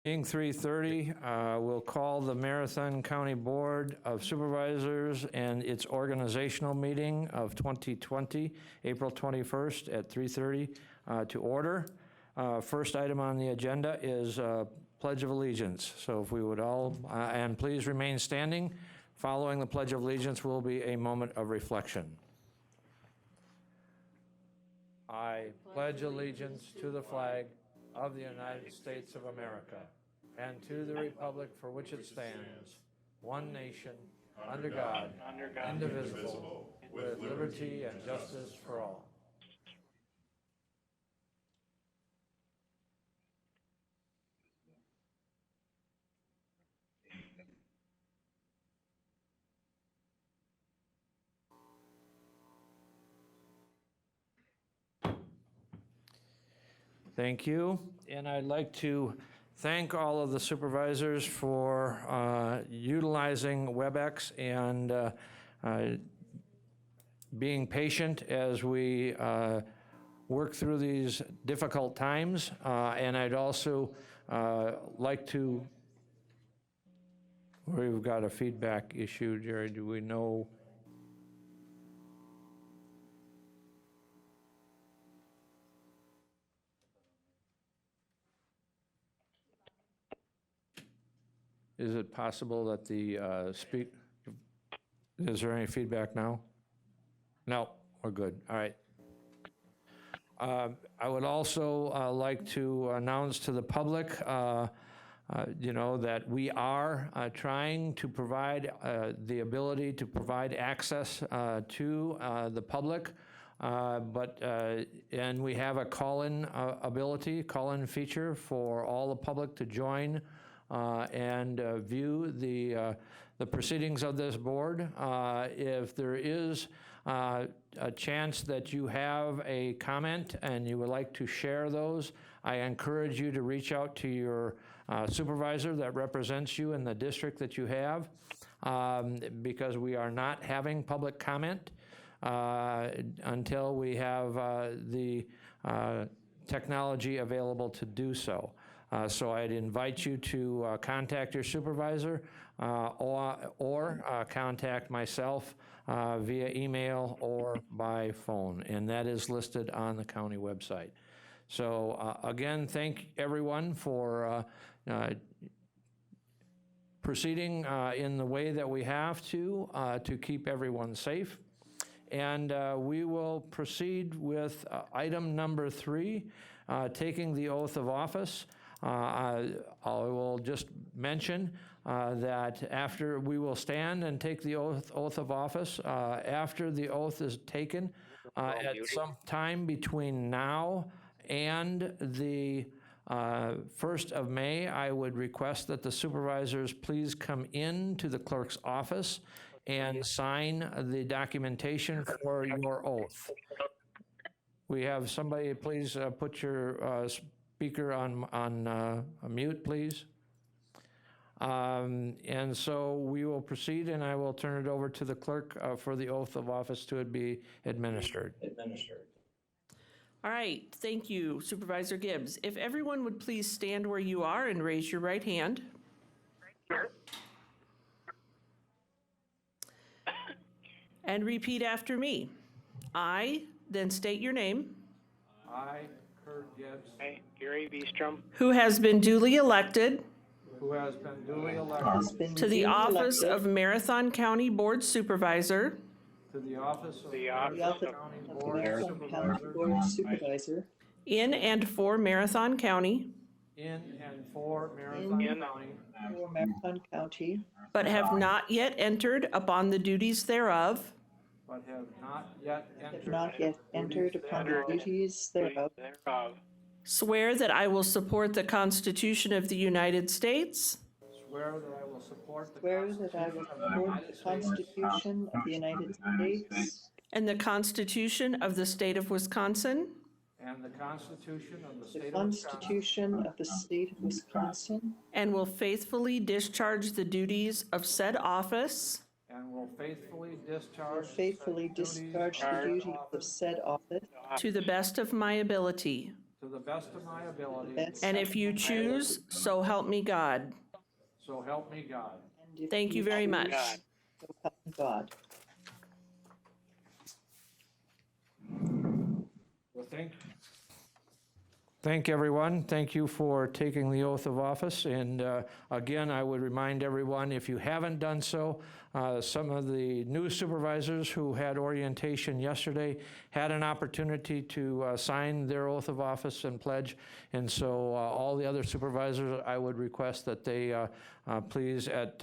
Being 3:30, we'll call the Marathon County Board of Supervisors and its organizational meeting of 2020, April 21st at 3:30 to order. First item on the agenda is Pledge of Allegiance. So if we would all, and please remain standing. Following the Pledge of Allegiance will be a moment of reflection. I pledge allegiance to the flag of the United States of America and to the republic for which it stands, one nation, under God, indivisible, with liberty and justice for all. Thank you, and I'd like to thank all of the supervisors for utilizing WebEx and being patient as we work through these difficult times. And I'd also like to, we've got a feedback issue, Jerry, do we know? Is it possible that the is there any feedback now? No, we're good, all right. I would also like to announce to the public, that we are trying to provide the ability to provide access to the public, and we have a call-in call-in feature for all the public to join and view the proceedings of this board. If there is a chance that you have a comment and you would like to share those, I encourage you to reach out to your supervisor that represents you in the district that you have, because we are not having public comment until we have the technology available to do so. So I'd invite you to contact your supervisor or contact myself via email or by phone, and that is listed on the county website. So again, thank everyone for proceeding in the way that we have to keep everyone safe. And we will proceed with item number 3, taking the oath of office. I will just mention that after we will stand and take the oath of office, after the oath is taken, at some time between now and the 1st of May, I would request that the supervisors please come in to the clerk's office and sign the documentation for your oath. We have somebody, please put your speaker on mute, please. And so we will proceed, and I will turn it over to the clerk for the oath of office to be administered. All right, thank you, Supervisor Gibbs. If everyone would please stand where you are and raise your right hand. And repeat after me. I, then state your name. I, Kurt Gibbs. I, Gary Beestrom. Who has been duly elected Who has been duly elected to the office of Marathon County Board Supervisor to the office of The Marathon office of County of the Board Marathon County Board Supervisor in and for Marathon County, in and for Marathon In- County, for Marathon County, but have not yet entered upon the duties thereof, but have not yet have not yet entered upon the thereof, duties thereof, thereof. swear that I will support the Constitution of the United States swear that I will support the swear that I will support the Constitution of the United States and the Constitution of the State of Wisconsin, and the Constitution of the the State of Wisconsin, Constitution of the State of Wisconsin, and will faithfully discharge the duties of said office and will faithfully will discharge faithfully discharge the duties of said office to the best of my ability. to the best of my ability, best and if you choose, so help me God. so help me God. and if Thank you very much. choose, so help me God. Well, thank everyone. Thank you for taking the oath of office. And again, I would remind everyone, if you haven't done so, some of the new supervisors who had orientation yesterday had an opportunity to sign their oath of office and pledge. And so all the other supervisors, I would request that they please, at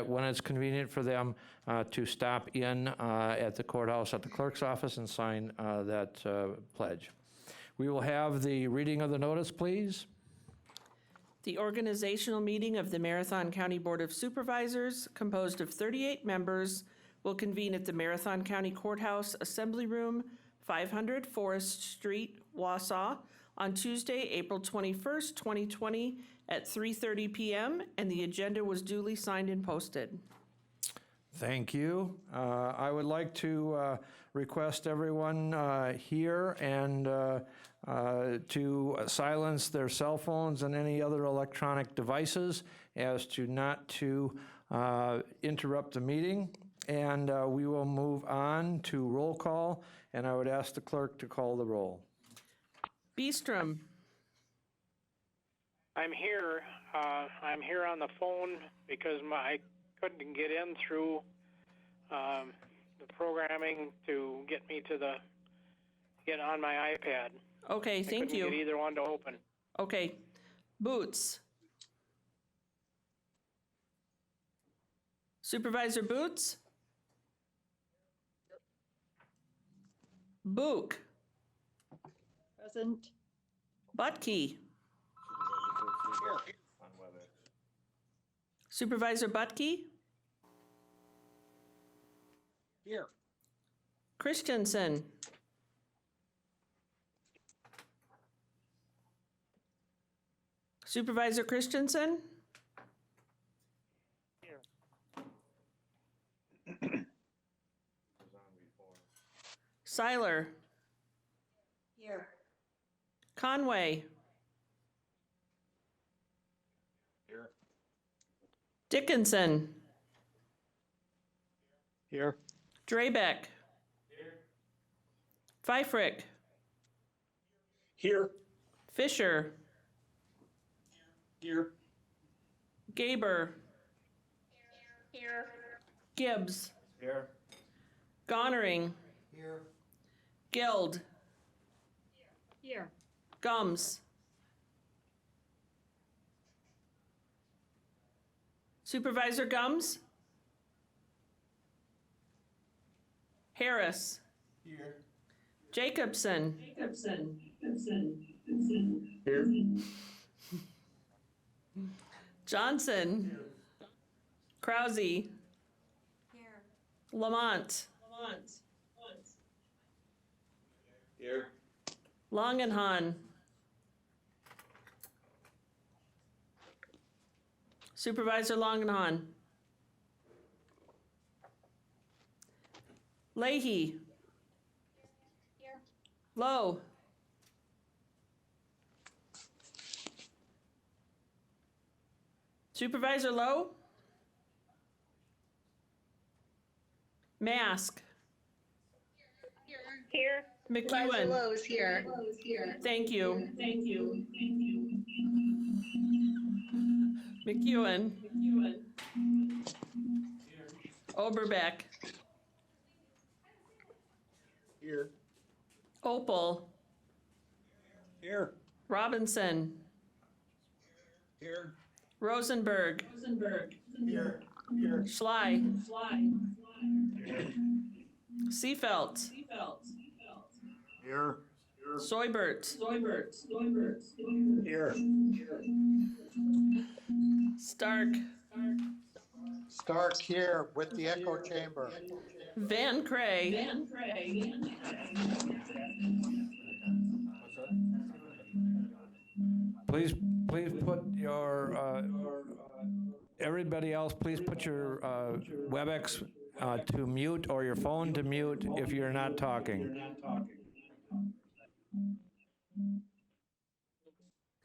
when it's convenient for them, to stop in at the courthouse at the clerk's office and sign that pledge. We will have the reading of the notice, please. The organizational meeting of the Marathon County Board of Supervisors, composed of 38 members, will convene at the Marathon County Courthouse Assembly Room, 500 Forest Street, Wausau, on Tuesday, April 21st, 2020, at 3:30 p.m., and the agenda was duly signed and posted. Thank you. I would like to request everyone here and to silence their cell phones and any other electronic devices as to not to interrupt the meeting. And we will move on to roll call, and I would ask the clerk to call the roll. Beestrom. I'm here. I'm here on the phone because I couldn't get in through the programming to get on my iPad. Okay, thank I couldn't you. get either one to open. Okay. Boots. Supervisor Boots? Book. Present. Butke. Supervisor Butke? Here. Christensen. Supervisor Christensen? Seiler. Here. Conway. Here. Dickinson. Here. Drabeck. Pfeifrick. Here. Fisher. Here. Gaber. Here. Gibbs. Here. Gonering. Here. Guild. Here. Gums. Supervisor Gums? Harris. Here. Jacobson. Here. Johnson. Krause. Here. Lamont. Here. Longenhan. Supervisor Longenhan. Leahy. Here. Lowe. Supervisor Lowe? Mask. Here. Supervisor McEwen. Lowe's here. Thank you. McEwen. Oberbeck. Here. Opal. Here. Robinson. Here. Rosenberg. Here. Schley. Seafelt. Here. Soibert. Here. Stark. Stark here with the echo chamber. Van Cray. Please put your, everybody else, please put your WebEx to mute or your phone to mute if you're not talking.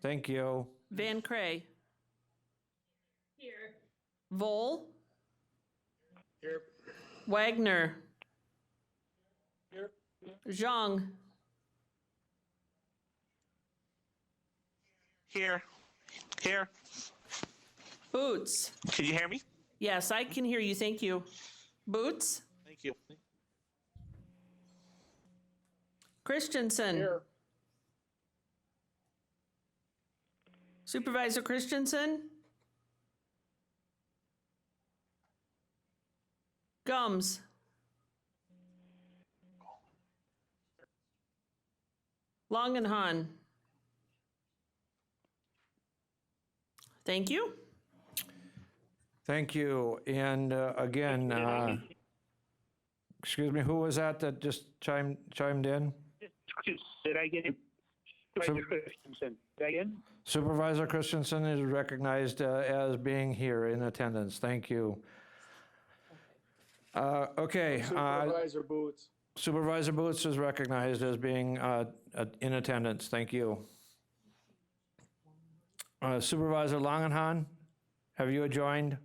Thank you. Van Cray, Here. Vole, Here. Wagner, Here. Zhang, Here. Here. Boots. Can you hear me? Yes, I can hear you. Thank you. Boots, Thank you. Christensen. Here. Supervisor Christensen? Gums? Longenhan? Thank you. Thank you. And again, excuse me, who was that just chimed in? Did I get it? Sup- Christensen. Did I get it? Supervisor Christensen is recognized as being here in attendance. Thank you. Okay. Supervisor Boots. Supervisor Boots is recognized as being in attendance. Thank you. Supervisor Longenhan, have you joined?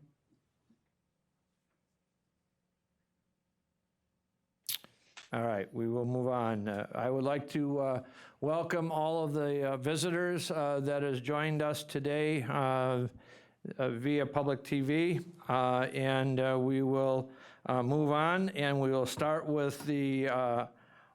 All right, we will move on. I would like to welcome all of the visitors that has joined us today via public TV, and we will move on, and we will start with the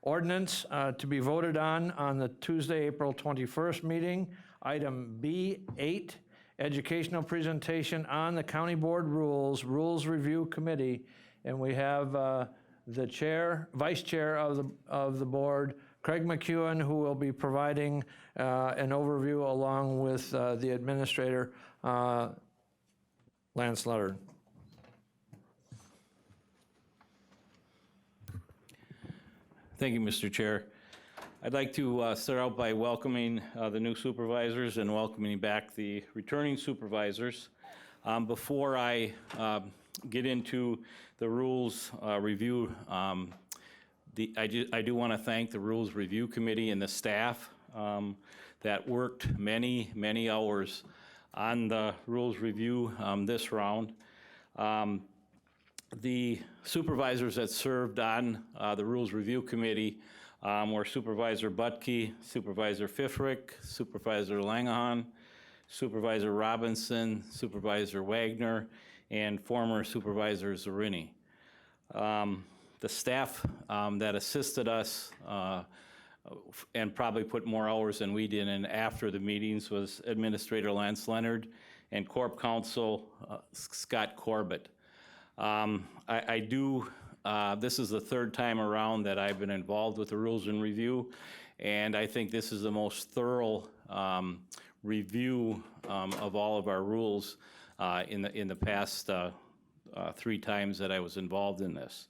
ordinance to be voted on the Tuesday, April 21st meeting. Item B8, educational presentation on the County Board Rules Review Committee, and we have the chair, vice chair of the board, Craig McEwen, who will be providing an overview along with the administrator, Lance Leonard. Thank you, Mr. Chair. I'd like to start out by welcoming the new supervisors and welcoming back the returning supervisors. Before I get into the rules review, I do want to thank the Rules Review Committee and the staff that worked many, many hours on the rules review this round. The supervisors that served on the Rules Review Committee were Supervisor Butke, Supervisor Fifrick, Supervisor Langahan, Supervisor Robinson, Supervisor Wagner, and former Supervisor Zarini. The staff that assisted us and probably put more hours than we did in after the meetings was Administrator Lance Leonard and Corp Counsel Scott Corbett. This is the third time around that I've been involved with the Rules and Review, and I think this is the most thorough review of all of our rules in the past 3 times that I was involved in this.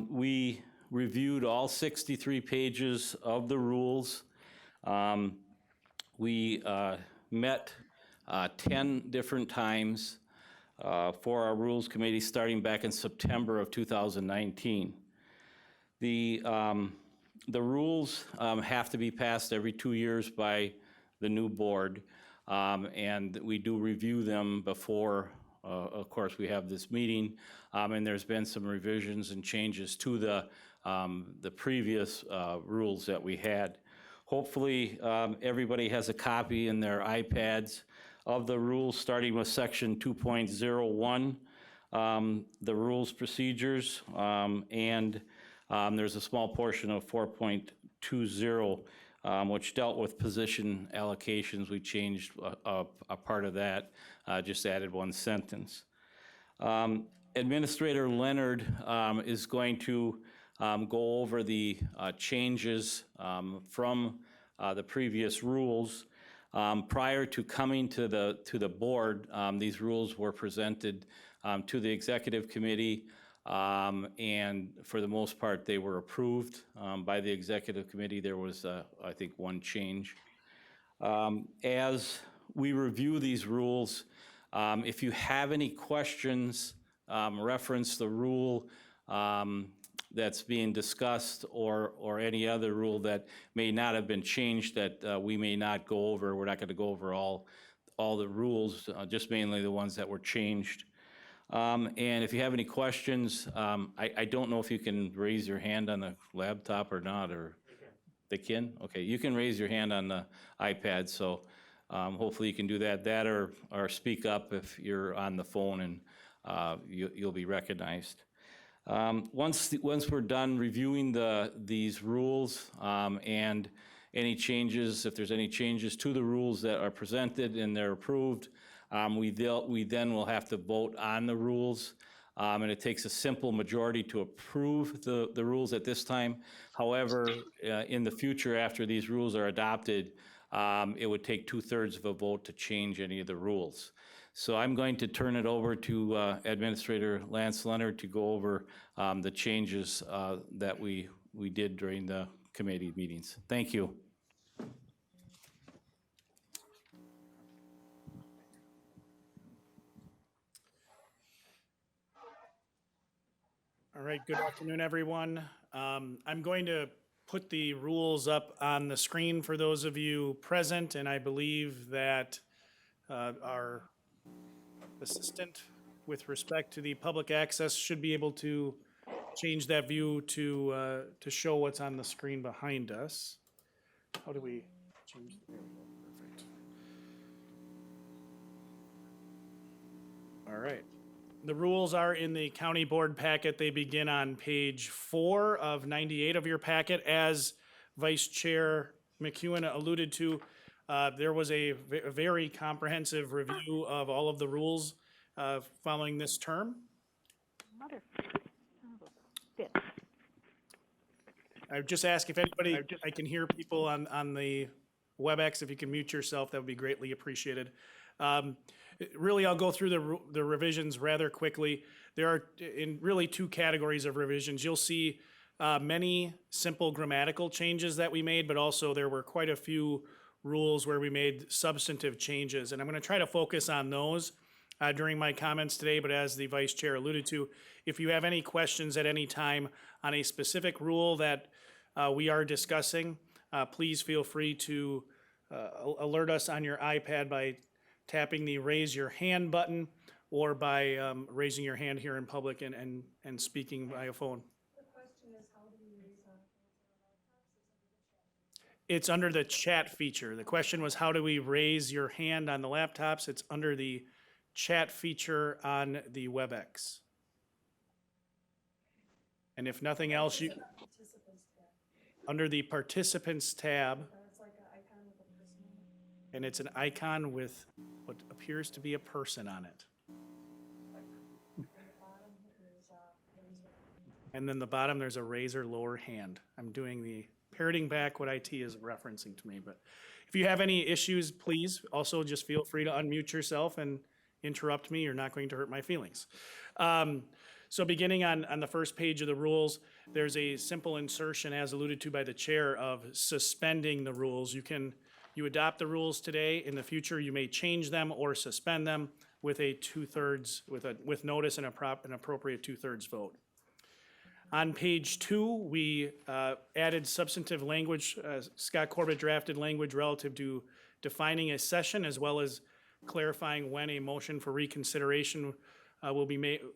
We reviewed all 63 pages of the rules. We met 10 different times for our Rules Committee starting back in September of 2019. The rules have to be passed every 2 years by the new board, and we do review them before, of course, we have this meeting, and there's been some revisions and changes to the previous rules that we had. Hopefully, everybody has a copy in their iPads of the rules, starting with section 2.01, the rules procedures, and there's a small portion of 4.20, which dealt with position allocations. We changed a part of that, just added 1 sentence. Administrator Leonard is going to go over the changes from the previous rules. Prior to coming to the board, these rules were presented to the executive committee, and for the most part, they were approved by the executive committee. There was, I think, 1 change. As we review these rules, if you have any questions, reference the rule that's being discussed or any other rule that may not have been changed that we may not go over. We're not going to go over all the rules, just mainly the ones that were changed. And if you have any questions, I don't know if you can raise your hand on the laptop or not, or they can? Okay, you can raise your hand on the iPad, so hopefully you can do that or speak up if you're on the phone, and you'll be recognized. Once we're done reviewing these rules and any changes, if there's any changes to the rules that are presented and they're approved, we then will have to vote on the rules, and it takes a simple majority to approve the rules at this time. However, in the future, after these rules are adopted, it would take 2/3 of a vote to change any of the rules. So I'm going to turn it over to Administrator Lance Leonard to go over the changes that we did during the committee meetings. Thank you. All right, good afternoon, everyone. I'm going to put the rules up on the screen for those of you present, and I believe that our assistant with respect to the public access should be able to change that view to show what's on the screen behind us. How do we change the view? Perfect. All right. The rules are in the county board packet. They begin on page 4 of 98 of your packet. As Vice Chair McEwen alluded to, there was a very comprehensive review of all of the rules following this term. I would just ask if anybody, I can hear people on the WebEx, if you can mute yourself, that would be greatly appreciated. Really, I'll go through the revisions rather quickly. There are in really 2 categories of revisions. You'll see many simple grammatical changes that we made, but also there were quite a few rules where we made substantive changes. And I'm going to try to focus on those during my comments today, but as the Vice Chair alluded to, if you have any questions at any time on a specific rule that we are discussing, please feel free to alert us on your iPad by tapping the raise your hand button or by raising your hand here in public and speaking via phone. The question is, how do we raise our hands on laptops? It's under the chat feature. The question was, how do we raise your hand on the laptops? It's under the chat feature on the WebEx. And if nothing else, you under the participants tab. And it's an icon with what appears to be a person on it. And then the bottom, there's a raise or lower hand. I'm parroting back what IT is referencing to me. But if you have any issues, please also just feel free to unmute yourself and interrupt me. You're not going to hurt my feelings. So beginning on the first page of the rules, there's a simple insertion, as alluded to by the chair, of suspending the rules. You adopt the rules today. In the future, you may change them or suspend them with a 2/3, with notice and an appropriate 2/3 vote. On page 2, we added substantive language. Scott Corbett drafted language relative to defining a session, as well as clarifying when a motion for reconsideration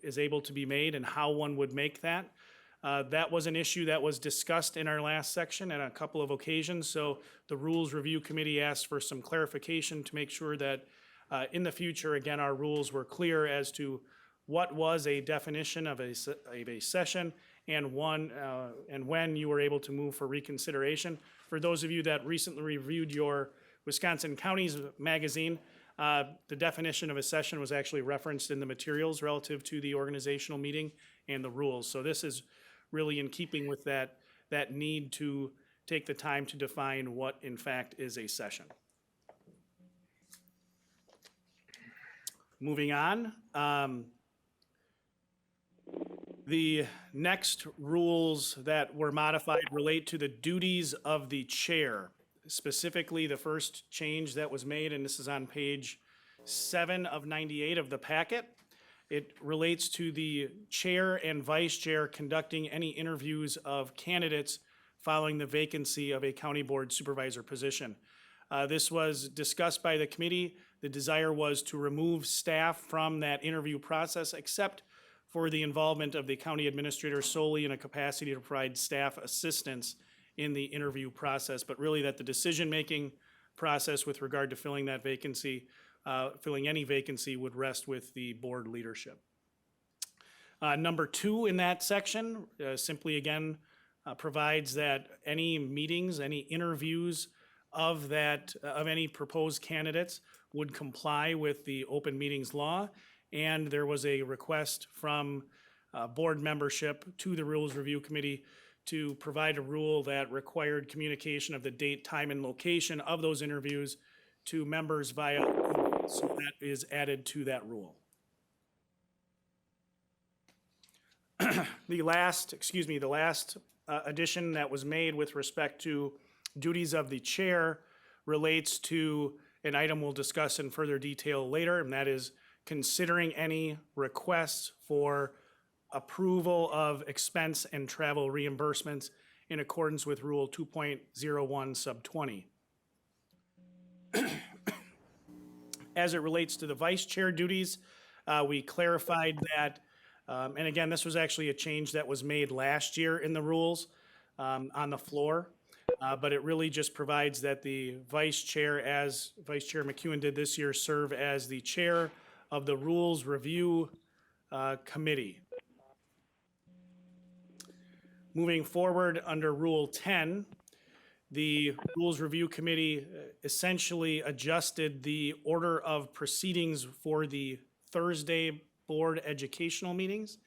is able to be made and how one would make that. That was an issue that was discussed in our last section on a couple of occasions, so the Rules Review Committee asked for some clarification to make sure that in the future, again, our rules were clear as to what was a definition of a session and when you were able to move for reconsideration. For those of you that recently reviewed your Wisconsin Counties magazine, the definition of a session was actually referenced in the materials relative to the organizational meeting and the rules. So this is really in keeping with that need to take the time to define what in fact is a session. Moving on, the next rules that were modified relate to the duties of the chair. Specifically, the first change that was made, and this is on page 7 of 98 of the packet, It relates to the chair and vice chair conducting any interviews of candidates following the vacancy of a county board supervisor position. This was discussed by the committee. The desire was to remove staff from that interview process, except for the involvement of the county administrator solely in a capacity to provide staff assistance in the interview process, but really that the decision-making process with regard to filling that vacancy, filling any vacancy, would rest with the board leadership. Number 2 in that section simply again provides that any meetings, any interviews of any proposed candidates would comply with the open meetings law. And there was a request from board membership to the Rules Review Committee to provide a rule that required communication of the date, time, and location of those interviews to members via email. So that is added to that rule. The last addition that was made with respect to duties of the chair relates to an item we'll discuss in further detail later, and that is considering any requests for approval of expense and travel reimbursements in accordance with Rule 2.01 sub 20. As it relates to the vice chair duties, we clarified that, and again, this was actually a change that was made last year in the rules on the floor, but it really just provides that the vice chair, as Vice Chair McEwen did this year, serve as the chair of the Rules Review Committee. Moving forward under Rule 10, the Rules Review Committee essentially adjusted the order of proceedings for the Thursday board educational meetings.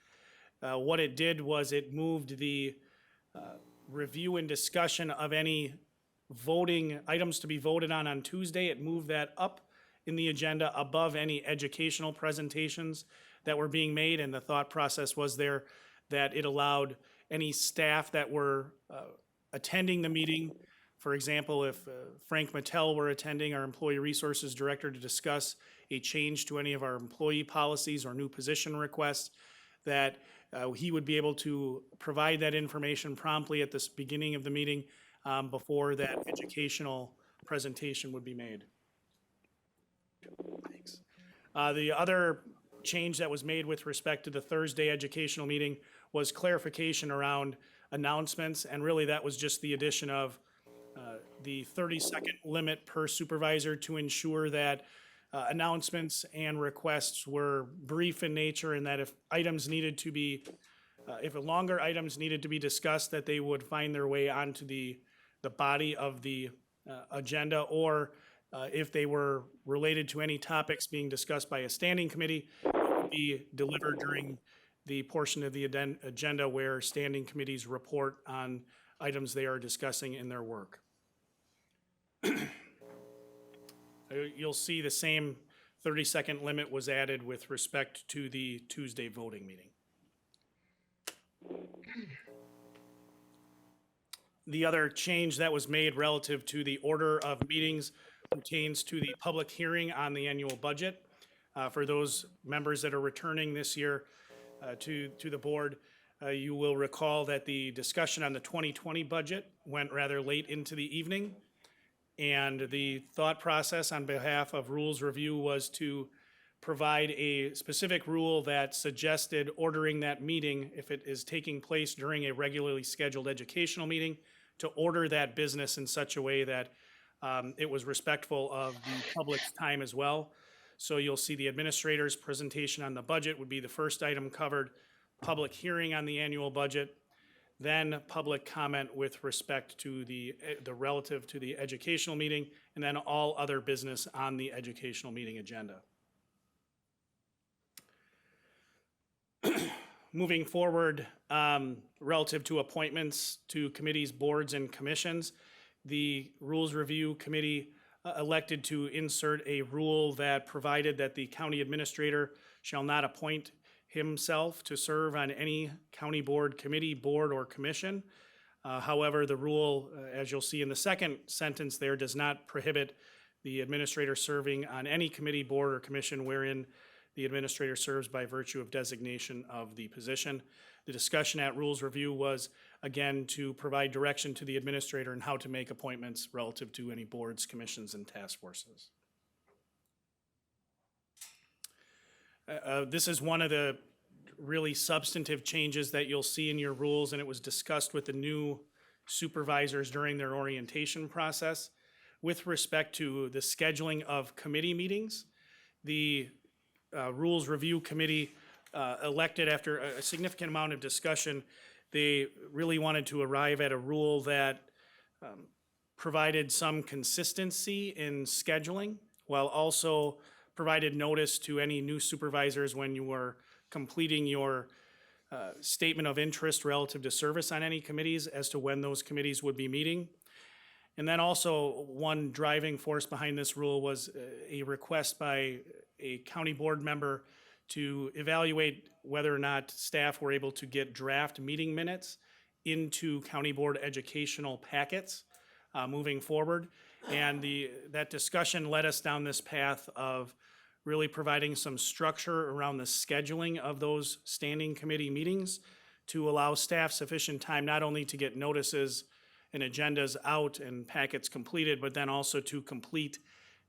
What it did was it moved the review and discussion of any voting items to be voted on Tuesday. It moved that up in the agenda above any educational presentations that were being made, and the thought process was there that it allowed any staff that were attending the meeting, for example, if Frank Mattel were attending, our Employee Resources Director, to discuss a change to any of our employee policies or new position requests, that he would be able to provide that information promptly at the beginning of the meeting before that educational presentation would be made. Thanks. The other change that was made with respect to the Thursday educational meeting was clarification around announcements, and really that was just the addition of the 30-second limit per supervisor to ensure that announcements and requests were brief in nature, and that if items needed to be, if longer items needed to be discussed, that they would find their way onto the body of the agenda, or if they were related to any topics being discussed by a standing committee, it would be delivered during the portion of the agenda where standing committees report on items they are discussing in their work. You'll see the same 30-second limit was added with respect to the Tuesday voting meeting. The other change that was made relative to the order of meetings pertains to the public hearing on the annual budget. For those members that are returning this year to the board, you will recall that the discussion on the 2020 budget went rather late into the evening. And the thought process on behalf of Rules Review was to provide a specific rule that suggested ordering that meeting, if it is taking place during a regularly scheduled educational meeting, to order that business in such a way that it was respectful of the public's time as well. So you'll see the administrator's presentation on the budget would be the first item covered, public hearing on the annual budget, then public comment with respect to the relative to the educational meeting, and then all other business on the educational meeting agenda. Moving forward, relative to appointments to committees, boards, and commissions, the Rules Review Committee elected to insert a rule that provided that the county administrator shall not appoint himself to serve on any county board, committee, board, or commission. However, the rule, as you'll see in the second sentence there, does not prohibit the administrator serving on any committee, board, or commission wherein The administrator serves by virtue of designation of the position. The discussion at Rules Review was, again, to provide direction to the administrator on how to make appointments relative to any boards, commissions, and task forces. This is one of the really substantive changes that you'll see in your rules, and it was discussed with the new supervisors during their orientation process. With respect to the scheduling of committee meetings, the Rules Review Committee elected, after a significant amount of discussion, they really wanted to arrive at a rule that provided some consistency in scheduling, while also provided notice to any new supervisors when you were completing your statement of interest relative to service on any committees as to when those committees would be meeting. And then also, one driving force behind this rule was a request by a county board member to evaluate whether or not staff were able to get draft meeting minutes into county board educational packets moving forward. And that discussion led us down this path of really providing some structure around the scheduling of those standing committee meetings to allow staff sufficient time not only to get notices and agendas out and packets completed, but then also to complete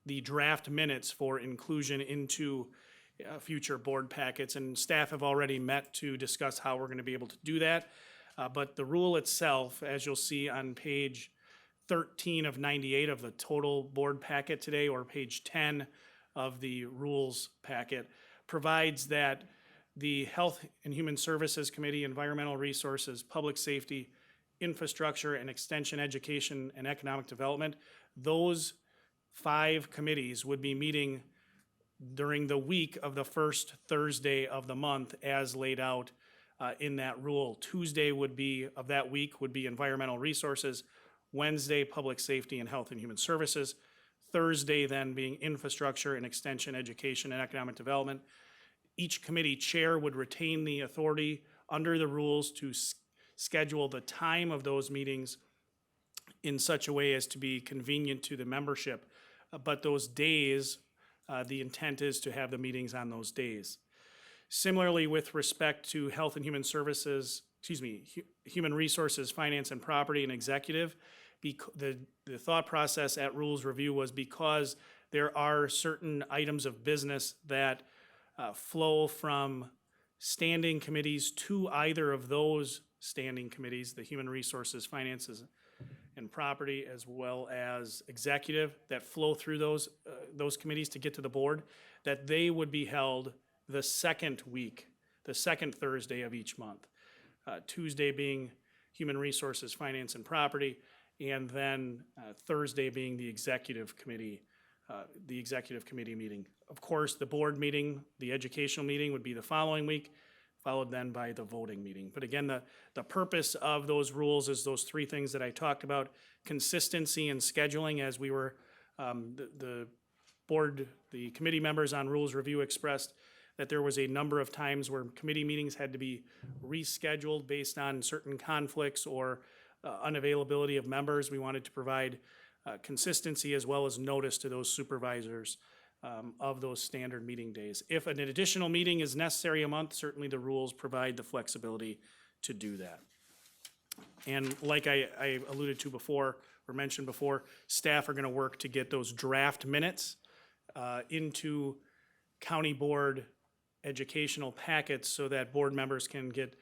the draft minutes for inclusion into future board packets. And staff have already met to discuss how we're going to be able to do that. But the rule itself, as you'll see on page 13 of 98 of the total board packet today, or page 10 of the rules packet, provides that the Health and Human Services Committee, Environmental Resources, Public Safety, Infrastructure and Extension, Education and Economic Development, those 5 committees would be meeting during the week of the first Thursday of the month as laid out in that rule. Tuesday of that week would be Environmental Resources, Wednesday, Public Safety and Health and Human Services, Thursday then being Infrastructure and Extension, Education and Economic Development. Each committee chair would retain the authority under the rules to schedule the time of those meetings in such a way as to be convenient to the membership. But those days, the intent is to have the meetings on those days. Similarly, with respect to Health and Human Services, Human Resources, Finance and Property and Executive, the thought process at Rules Review was because there are certain items of business that flow from standing committees to either of those standing committees, the Human Resources, Finances and Property, as well as Executive, that flow through those committees to get to the board, that they would be held the second week, the second Thursday of each month. Tuesday being Human Resources, Finance and Property, and then Thursday being the Executive Committee meeting. Of course, the board meeting, the educational meeting would be the following week, followed then by the voting meeting. But again, the purpose of those rules is those 3 things that I talked about: consistency in scheduling, as we were, the committee members on Rules Review expressed that there was a number of times where committee meetings had to be rescheduled based on certain conflicts or unavailability of members. We wanted to provide consistency as well as notice to those supervisors of those standard meeting days. If an additional meeting is necessary a month, certainly the rules provide the flexibility to do that. And like I alluded to before, or mentioned before, staff are going to work to get those draft minutes into county board educational packets so that board members can get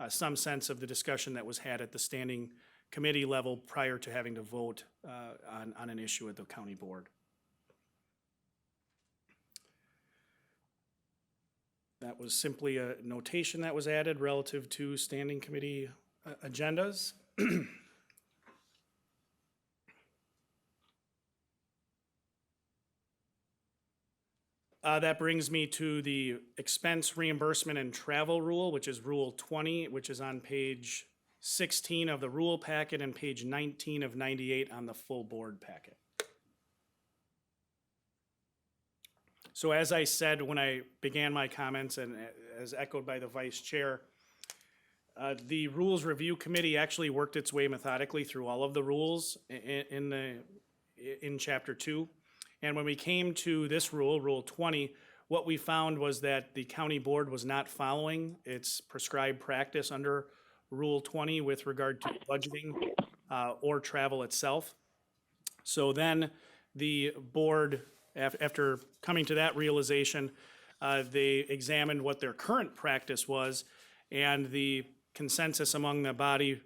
some sense of the discussion that was had at the standing committee level prior to having to vote on an issue at the county board. That was simply a notation that was added relative to standing committee agendas. That brings me to the expense reimbursement and travel rule, which is Rule 20, which is on page 16 of the rule packet and page 19 of 98 on the full board packet. So as I said when I began my comments, and as echoed by the vice chair, the Rules Review Committee actually worked its way methodically through all of the rules in Chapter 2. And when we came to this rule, Rule 20, what we found was that the county board was not following its prescribed practice under Rule 20 with regard to budgeting or travel itself. So then the board, after coming to that realization, they examined what their current practice was, and the consensus among the body,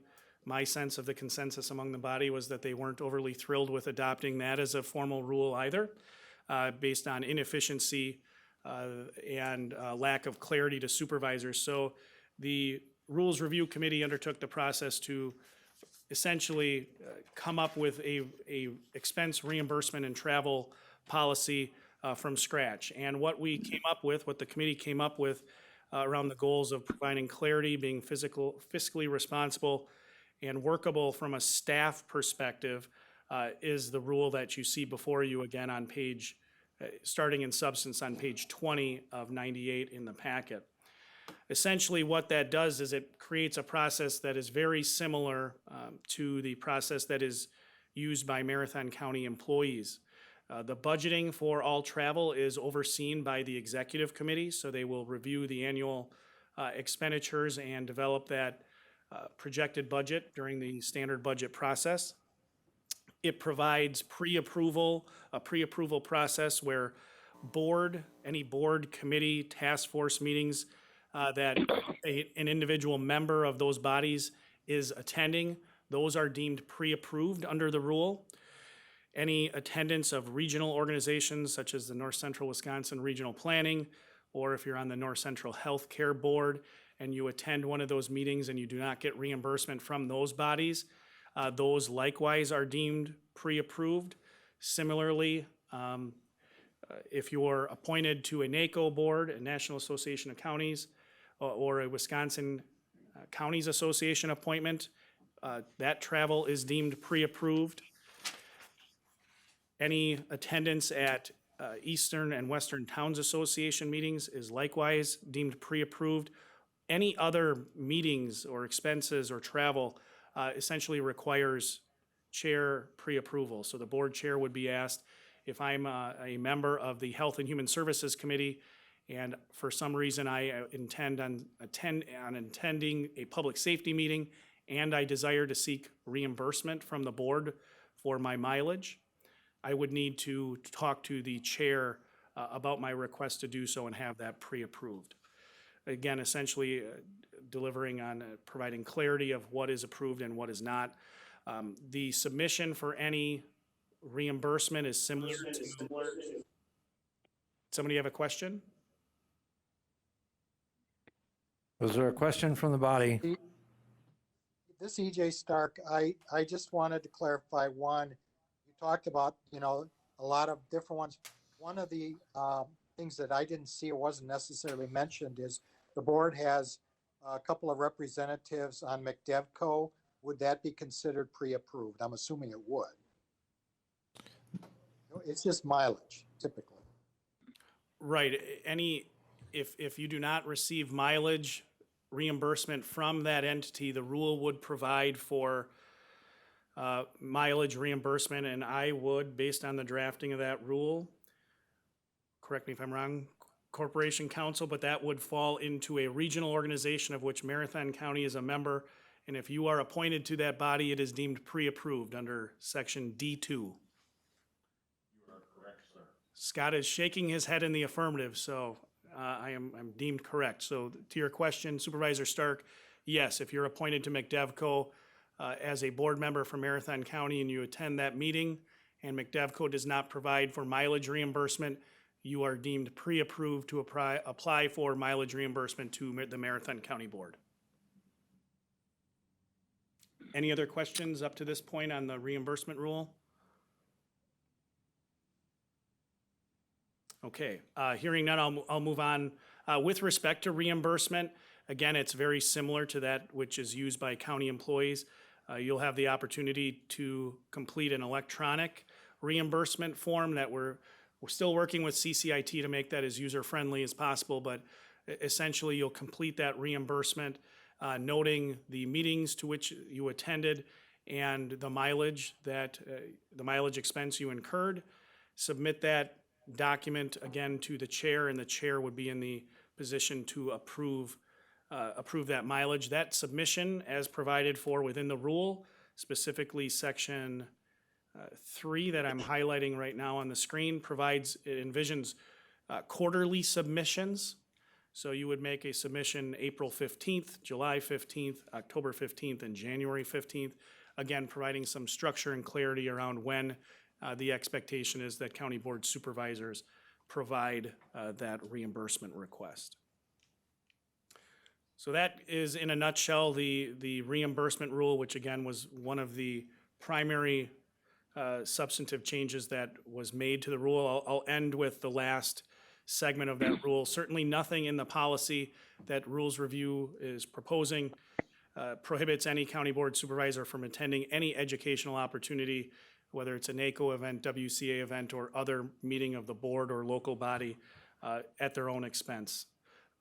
my sense of the consensus among the body was that they weren't overly thrilled with adopting that as a formal rule either, based on inefficiency and lack of clarity to supervisors. So the Rules Review Committee undertook the process to essentially come up with a expense reimbursement and travel policy from scratch. And what we came up with, what the committee came up with around the goals of providing clarity, being fiscally responsible, and workable from a staff perspective is the rule that you see before you again on page, starting in substance on page 20 of 98 in the packet. Essentially what that does is it creates a process that is very similar to the process that is used by Marathon County employees. The budgeting for all travel is overseen by the executive committee, so they will review the annual expenditures and develop that projected budget during the standard budget process. It provides a pre-approval process where any board, committee, task force meetings that an individual member of those bodies is attending, those are deemed pre-approved under the rule. Any attendance of regional organizations such as the North Central Wisconsin Regional Planning, or if you're on the North Central Healthcare Board and you attend one of those meetings and you do not get reimbursement from those bodies, those likewise are deemed pre-approved. Similarly, if you're appointed to a NACO board, a National Association of Counties, or a Wisconsin Counties Association appointment, that travel is deemed pre-approved. Any attendance at Eastern and Western Towns Association meetings is likewise deemed pre-approved. Any other meetings or expenses or travel essentially requires chair pre-approval. So the board chair would be asked if I'm a member of the Health and Human Services Committee and for some reason I intend on attending a public safety meeting and I desire to seek reimbursement from the board for my mileage, I would need to talk to the chair about my request to do so and have that pre-approved. Again, essentially delivering on providing clarity of what is approved and what is not. The submission for any reimbursement is similar to. Somebody have a question? Was there a question from the body? This is EJ Stark. I just wanted to clarify one. You talked about, a lot of different ones. One of the things that I didn't see or wasn't necessarily mentioned is the board has a couple of representatives on McDevco. Would that be considered pre-approved? I'm assuming it would. It's just mileage, typically. Right. If you do not receive mileage reimbursement from that entity, the rule would provide for mileage reimbursement, and I would, based on the drafting of that rule, correct me if I'm wrong, Corporation Council, but that would fall into a regional organization of which Marathon County is a member, and if you are appointed to that body, it is deemed pre-approved under section D2. You are correct, sir. Scott is shaking his head in the affirmative, so I'm deemed correct. So to your question, Supervisor Stark, yes, if you're appointed to McDevco as a board member for Marathon County and you attend that meeting and McDevco does not provide for mileage reimbursement, you are deemed pre-approved to apply for mileage reimbursement to the Marathon County Board. Any other questions up to this point on the reimbursement rule? Okay, hearing none, I'll move on. With respect to reimbursement, again, it's very similar to that which is used by county employees. You'll have the opportunity to complete an electronic reimbursement form that we're still working with CCIT to make that as user-friendly as possible, but essentially you'll complete that reimbursement noting the meetings to which you attended and the mileage expense you incurred. Submit that document again to the chair, and the chair would be in the position to approve that mileage. That submission, as provided for within the rule, specifically section 3 that I'm highlighting right now on the screen, it envisions quarterly submissions. So you would make a submission April 15th, July 15th, October 15th, and January 15th, again, providing some structure and clarity around when the expectation is that county board supervisors provide that reimbursement request. So that is, in a nutshell, the reimbursement rule, which again was one of the primary substantive changes that was made to the rule. I'll end with the last segment of that rule. Certainly nothing in the policy that Rules Review is proposing prohibits any county board supervisor from attending any educational opportunity, whether it's a NACO event, WCA event, or other meeting of the board or local body at their own expense.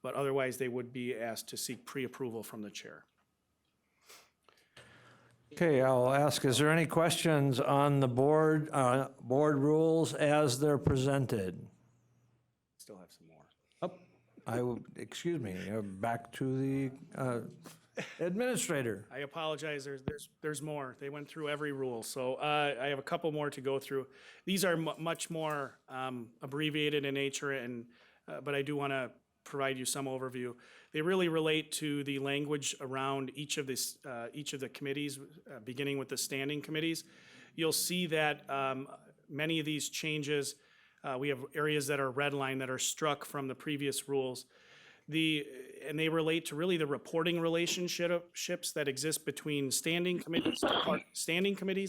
But otherwise, they would be asked to seek pre-approval from the chair. Okay, I'll ask, is there any questions on the board rules as they're presented? Still have some more. Excuse me, back to the administrator. I apologize, there's more. They went through every rule, so I have a couple more to go through. These are much more abbreviated in nature, and but I do want to provide you some overview. They really relate to the language around each of the committees, beginning with the standing committees. You'll see that many of these changes, we have areas that are redlined that are struck from the previous rules. And they relate to really the reporting relationships that exist between standing committees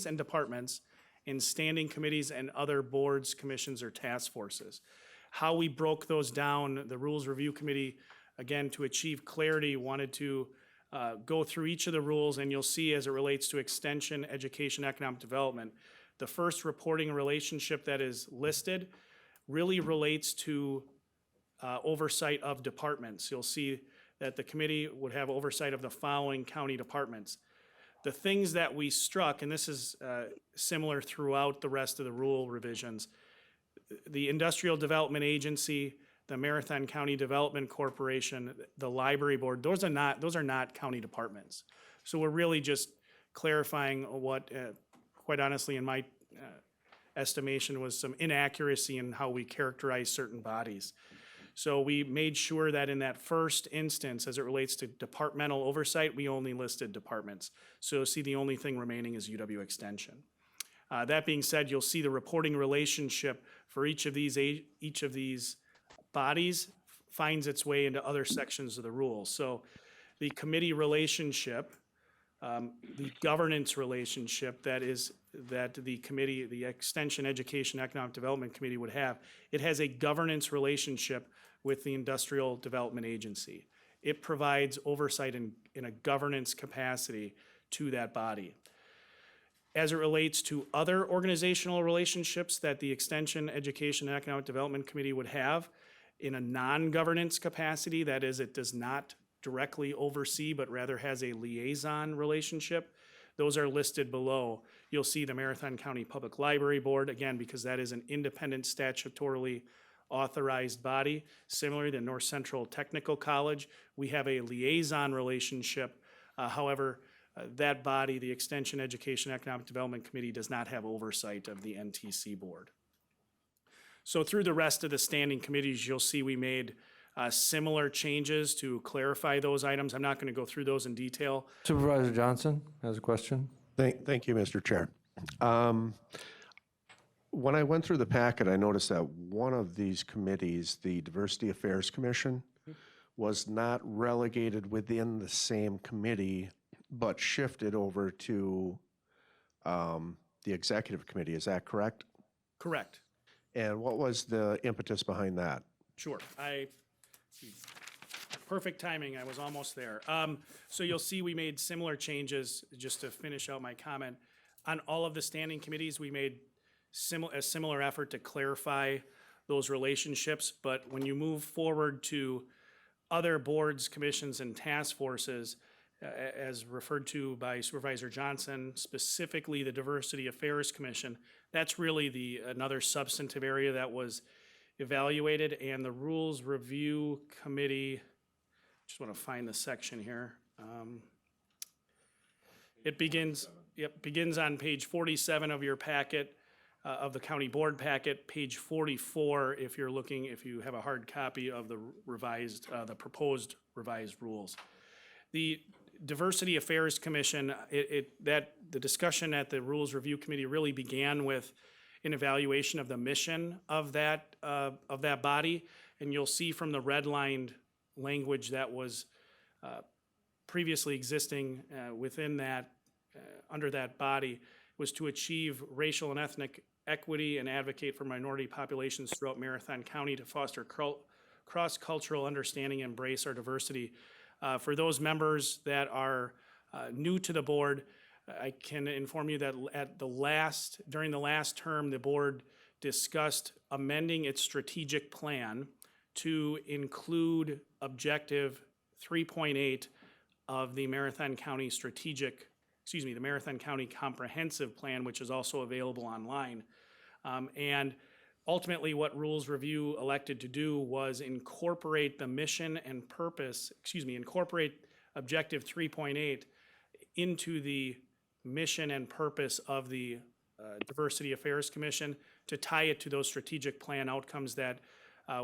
and departments, and standing committees and other boards, commissions, or task forces. How we broke those down, the Rules Review Committee, again, to achieve clarity, wanted to go through each of the rules, and you'll see as it relates to extension, education, economic development, the first reporting relationship that is listed really relates to oversight of departments. You'll see that the committee would have oversight of the following county departments. The things that we struck, and this is similar throughout the rest of the rule revisions, the Industrial Development Agency, the Marathon County Development Corporation, the Library Board, those are not county departments. So we're really just clarifying what, quite honestly, in my estimation, was some inaccuracy in how we characterize certain bodies. So we made sure that in that first instance, as it relates to departmental oversight, we only listed departments. So see, the only thing remaining is UW Extension. That being said, you'll see the reporting relationship for each of these bodies finds its way into other sections of the rules. So the committee relationship, the governance relationship that the committee, the Extension, Education, Economic Development Committee would have, it has a governance relationship with the Industrial Development Agency. It provides oversight in a governance capacity to that body. As it relates to other organizational relationships that the Extension, Education, and Economic Development Committee would have in a non-governance capacity, that is, it does not directly oversee, but rather has a liaison relationship, those are listed below. You'll see the Marathon County Public Library Board, again, because that is an independent statutorily authorized body. Similarly, the North Central Technical College, we have a liaison relationship. However, that body, the Extension, Education, Economic Development Committee, does not have oversight of the NTC board. So through the rest of the standing committees, you'll see we made similar changes to clarify those items. I'm not going to go through those in detail. Supervisor Johnson has a question. Thank you, Mr. Chair. When I went through the packet, I noticed that one of these committees, the Diversity Affairs Commission, was not relegated within the same committee, but shifted over to the Executive Committee. Is that correct? Correct. And what was the impetus behind that? Sure. Perfect timing. I was almost there. So you'll see we made similar changes, just to finish out my comment. On all of the standing committees, we made a similar effort to clarify those relationships. But when you move forward to other boards, commissions, and task forces, as referred to by Supervisor Johnson, specifically the Diversity Affairs Commission, that's really another substantive area that was evaluated, and the Rules Review Committee, just want to find the section here. It begins on page 47 of your packet, of the county board packet, page 44 if you have a hard copy of the the proposed revised rules. The Diversity Affairs Commission, the discussion at the Rules Review Committee really began with an evaluation of the mission of that body, and you'll see from the redlined language that was previously existing within that, under that body, was to achieve racial and ethnic equity and advocate for minority populations throughout Marathon County to foster cross-cultural understanding and embrace our diversity. For those members that are new to the board, I can inform you that during the last term, the board discussed amending its strategic plan to include objective 3.8 of the Marathon County the Marathon County Comprehensive Plan, which is also available online. And ultimately, what Rules Review elected to do was incorporate the mission and purpose, incorporate objective 3.8 into the mission and purpose of the Diversity Affairs Commission to tie it to those strategic plan outcomes that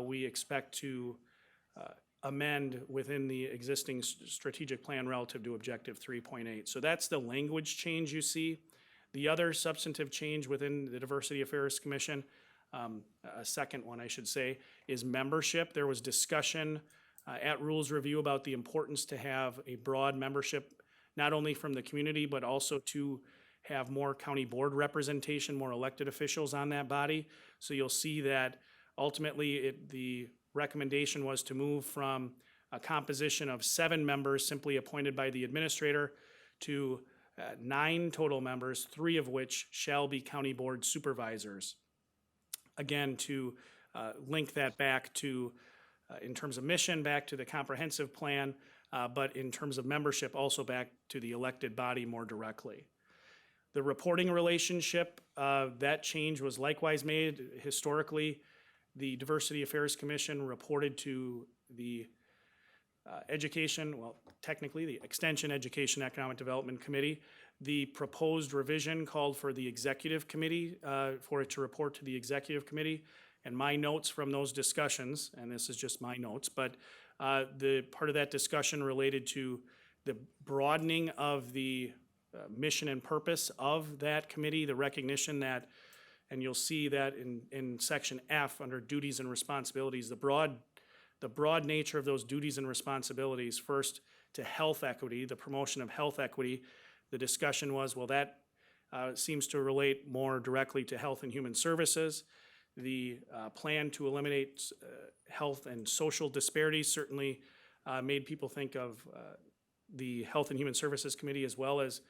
we expect to amend within the existing strategic plan relative to objective 3.8. So that's the language change you see. The other substantive change within the Diversity Affairs Commission, a second one I should say, is membership. There was discussion at Rules Review about the importance to have a broad membership, not only from the community, but also to have more county board representation, more elected officials on that body. So you'll see that ultimately the recommendation was to move from a composition of 7 members simply appointed by the administrator to 9 total members, 3 of which shall be county board supervisors. Again, to link that back to, in terms of mission, back to the comprehensive plan, but in terms of membership, also back to the elected body more directly. The reporting relationship, that change was likewise made. Historically, the Diversity Affairs Commission reported to the technically the Extension Education Economic Development Committee. The proposed revision called for the Executive Committee, for it to report to the Executive Committee. And my notes from those discussions, and this is just my notes, but the part of that discussion related to the broadening of the mission and purpose of that committee, the recognition that, and you'll see that in section F under duties and responsibilities, the broad nature of those duties and responsibilities. First, to health equity, the promotion of health equity. The discussion was, well, that seems to relate more directly to health and human services. The plan to eliminate health and social disparities certainly made people think of the Health and Human Services Committee as well as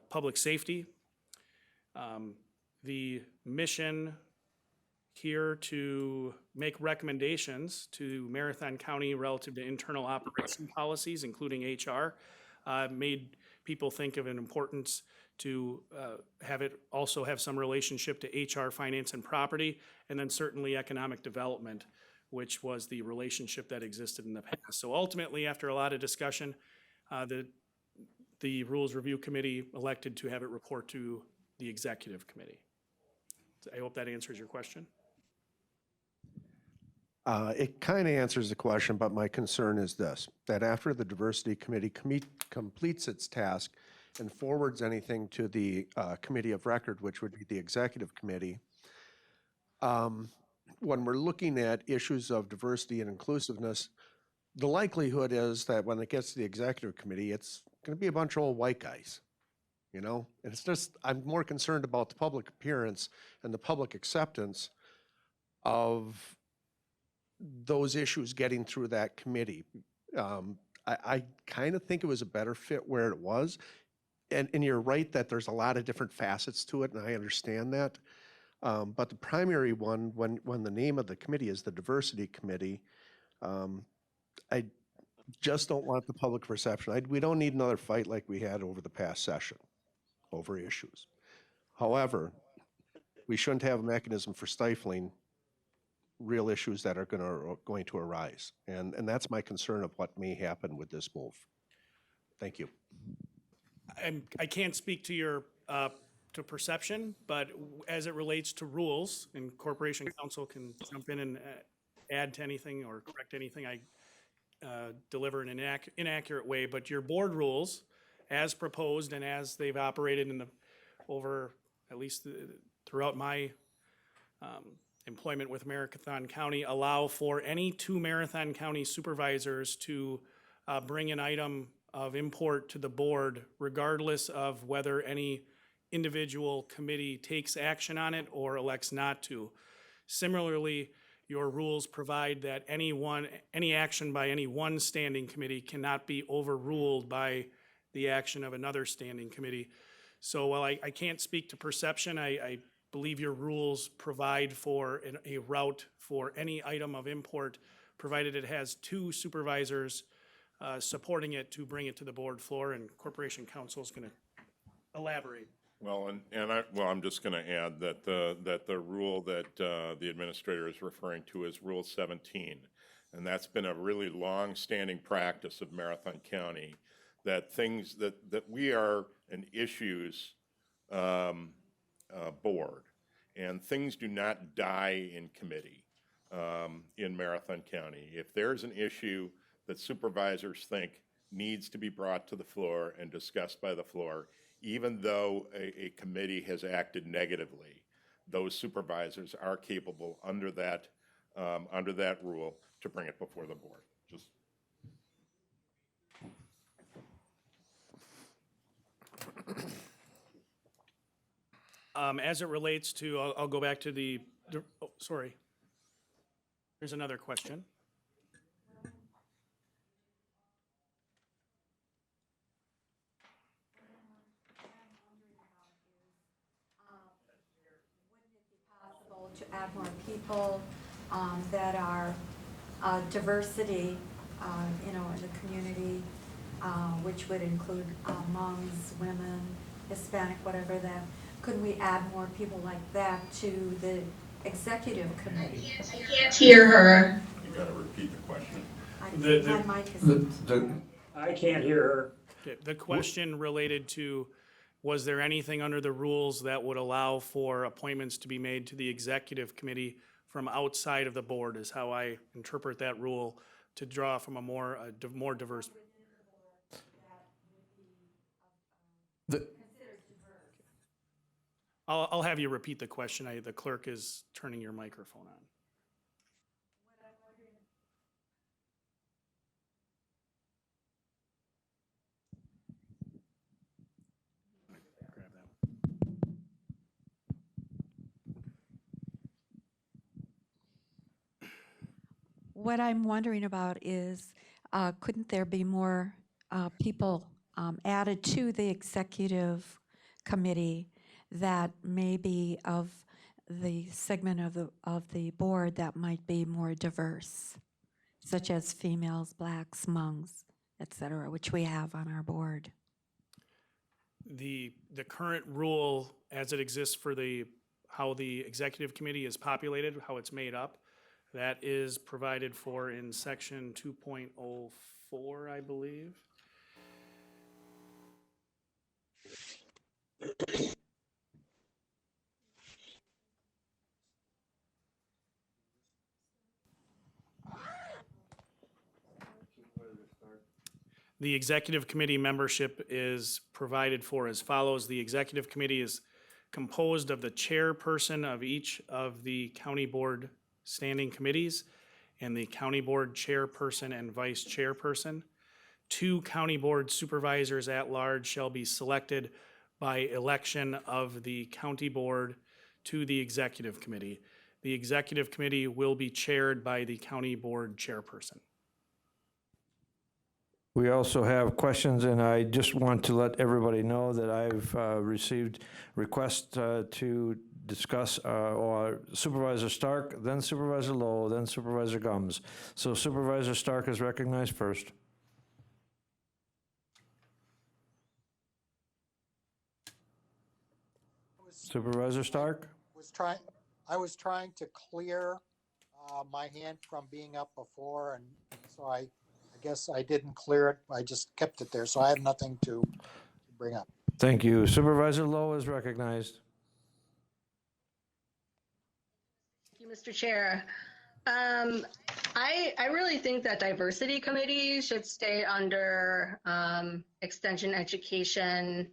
public safety. The mission here to make recommendations to Marathon County relative to internal operation policies, including HR, made people think of an importance to have it also have some relationship to HR, finance, and property, and then certainly economic development, which was the relationship that existed in the past. So ultimately, after a lot of discussion, the Rules Review Committee elected to have it report to the Executive Committee. So I hope that answers your question. It kind of answers the question, but my concern is this, that after the Diversity Committee completes its task and forwards anything to the Committee of Record, which would be the Executive Committee, when we're looking at issues of diversity and inclusiveness, the likelihood is that when it gets to the Executive Committee, it's going to be a bunch of old white guys, you know? And it's just, I'm more concerned about the public appearance and the public acceptance of those issues getting through that committee. I kind of think it was a better fit where it was. And you're right that there's a lot of different facets to it, and I understand that. But the primary one, when the name of the committee is the Diversity Committee, I just don't want the public perception. We don't need another fight like we had over the past session over issues. However, we shouldn't have a mechanism for stifling real issues that are going to arise. And that's my concern of what may happen with this move. Thank you. I can't speak to your, to perception, but as it relates to rules, and Corporation Counsel can jump in and add to anything or correct anything I deliver in an inaccurate way, but your board rules, as proposed and as they've operated in the, over, at least throughout my employment with Marathon County, allow for any two Marathon County supervisors to bring an item of import to the board, regardless of whether any individual committee takes action on it or elects not to. Similarly, your rules provide that any action by any one standing committee cannot be overruled by the action of another standing committee. So while I can't speak to perception, I believe your rules provide for a route for any item of import, provided it has two supervisors supporting it to bring it to the board floor, and Corporation Counsel is going to elaborate. Well, I'm just going to add that the rule that the administrator is referring to is Rule 17, and that's been a really long-standing practice of Marathon County, that things that we are an issues board, and things do not die in committee in Marathon County. If there's an issue that supervisors think needs to be brought to the floor and discussed by the floor, even though a committee has acted negatively, those supervisors are capable under that rule to bring it before the board. Just as it relates to, I'll go back to the oh, sorry. There's another question. To add more people that are diversity, in the community, which would include Hmongs, women, Hispanic, whatever that. Could we add more people like that to the executive committee? I can't hear her. you got to repeat the question. My mic is. I can't hear her. The question related to, was there anything under the rules that would allow for appointments to be made to the executive committee from outside of the board, is how I interpret that rule, to draw from a more diverse. I'll have you repeat the question. The clerk is turning your microphone on. Grab that one. What I'm wondering about is, couldn't there be more people added to the executive committee that may be of the segment of the board that might be more diverse, such as females, blacks, Hmongs, et cetera, which we have on our board? The current rule, as it exists for how the executive committee is populated, how it's made up, that is provided for in section 2.04, I believe. The executive committee membership is provided for as follows. The executive committee is composed of the chairperson of each of the county board standing committees and the county board chairperson and vice chairperson. 2 county board supervisors at large shall be selected by election of the county board to the executive committee. The executive committee will be chaired by the county board chairperson. We also have questions, and I just want to let everybody know that I've received requests to discuss or Supervisor Stark, then Supervisor Lowe, then Supervisor Gums. So Supervisor Stark is recognized first. Supervisor Stark? I was trying to clear my hand from being up before, and so I guess I didn't clear it. I just kept it there, so I have nothing to bring up. Thank you. Supervisor Lowe is recognized. Thank you, Mr. Chair. I really think that diversity committee should stay under extension education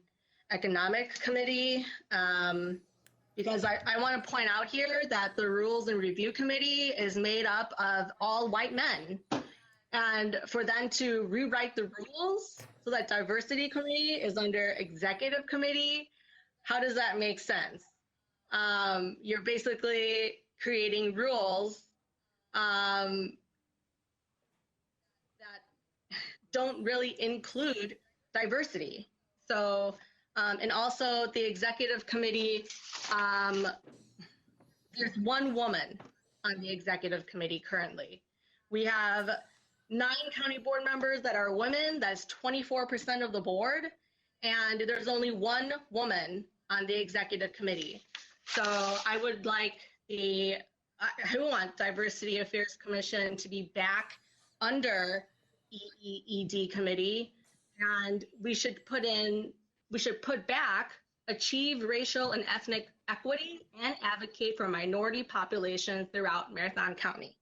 economic committee. Because I want to point out here that the rules and review committee is made up of all white men. And for them to rewrite the rules so that diversity committee is under executive committee, how does that make sense? You're basically creating rules that don't really include diversity. So, and also the executive committee, there's one woman on the executive committee currently. We have 9 county board members that are women, that's 24% of the board, and there's only one woman on the executive committee. So I would like I want Diversity Affairs Commission to be back under EEED committee, and we should put back achieve racial and ethnic equity and advocate for minority populations throughout Marathon County.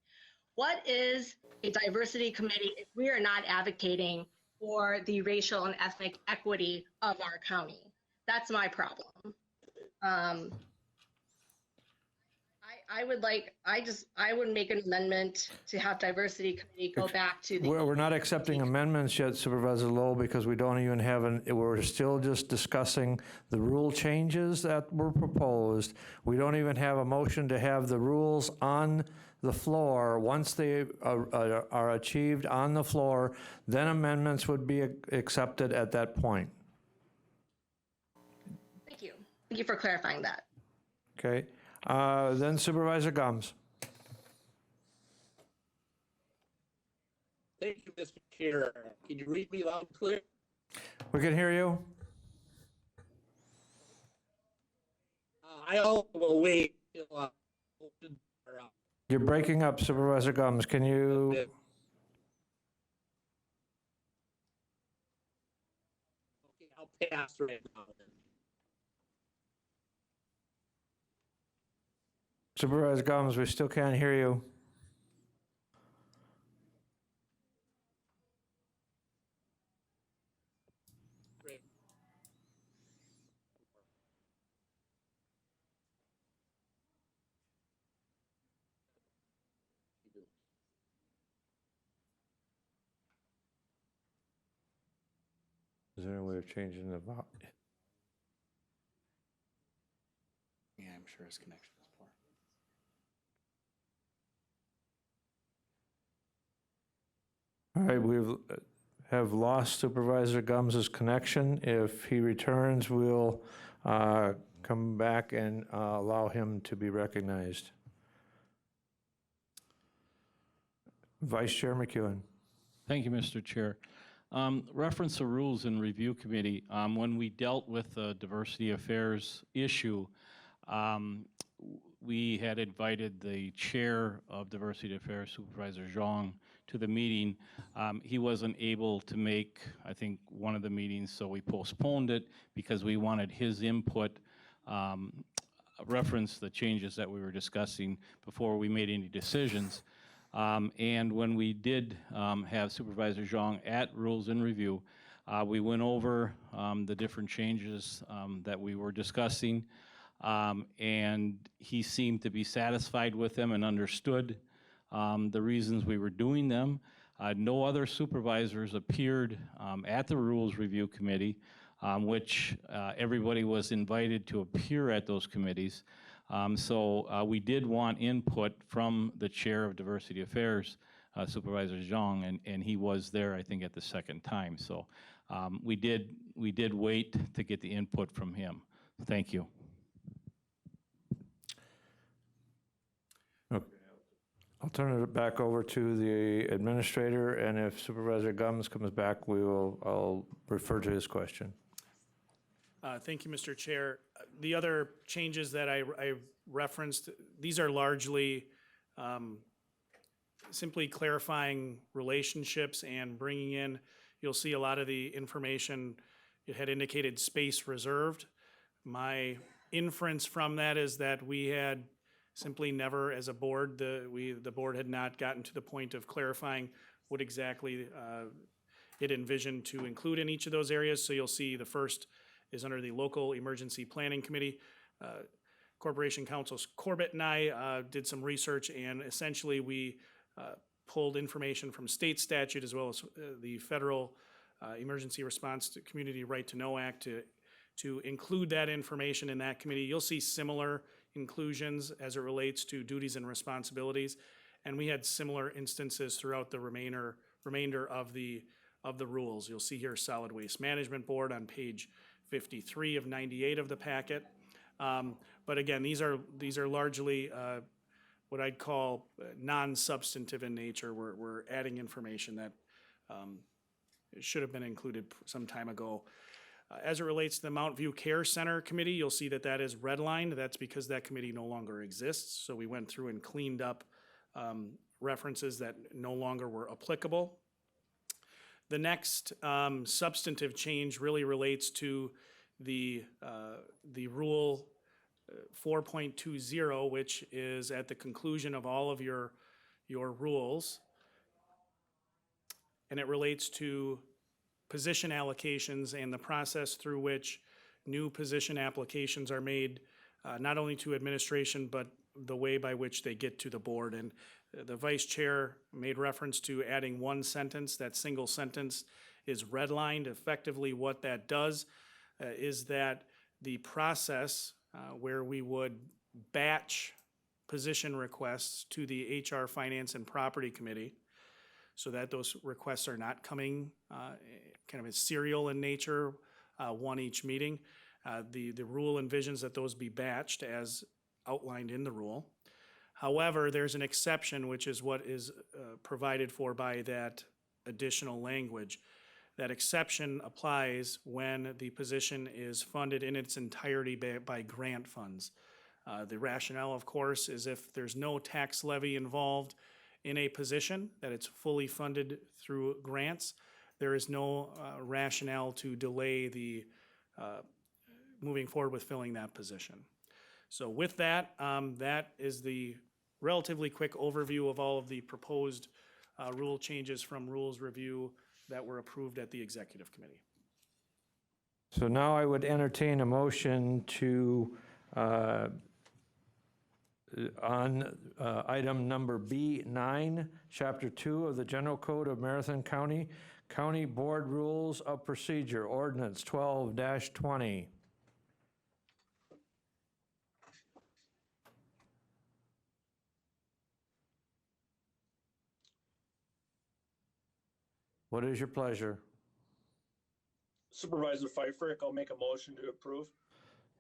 What is a diversity committee if we are not advocating for the racial and ethnic equity of our county? That's my problem. I would make an amendment to have diversity committee go back to the. We're not accepting amendments yet, Supervisor Lowe, because we don't even have we're still just discussing the rule changes that were proposed. We don't even have a motion to have the rules on the floor. Once they are achieved on the floor, then amendments would be accepted at that point. Thank you. Thank you for clarifying that. Okay. Then Supervisor Gums. Thank you, Mr. Chair. Can you read me loud and clear? We can hear you. I also will wait till You're breaking up, Supervisor Gums. Can you? Okay, I'll pass right now then. Supervisor Gums, we still can't hear you. Great. Is there a way of changing the volume? Yeah, I'm sure his connection is poor. All right, have lost Supervisor Gums's connection. If he returns, we'll come back and allow him to be recognized. Vice Chair McEwen. Thank you, Mr. Chair. Reference the Rules and Review Committee. When we dealt with the diversity affairs issue, we had invited the chair of Diversity Affairs, Supervisor Zhang, to the meeting. He wasn't able to make, I think, one of the meetings, so we postponed it because we wanted his input, reference the changes that we were discussing before we made any decisions. And when we did have Supervisor Zhang at Rules and Review, we went over the different changes that we were discussing, and he seemed to be satisfied with them and understood the reasons we were doing them. No other supervisors appeared at the Rules Review Committee, which everybody was invited to appear at those committees. So we did want input from the chair of Diversity Affairs, Supervisor Zhang, and he was there, I think, at the second time. So we did wait to get the input from him. Thank you. I'll turn it back over to the administrator, and if Supervisor Gums comes back, I'll refer to his question. Thank you, Mr. Chair. The other changes that I referenced, these are largely simply clarifying relationships and bringing in, you'll see a lot of the information, it had indicated space reserved. My inference from that is that we had simply never, as a board, the board had not gotten to the point of clarifying what exactly it envisioned to include in each of those areas. So you'll see the first is under the Local Emergency Planning Committee. Corporation Counsel Corbett and I did some research, and essentially we pulled information from state statute as well as the federal Emergency Response to Community Right to Know Act to include that information in that committee. You'll see similar inclusions as it relates to duties and responsibilities, and we had similar instances throughout the remainder of the rules. You'll see here Solid Waste Management Board on page 53 of 98 of the packet. But again, these are largely what I'd call non-substantive in nature. We're adding information that should have been included some time ago. As it relates to the Mount View Care Center Committee, you'll see that that is redlined. That's because that committee no longer exists. So we went through and cleaned up references that no longer were applicable. The next substantive change really relates to the rule 4.20, which is at the conclusion of all of your rules. And it relates to position allocations and the process through which new position applications are made, not only to administration, but the way by which they get to the board. And the vice chair made reference to adding one sentence. That single sentence is redlined. Effectively, what that does is that the process where we would batch position requests to the HR, Finance, and Property Committee, so that those requests are not coming kind of as serial in nature, one each meeting. The rule envisions that those be batched as outlined in the rule. However, there's an exception, which is what is provided for by that additional language. That exception applies when the position is funded in its entirety by grant funds. The rationale, of course, is if there's no tax levy involved in a position, that it's fully funded through grants, there is no rationale to delay the moving forward with filling that position. So with that, that is the relatively quick overview of all of the proposed rule changes from rules review that were approved at the executive committee. So now I would entertain a motion to, on item number B9, Chapter 2 of the General Code of Marathon County, County Board Rules of Procedure, Ordinance 12-20. What is your pleasure? Supervisor Pfeiffer, I'll make a motion to approve.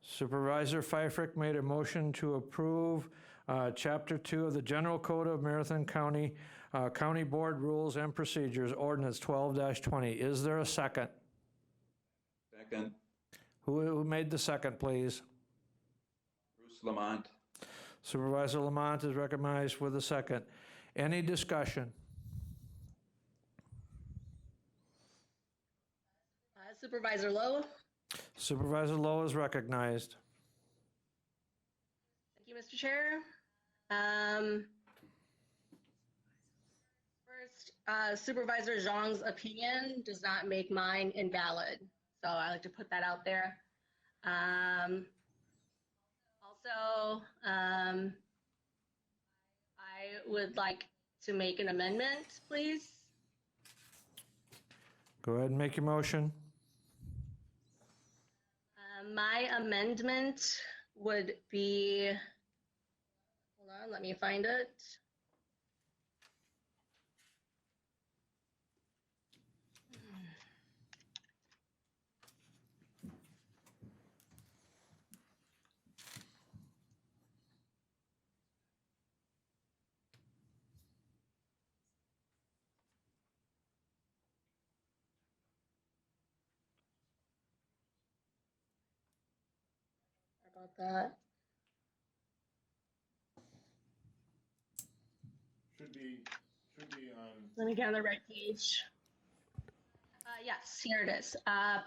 Supervisor Pfeiffer made a motion to approve Chapter 2 of the General Code of Marathon County, County Board Rules and Procedures, Ordinance 12-20. Is there a second? Second. Who made the second, please? Bruce Lamont. Supervisor Lamont is recognized with a second. Any discussion? Supervisor Lowe? Supervisor Lowe is recognized. Thank you, Mr. Chair. First, Supervisor Zhang's opinion does not make mine invalid. So I like to put that out there. Also, I would like to make an amendment, please. Go ahead and make your motion. My amendment would be, hold on, let me find it. About that. Should be Let me get on the right page. Yes, here it is.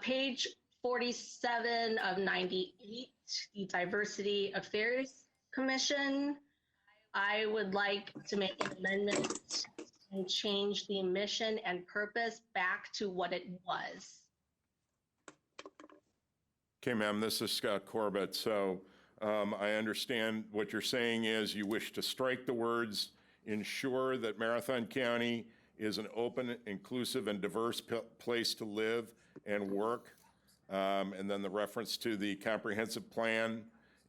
Page 47 of 98, the Diversity Affairs Commission. I would like to make an amendment and change the mission and purpose back to what it was. Okay, ma'am, this is Scott Corbett. So I understand what you're saying is you wish to strike the words, ensure that Marathon County is an open, inclusive, and diverse place to live and work. And then the reference to the comprehensive plan,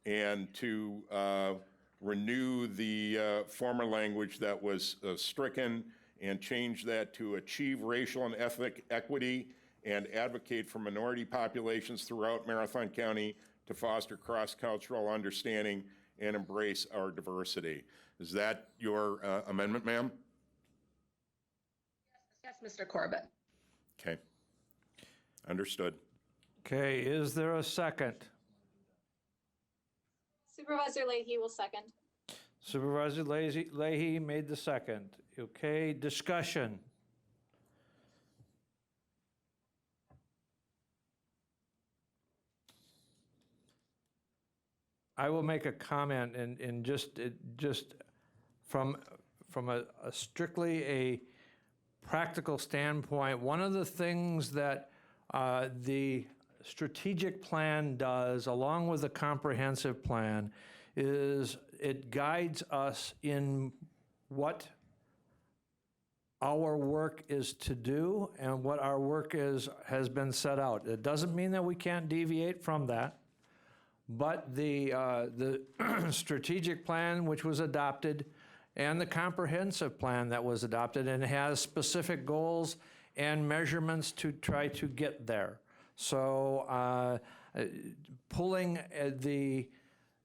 and to renew the former language that was stricken and change that to achieve racial and ethnic equity and advocate for minority populations throughout Marathon County to foster cross-cultural understanding and embrace our diversity. Is that your amendment, ma'am? Yes, Mr. Corbett. Okay. Understood. Okay, is there a second? Supervisor Leahy will second. Supervisor Leahy made the second. Okay, discussion. I will make a comment and just from a strictly a practical standpoint, one of the things that the strategic plan does, along with the comprehensive plan, is it guides us in what our work is to do and what our work has been set out. It doesn't mean that we can't deviate from that, but the strategic plan which was adopted and the comprehensive plan that was adopted and has specific goals and measurements to try to get there. So pulling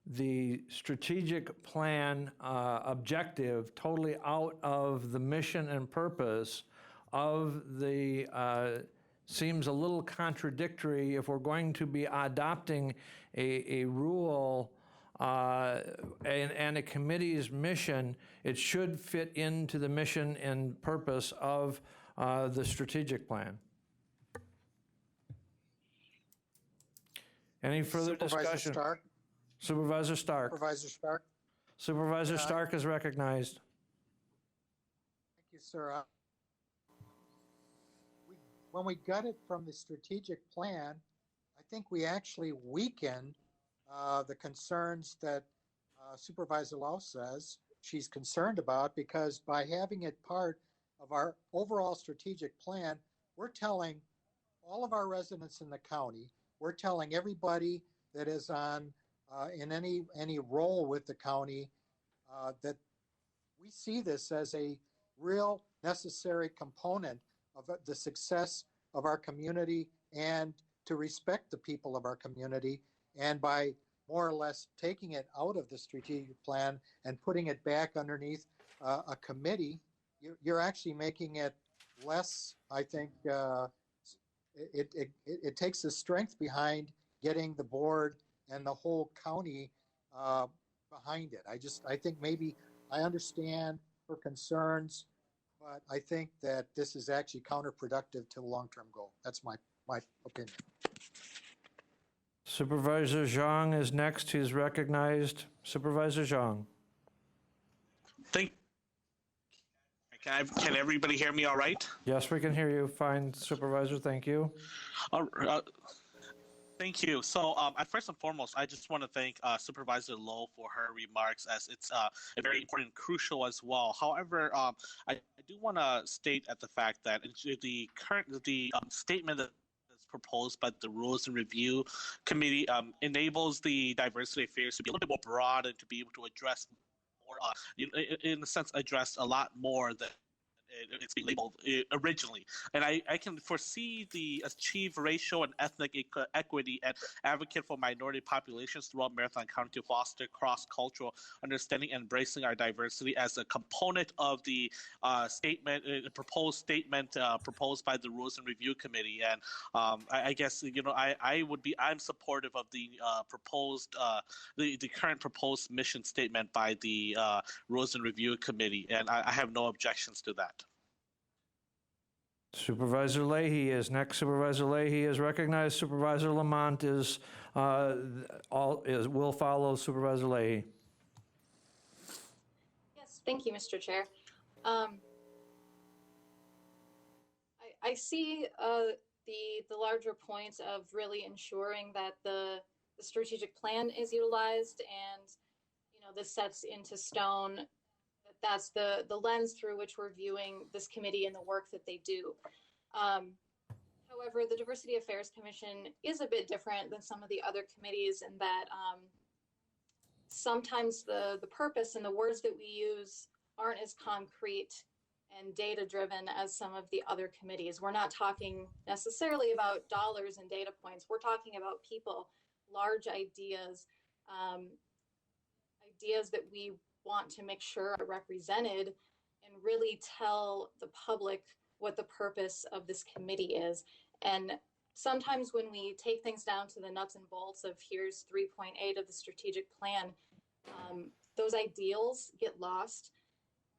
the strategic plan objective totally out of the mission and purpose of the seems a little contradictory if we're going to be adopting a rule and a committee's mission. It should fit into the mission and purpose of the strategic plan. Any further discussion? Stark. Supervisor Stark. Supervisor Stark. Supervisor Stark is recognized. Thank you, sir. When we got it from the strategic plan, I think we actually weakened the concerns that Supervisor Lau says she's concerned about, because by having it part of our overall strategic plan, we're telling all of our residents in the county, we're telling everybody that is on in any role with the county that we see this as a real necessary component of the success of our community, and to respect the people of our community. And by more or less taking it out of the strategic plan and putting it back underneath a committee, you're actually making it less, I think, it takes the strength behind getting the board and the whole county behind it. I think maybe I understand her concerns, but I think that this is actually counterproductive to the long-term goal. That's my opinion. Supervisor Zhang is next. He's recognized. Supervisor Zhang. Can everybody hear me all right? Yes, we can hear you fine, Supervisor. Thank you. Thank you. So first and foremost, I just want to thank Supervisor Lowe for her remarks, as it's very important and crucial as well. However, I do want to state at the fact that the statement that is proposed by the Rules and Review Committee enables the diversity affairs to be a little bit more broad and to be able to address more, in a sense, address a lot more than it's been labeled originally. And I can foresee the achieve racial and ethnic equity and advocate for minority populations throughout Marathon County to foster cross-cultural understanding and embracing our diversity as a component of the proposed statement proposed by the Rules and Review Committee. And I guess, I'm supportive of the proposed, the current proposed mission statement by the Rules and Review Committee, and I have no objections to that. Supervisor Leahy is next. Supervisor Leahy is recognized. Supervisor Lamont will follow Supervisor Leahy. Yes, thank you, Mr. Chair. I see the larger point of really ensuring that the strategic plan is utilized, and this sets into stone that that's the lens through which we're viewing this committee and the work that they do. However, the Diversity Affairs Commission is a bit different than some of the other committees in that sometimes the purpose and the words that we use aren't as concrete and data-driven as some of the other committees. We're not talking necessarily about dollars and data points. We're talking about people, large ideas, ideas that we want to make sure are represented and really tell the public what the purpose of this committee is. And sometimes when we take things down to the nuts and bolts of here's 3.8 of the strategic plan, those ideals get lost.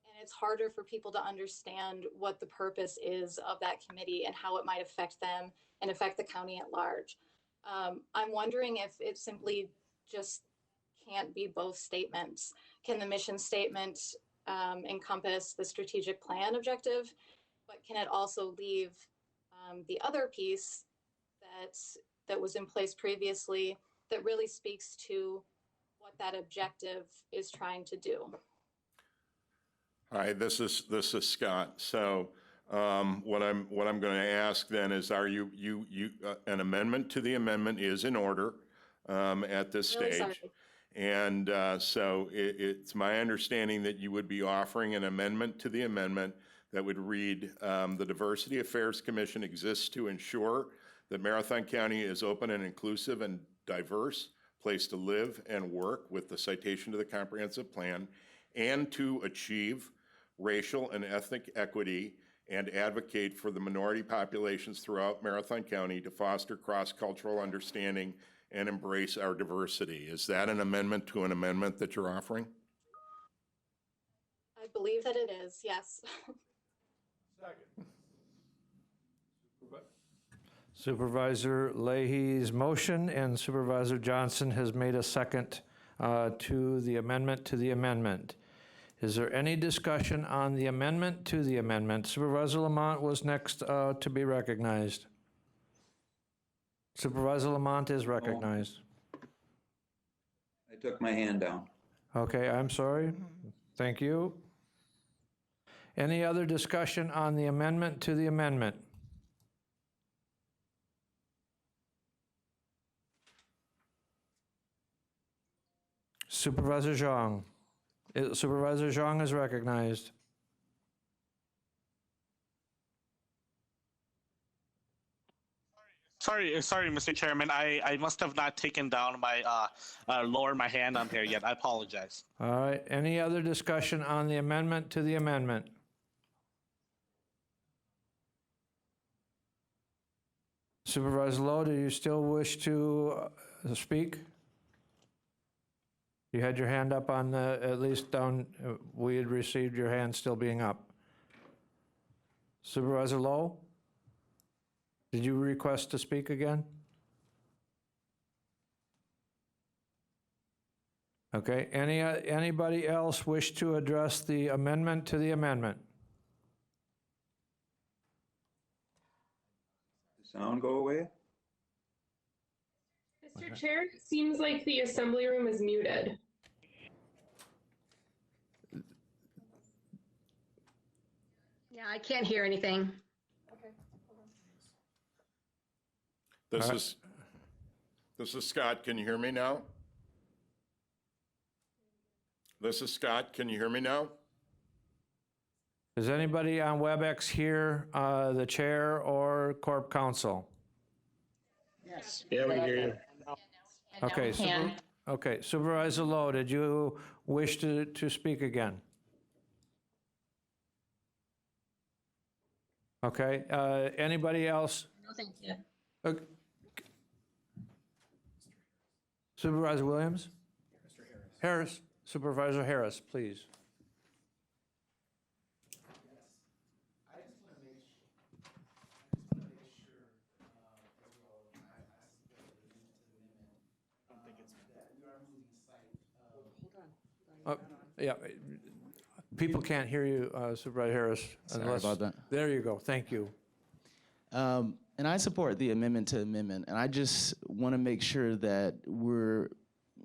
And it's harder for people to understand what the purpose is of that committee and how it might affect them and affect the county at large. I'm wondering if it simply just can't be both statements. Can the mission statement encompass the strategic plan objective, but can it also leave the other piece that was in place previously that really speaks to what that objective is trying to do? Hi, this is Scott. So what I'm going to ask then is, are you an amendment to the amendment is in order at this Really stage? sorry. And so it's my understanding that you would be offering an amendment to the amendment that would read, the Diversity Affairs Commission exists to ensure that Marathon County is open and inclusive and diverse place to live and work with the citation to the comprehensive plan, and to achieve racial and ethnic equity and advocate for the minority populations throughout Marathon County to foster cross-cultural understanding and embrace our diversity. Is that an amendment to an amendment that you're offering? I believe that it is, yes. Supervisor Leahy's motion, and Supervisor Johnson has made a second to the amendment. Is there any discussion on the amendment to the amendment? Supervisor Lamont was next to be recognized. Supervisor Lamont is recognized. I took my hand down. Okay, I'm sorry. Thank you. Any other discussion on the amendment to the amendment? Supervisor Zhang. Supervisor Zhang is recognized. Sorry, Mr. Chairman. I must have not taken down my lower my hand on here yet. I apologize. All right. Any other discussion on the amendment to the amendment? Supervisor Lowe, do you still wish to speak? You had your hand up on the, at least down, we had received your hand still being up. Supervisor Lowe? Did you request to speak again? Okay, anybody else wish to address the amendment to the amendment? Did the sound go away? Mr. Chair, it seems like the assembly room is muted. Yeah, I can't hear anything. This is Scott. Can you hear me now? This is Scott. Can you hear me now? Does anybody on WebEx hear the chair or Corp Counsel? Yes. Yeah, we hear you. Okay, okay. Supervisor Lowe, did you wish to speak again? Okay, anybody else? No, thank you. Okay. Supervisor Williams? Mr. Harris. Supervisor Harris, please. Yeah, people can't hear you, Supervisor Harris. Sorry about that. There you go, thank you. And I support the amendment to amendment, and I just want to make sure that we're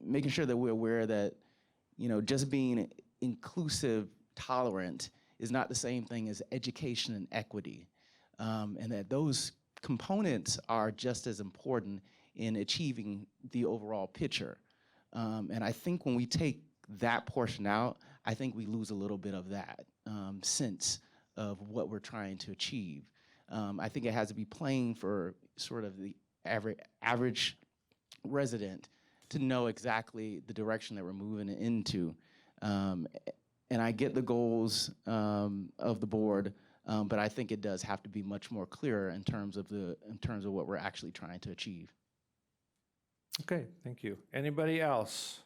aware that, you know, just being inclusive, tolerant is not the same thing as education and equity, and that those components are just as important in achieving the overall picture. And I think when we take that portion out, I think we lose a little bit of that sense of what we're trying to achieve. I think it has to be plain for sort of the average resident to know exactly the direction that we're moving into. And I get the goals of the board, but I think it does have to be much more clear in terms of what we're actually trying to achieve. Okay, thank you. Anybody else?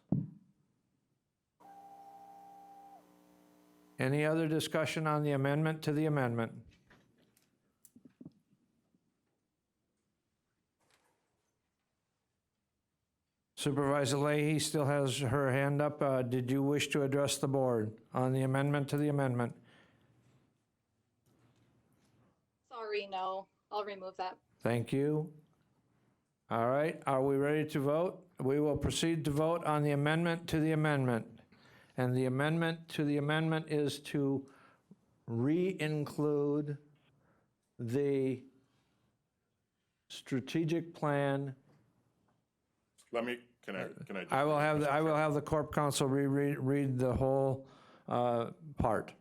Any other discussion on the amendment to the amendment? Supervisor Leahy still has her hand up. Did you wish to address the board on the amendment to the amendment? Sorry, no. I'll remove that. Thank you. All right, are we ready to vote? We will proceed to vote on the amendment to the amendment. And the amendment to the amendment is to re-include the strategic plan. Can I? I will have the Corp Council read the whole part.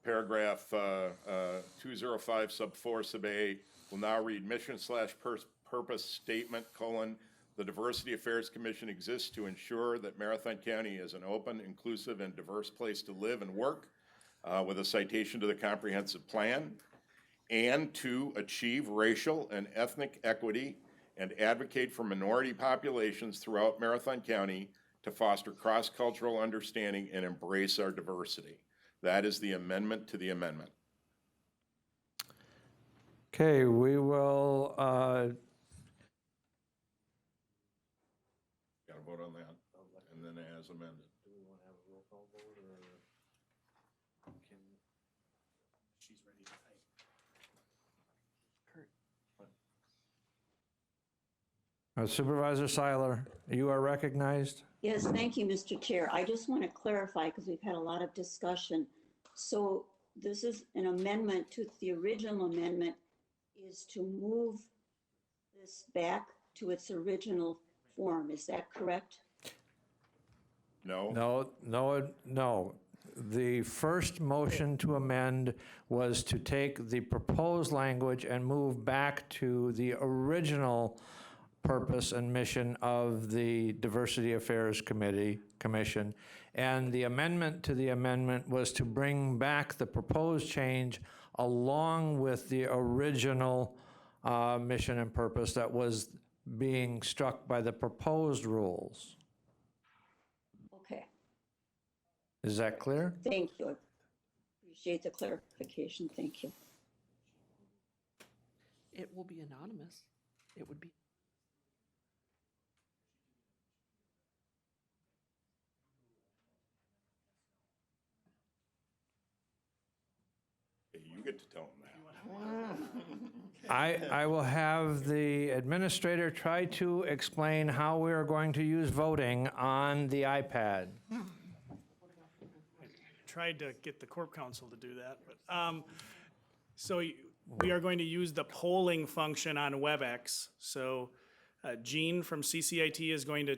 Paragraph 205 sub 4 sub A will now read mission/purpose statement : the Diversity Affairs Commission exists to ensure that Marathon County is an open, inclusive, and diverse place to live and work, with a citation to the comprehensive plan, and to achieve racial and ethnic equity and advocate for minority populations throughout Marathon County to foster cross-cultural understanding and embrace our diversity. That is the amendment to the amendment. Okay, we will, Got to vote on that, and then as amended. Do we want to have a roll call vote, or can, she's ready to type? Kurt. Supervisor Seiler, you are recognized. Yes, thank you, Mr. Chair. I just want to clarify, because we've had a lot of discussion. So this is an amendment to the original amendment, is to move this back to its original form. Is that correct? No. No. The first motion to amend was to take the proposed language and move back to the original purpose and mission of the Diversity Affairs Commission. And the amendment to the amendment was to bring back the proposed change along with the original mission and purpose that was being struck by the proposed rules. Okay, Is that clear? thank you. I appreciate the clarification. Thank you. It will be anonymous. It would be. You get to tell them that. I will have the administrator try to explain how we are going to use voting on the iPad. Tried to get the Corp Council to do that, but, so we are going to use the polling function on WebEx. So Jean from CCIT is going to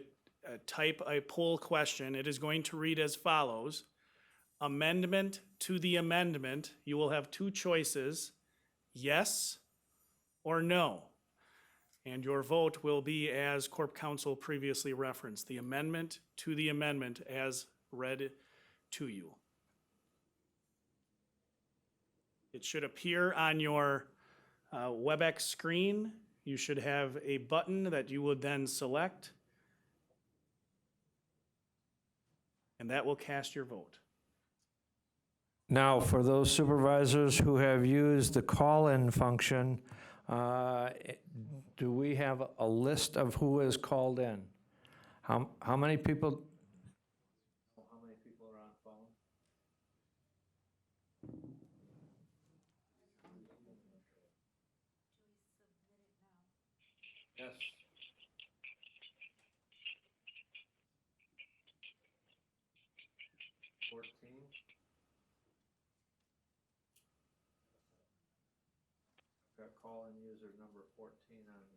type a poll question. It is going to read as follows. Amendment to the amendment, you will have two choices, yes or no. And your vote will be as Corp Council previously referenced, the amendment to the amendment as read to you. It should appear on your WebEx screen. You should have a button that you would then select, and that will cast your vote. Now, for those supervisors who have used the call-in function, do we have a list of who is called in? How many people? How many people are on phone? Yes. Got call-in user number 14 on.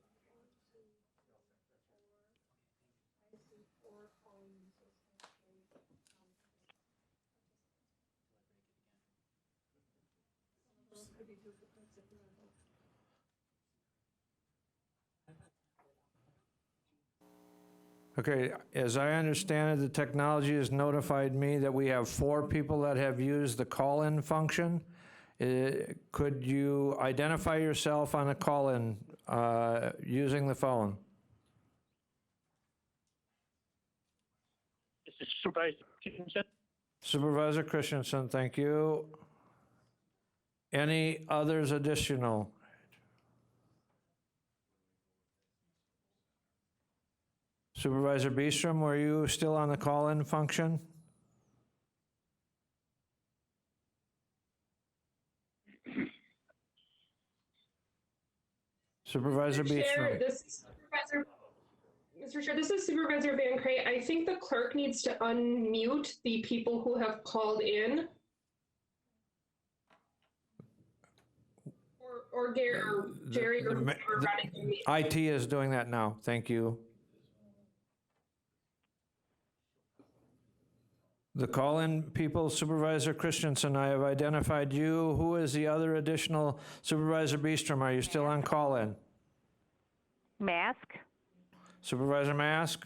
Okay, as I understand it, the technology has notified me that we have 4 people that have used the call-in function. Could you identify yourself on a call-in using the phone? This is Supervisor Christensen. Supervisor Christensen, thank you. Any others additional? Supervisor Beestrom, were you still on the call-in function? Supervisor Mr. Chair, Beestrom. Mr. Chair, this is Supervisor Van Crate. I think the clerk needs to unmute the people who have called in. Or Jerry or whoever running the meeting. IT is doing that now, thank you. The call-in people, Supervisor Christensen, I have identified you. Who is the other additional? Supervisor Beestrom, are you still on call-in? Mask. Supervisor Mask?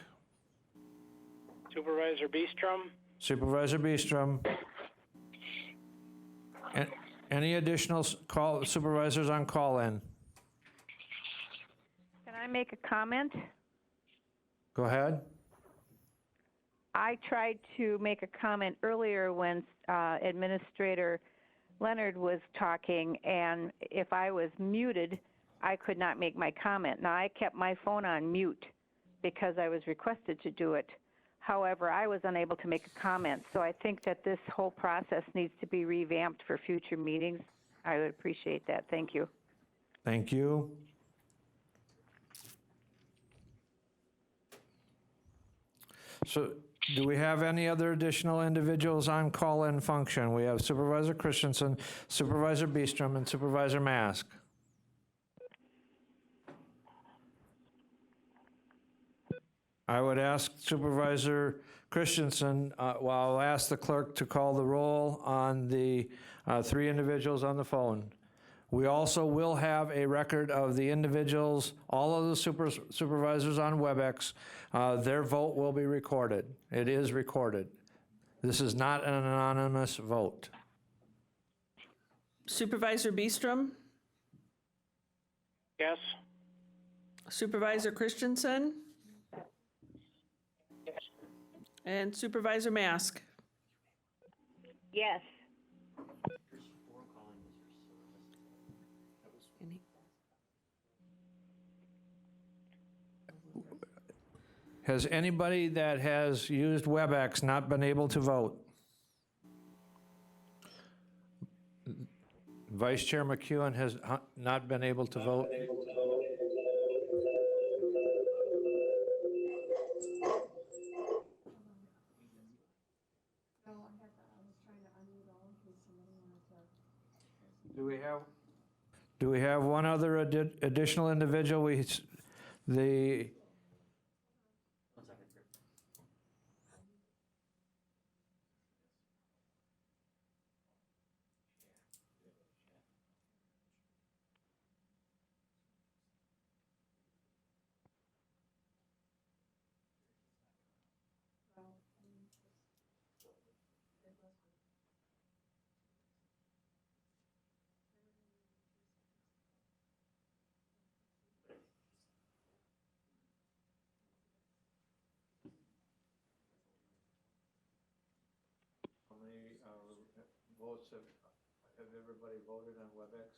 Supervisor Beestrom? Supervisor Beestrom? Any additional supervisors on call-in? Can I make a comment? Go ahead. I tried to make a comment earlier when Administrator Leonard was talking, and if I was muted, I could not make my comment. Now, I kept my phone on mute because I was requested to do it. However, I was unable to make a comment, so I think that this whole process needs to be revamped for future meetings. I would appreciate that. Thank you. Thank you. So, do we have any other additional individuals on call-in function? We have Supervisor Christensen, Supervisor Beestrom, and Supervisor Mask. I would ask Supervisor Christensen, I'll ask the clerk to call the roll on the 3 individuals on the phone. We also will have a record of the individuals, all of the supervisors on WebEx. Their vote will be recorded. It is recorded. This is not an anonymous vote. Supervisor Beestrom? Yes. Supervisor Christensen? And Supervisor Mask? Yes. Has anybody that has used WebEx not been able to vote? Vice Chair McEwen has not been able to vote. Do we have one other additional individual? How many votes have everybody voted on WebEx?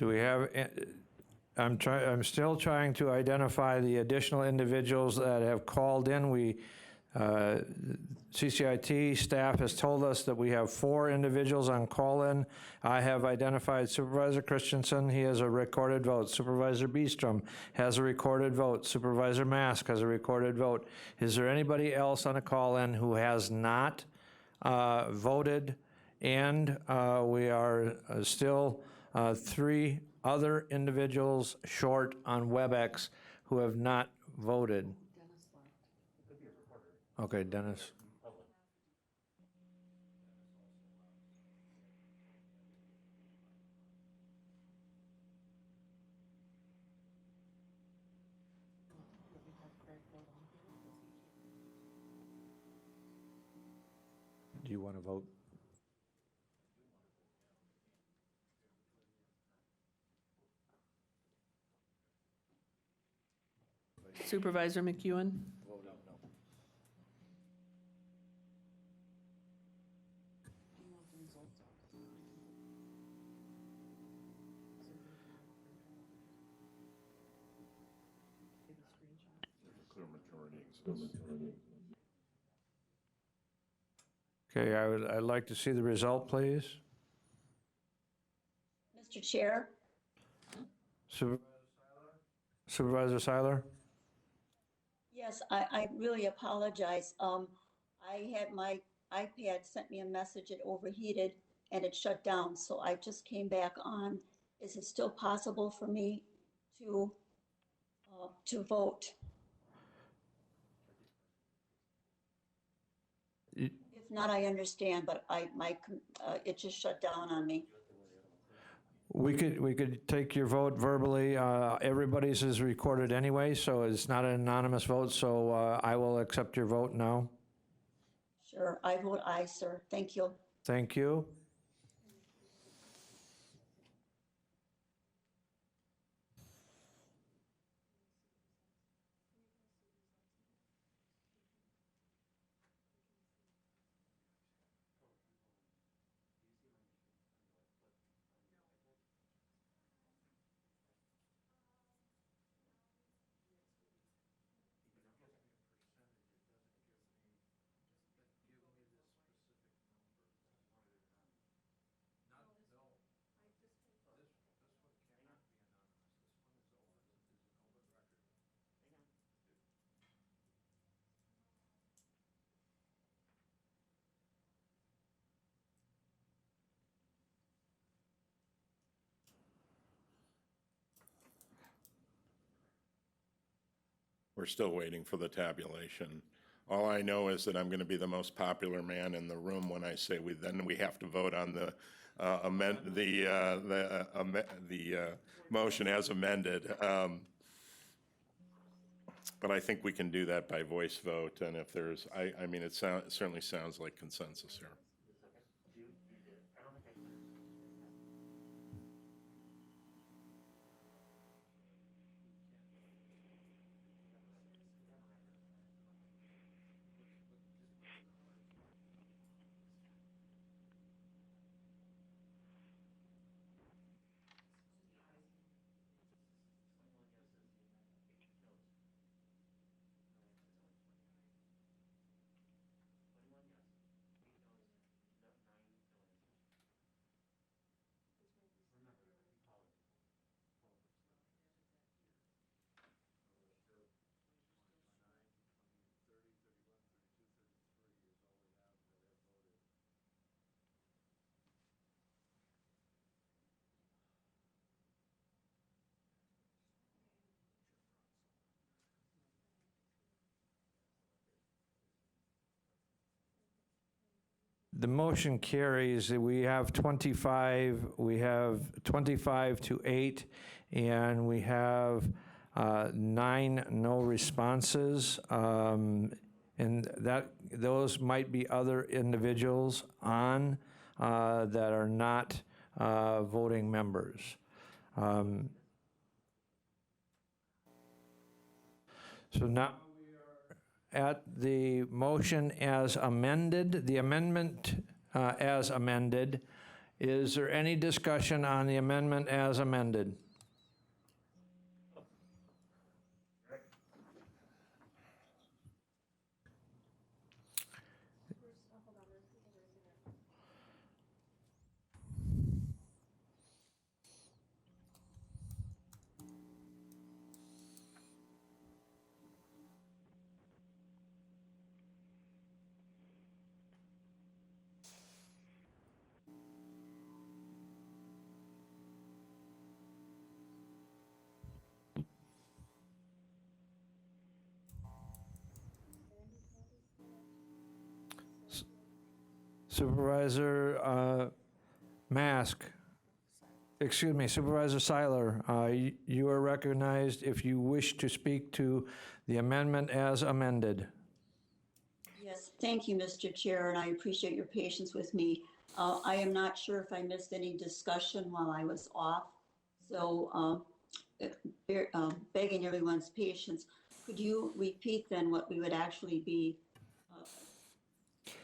Do we have, I'm still trying to identify the additional individuals that have called in. CCIT staff has told us that we have 4 individuals on call-in. I have identified Supervisor Christensen. He has a recorded vote. Supervisor Beestrom has a recorded vote. Supervisor Mask has a recorded vote. Is there anybody else on a call-in who has not voted? And we are still 3 other individuals short on WebEx who have not voted. Okay, Dennis. Do you want to vote? Supervisor McEwen? Okay, I'd like to see the result, please. Mr. Chair, Supervisor Seiler? yes, I really apologize. I had my iPad sent me a message, it overheated and it shut down, so I just came back on. Is it still possible for me to vote? If not, I understand, but it just shut down on me. We could take your vote verbally. Everybody's is recorded anyway, so it's not an anonymous vote, so I will accept your vote now. Sure, I vote aye, sir. Thank you. Thank you. We're still waiting for the tabulation. All I know is that I'm going to be the most popular man in the room when I say then we have to vote on the motion as amended. But I think we can do that by voice vote, and if there's, I mean, it certainly sounds like consensus here. The motion carries. We have 25 to 8, and we have 9 no responses. And those might be other individuals on that are not voting members. So now at the motion as amended, the amendment as amended, Is there any discussion on the amendment as amended? Supervisor Supervisor Seiler, you are recognized if you wish to speak to the amendment as amended. Yes, thank you, Mr. Chair, and I appreciate your patience with me. I am not sure if I missed any discussion while I was off, so begging everyone's patience. Could you repeat then what we would actually be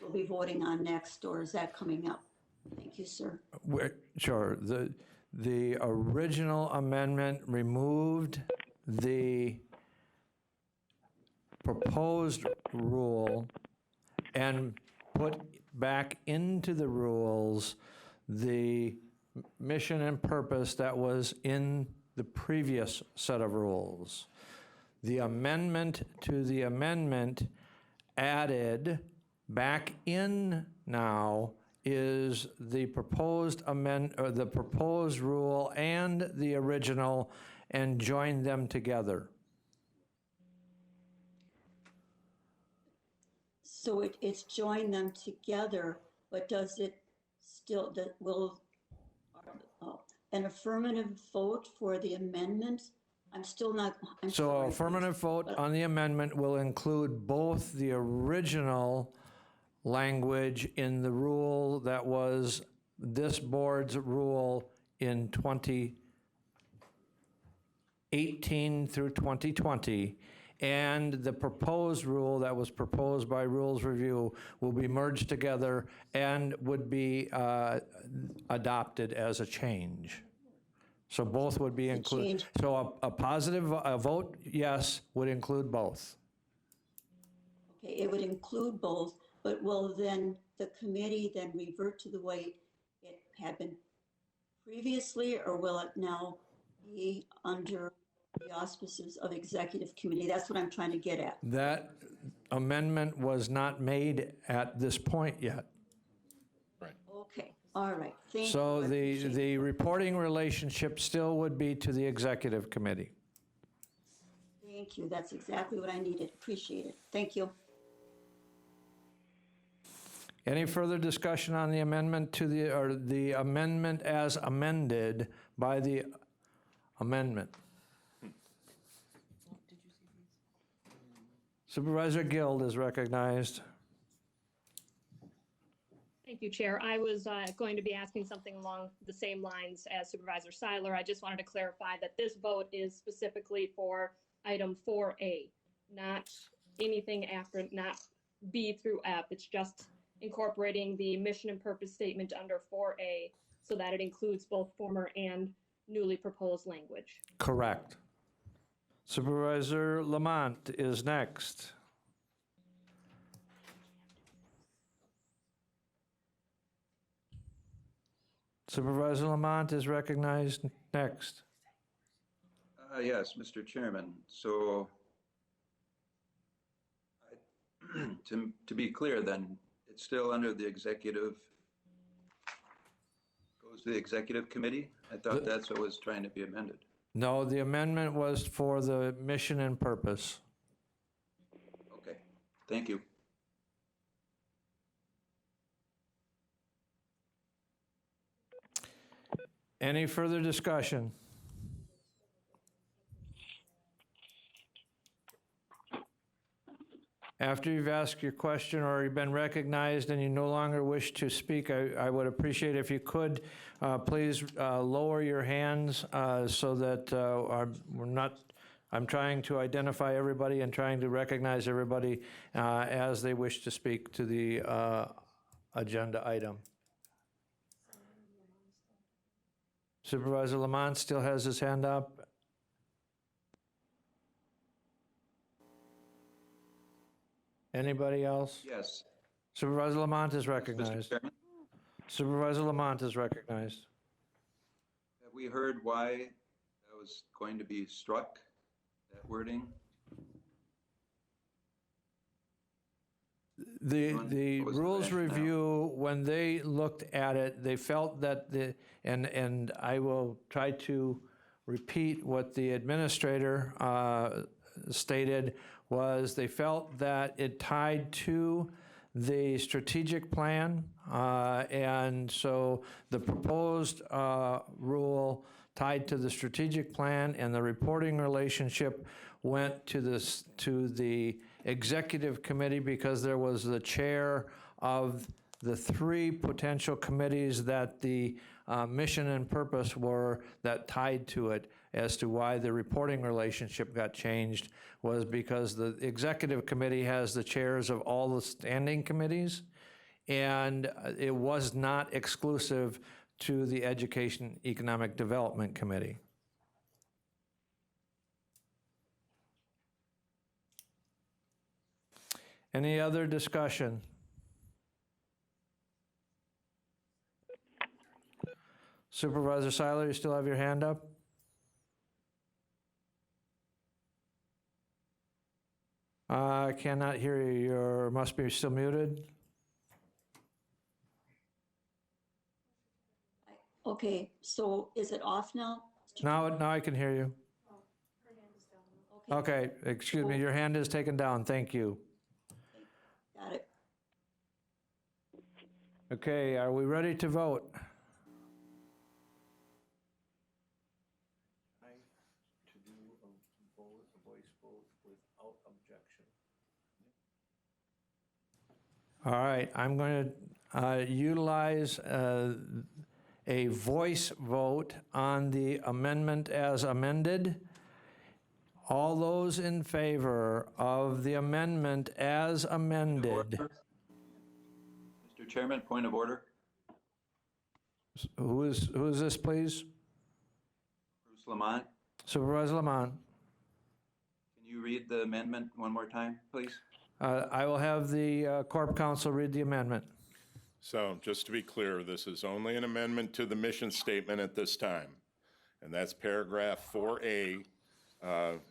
we'll be voting on next, or is that coming up? Thank you, sir. Sure. The original amendment removed the proposed rule and put back into the rules the mission and purpose that was in the previous set of rules. The amendment to the amendment added back in now is the proposed the proposed rule and the original, and join them together. So it's join them together, but does it still, will an affirmative vote for the amendment? I'm still not, I'm So sorry, affirmative vote on the amendment will include both the original language in the rule that was this board's rule in 2018 through 2020, and the proposed rule that was proposed by Rules Review will be merged together and would be adopted as a change. So both would be included. So a positive vote, yes, would include both. Okay, it would include both, but will then the committee then revert to the way it had been previously, or will it now be under the auspices of executive committee? That's what I'm trying to get at. That amendment was not made at this point yet. Okay, all right, thank you. So the reporting relationship still would be to the executive committee. Thank you, that's exactly what I needed. Appreciate it. Thank you. Any further discussion on the amendment to the amendment as amended by the amendment? Supervisor Guild is recognized. Thank you, Chair. I was going to be asking something along the same lines as Supervisor Seiler. I just wanted to clarify that this vote is specifically for item 4A, not anything after, not B through F. It's just incorporating the mission and purpose statement under 4A so that it includes both former and newly proposed language. Correct. Supervisor Lamont is next. Supervisor Lamont is recognized next. Yes, Mr. Chairman. So to be clear then, it's still under the executive, goes to the executive committee? I thought that's what was trying to be amended. No, the amendment was for the mission and purpose. Okay, thank you. Any further discussion? After you've asked your question or you've been recognized and you no longer wish to speak, I would appreciate if you could please lower your hands so that I'm trying to identify everybody and trying to recognize everybody as they wish to speak to the agenda item. Supervisor Lamont still has his hand up. Anybody else? Yes. Supervisor Lamont is Mr. recognized. Chairman, Supervisor Lamont is recognized. have we heard why that was going to be struck, that wording? The What was the rules rationale? review, when they looked at it, they felt that and I will try to repeat what the administrator stated, was they felt that it tied to the strategic plan, and so the proposed rule tied to the strategic plan, and the reporting relationship went to the executive committee because there was the chair of the three potential committees that the mission and purpose were that tied to it. As to why the reporting relationship got changed was because the executive committee has the chairs of all the standing committees, and it was not exclusive to the Education Economic Development Committee. Any other discussion? Supervisor Seiler, you still have your hand up? I cannot hear you. You must be still muted. Okay, so is it off now? Now I can hear you. Okay, excuse me, your hand is taken down. Thank you. Got it. Okay, are we ready to vote? All right, I'm going to utilize a voice vote on the amendment as amended. All those in favor of the amendment as amended. Mr. Chairman, point of order. Who is this, please? Bruce Lamont, Supervisor Lamont. can you read the amendment one more time, please? I will have the Corp Counsel read the amendment. So just to be clear, this is only an amendment to the mission statement at this time. And that's paragraph 4A.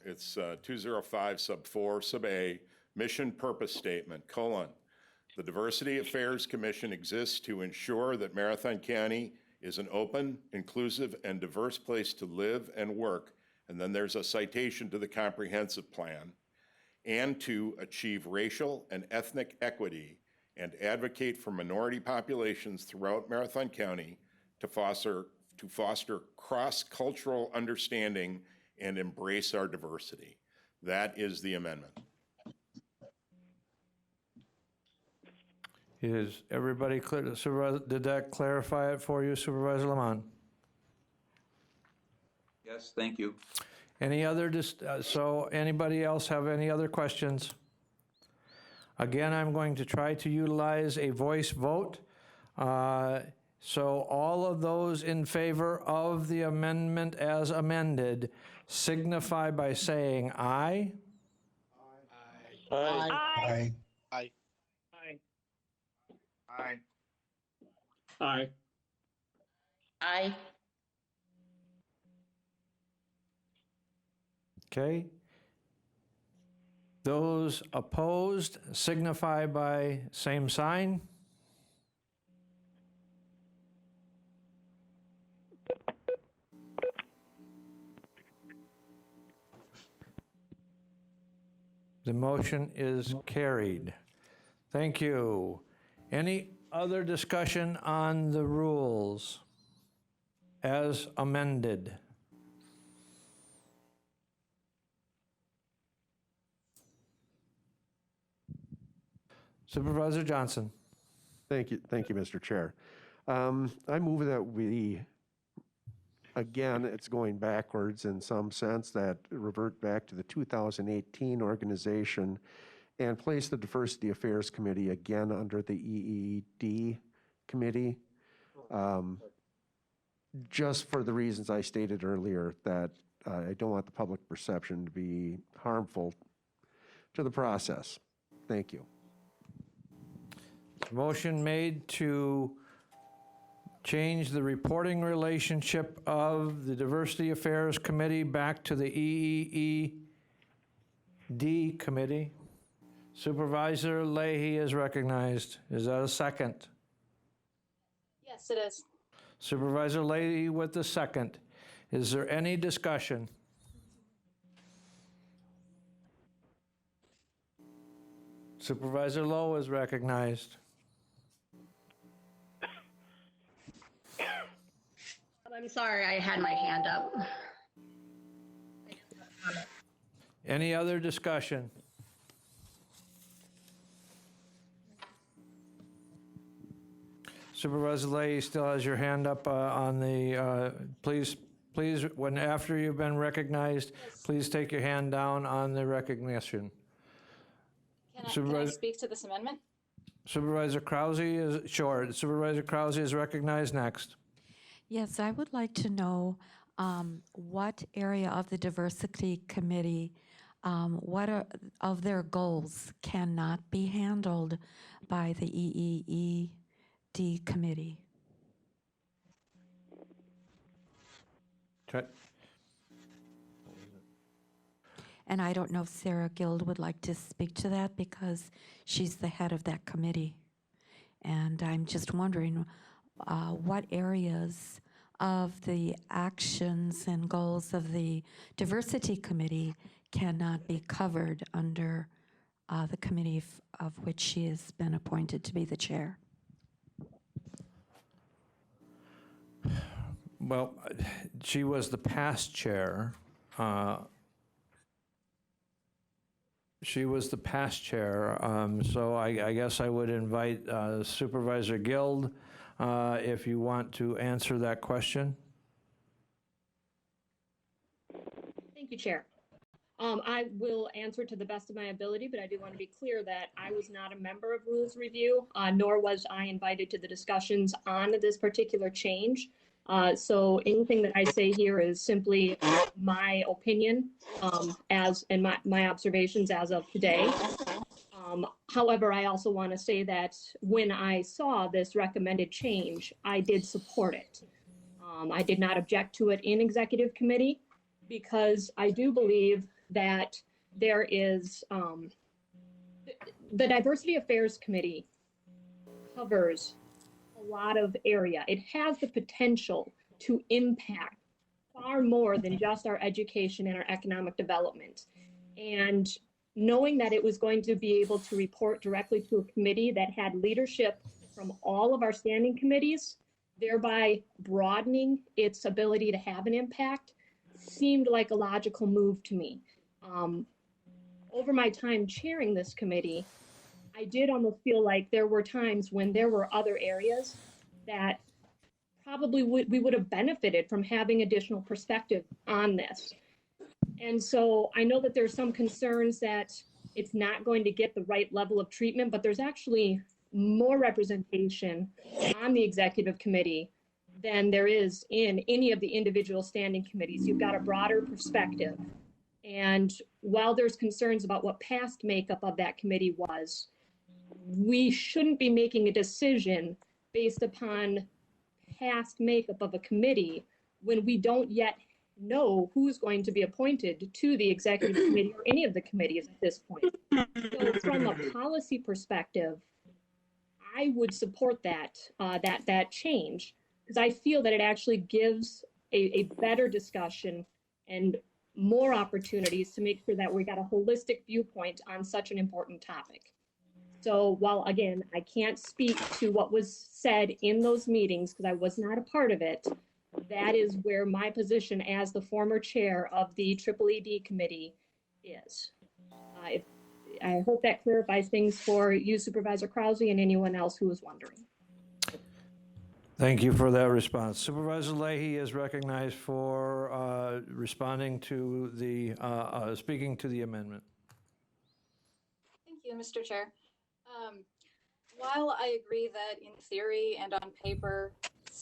It's 205 sub 4 sub A, mission purpose statement, : the Diversity Affairs Commission exists to ensure that Marathon County is an open, inclusive, and diverse place to live and work. And then there's a citation to the comprehensive plan, and to achieve racial and ethnic equity and advocate for minority populations throughout Marathon County to foster cross-cultural understanding and embrace our diversity. That is the amendment. Is everybody clear? Supervisor, did that clarify it for you, Supervisor Lamont? Yes, thank you. Any other, so anybody else have any other questions? Again, I'm going to try to utilize a voice vote. So all of those in favor of the amendment as amended signify by saying aye. Aye. Aye. Aye. Aye. Aye. Aye. Okay. Those opposed signify by same sign. The motion is carried. Thank you. Any other discussion on the rules as amended? Supervisor Johnson. Thank you, Mr. Chair. I move that we, again, it's going backwards in some sense, that revert back to the 2018 organization and place the Diversity Affairs Committee again under the EED committee. just for the reasons I stated earlier, that I don't want the public perception to be harmful to the process. Thank you. Motion made to change the reporting relationship of the Diversity Affairs Committee back to the EED Committee. Supervisor Leahy is recognized. Is that a second? Yes, it is. Supervisor Leahy with the second. Is there any discussion? Supervisor Lowe is recognized. I'm sorry, I had my hand up. Any other discussion? Supervisor Leahy still has your hand up on the, please, when after you've been recognized, please take your hand down on the recognition. Can I speak to this amendment? Supervisor Krause is, sure, Supervisor Krause is recognized next. Yes, I would like to know what area of the Diversity Committee, what of their goals cannot be handled by the EED Committee? Okay. And I don't know if Sarah Guild would like to speak to that because she's the head of that committee. And I'm just wondering what areas of the actions and goals of the Diversity Committee cannot be covered under the committee of which she has been appointed to be the chair. Well, she was the past chair. She was the past chair, so I guess I would invite Supervisor Guild if you want to answer that question. Thank you, Chair. I will answer to the best of my ability, but I do want to be clear that I was not a member of Rules Review, nor was I invited to the discussions on this particular change. So anything that I say here is simply my opinion and my observations as of today. However, I also want to say that when I saw this recommended change, I did support it. I did not object to it in executive committee because I do believe that there is the Diversity Affairs Committee covers a lot of area. It has the potential to impact far more than just our education and our economic development. And knowing that it was going to be able to report directly to a committee that had leadership from all of our standing committees, thereby broadening its ability to have an impact, seemed like a logical move to me. Over my time chairing this committee, I did almost feel like there were times when there were other areas that probably we would have benefited from having additional perspective on this. And so I know that there's some concerns that it's not going to get the right level of treatment, but there's actually more representation on the executive committee than there is in any of the individual standing committees. You've got a broader perspective. And while there's concerns about what past makeup of that committee was, we shouldn't be making a decision based upon past makeup of a committee when we don't yet know who's going to be appointed to the executive committee or any of the committees at this point. So from a policy perspective, I would support that change because I feel that it actually gives a better discussion and more opportunities to make sure that we got a holistic viewpoint on such an important topic. So while, again, I can't speak to what was said in those meetings because I was not a part of it, that is where my position as the former chair of the EED committee is. I hope that clarifies things for you, Supervisor Krause, and anyone else who was wondering. Thank you for that response. Supervisor Leahy is recognized for responding to the, speaking to the amendment. Thank you, Mr. Chair. While I agree that in theory and on paper,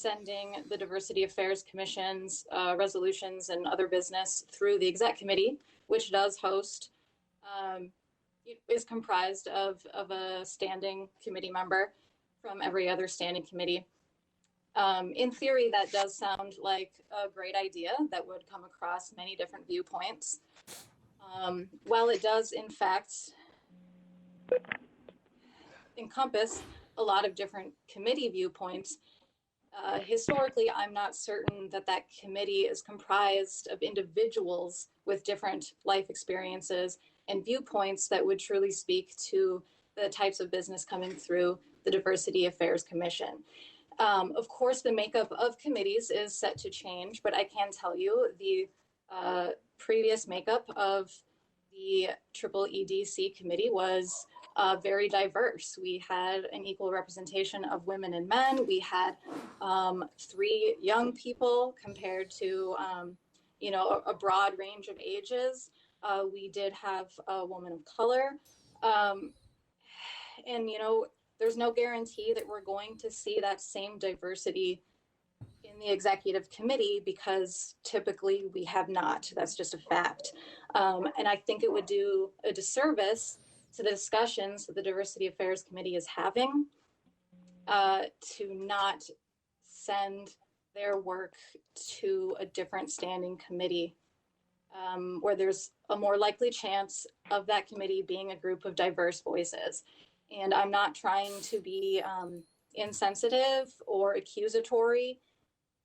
sending the Diversity Affairs Commission's resolutions and other business through the exec committee, which does host, is comprised of a standing committee member from every other standing committee. In theory, that does sound like a great idea that would come across many different viewpoints. While it does, in fact, encompass a lot of different committee viewpoints, historically, I'm not certain that that committee is comprised of individuals with different life experiences and viewpoints that would truly speak to the types of business coming through the Diversity Affairs Commission. Of course, the makeup of committees is set to change, but I can tell you the previous makeup of the EEDC committee was very diverse. We had an equal representation of women and men. We had 3 young people compared to, a broad range of ages. We did have a woman of color. And, there's no guarantee that we're going to see that same diversity in the executive committee because typically we have not. That's just a fact. And I think it would do a disservice to the discussions that the Diversity Affairs Committee is having to not send their work to a different standing committee where there's a more likely chance of that committee being a group of diverse voices. And I'm not trying to be insensitive or accusatory.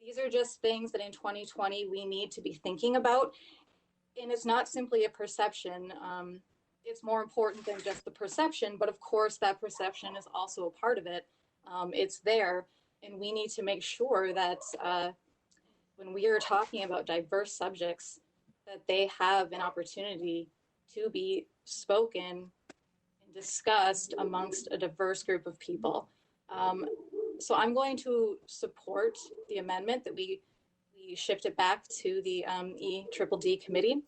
These are just things that in 2020 we need to be thinking about. And it's not simply a perception. It's more important than just the perception, but of course that perception is also a part of it. It's there, and we need to make sure that when we are talking about diverse subjects, that they have an opportunity to be spoken and discussed amongst a diverse group of people. So I'm going to support the amendment that we shift it back to the EDDD committee,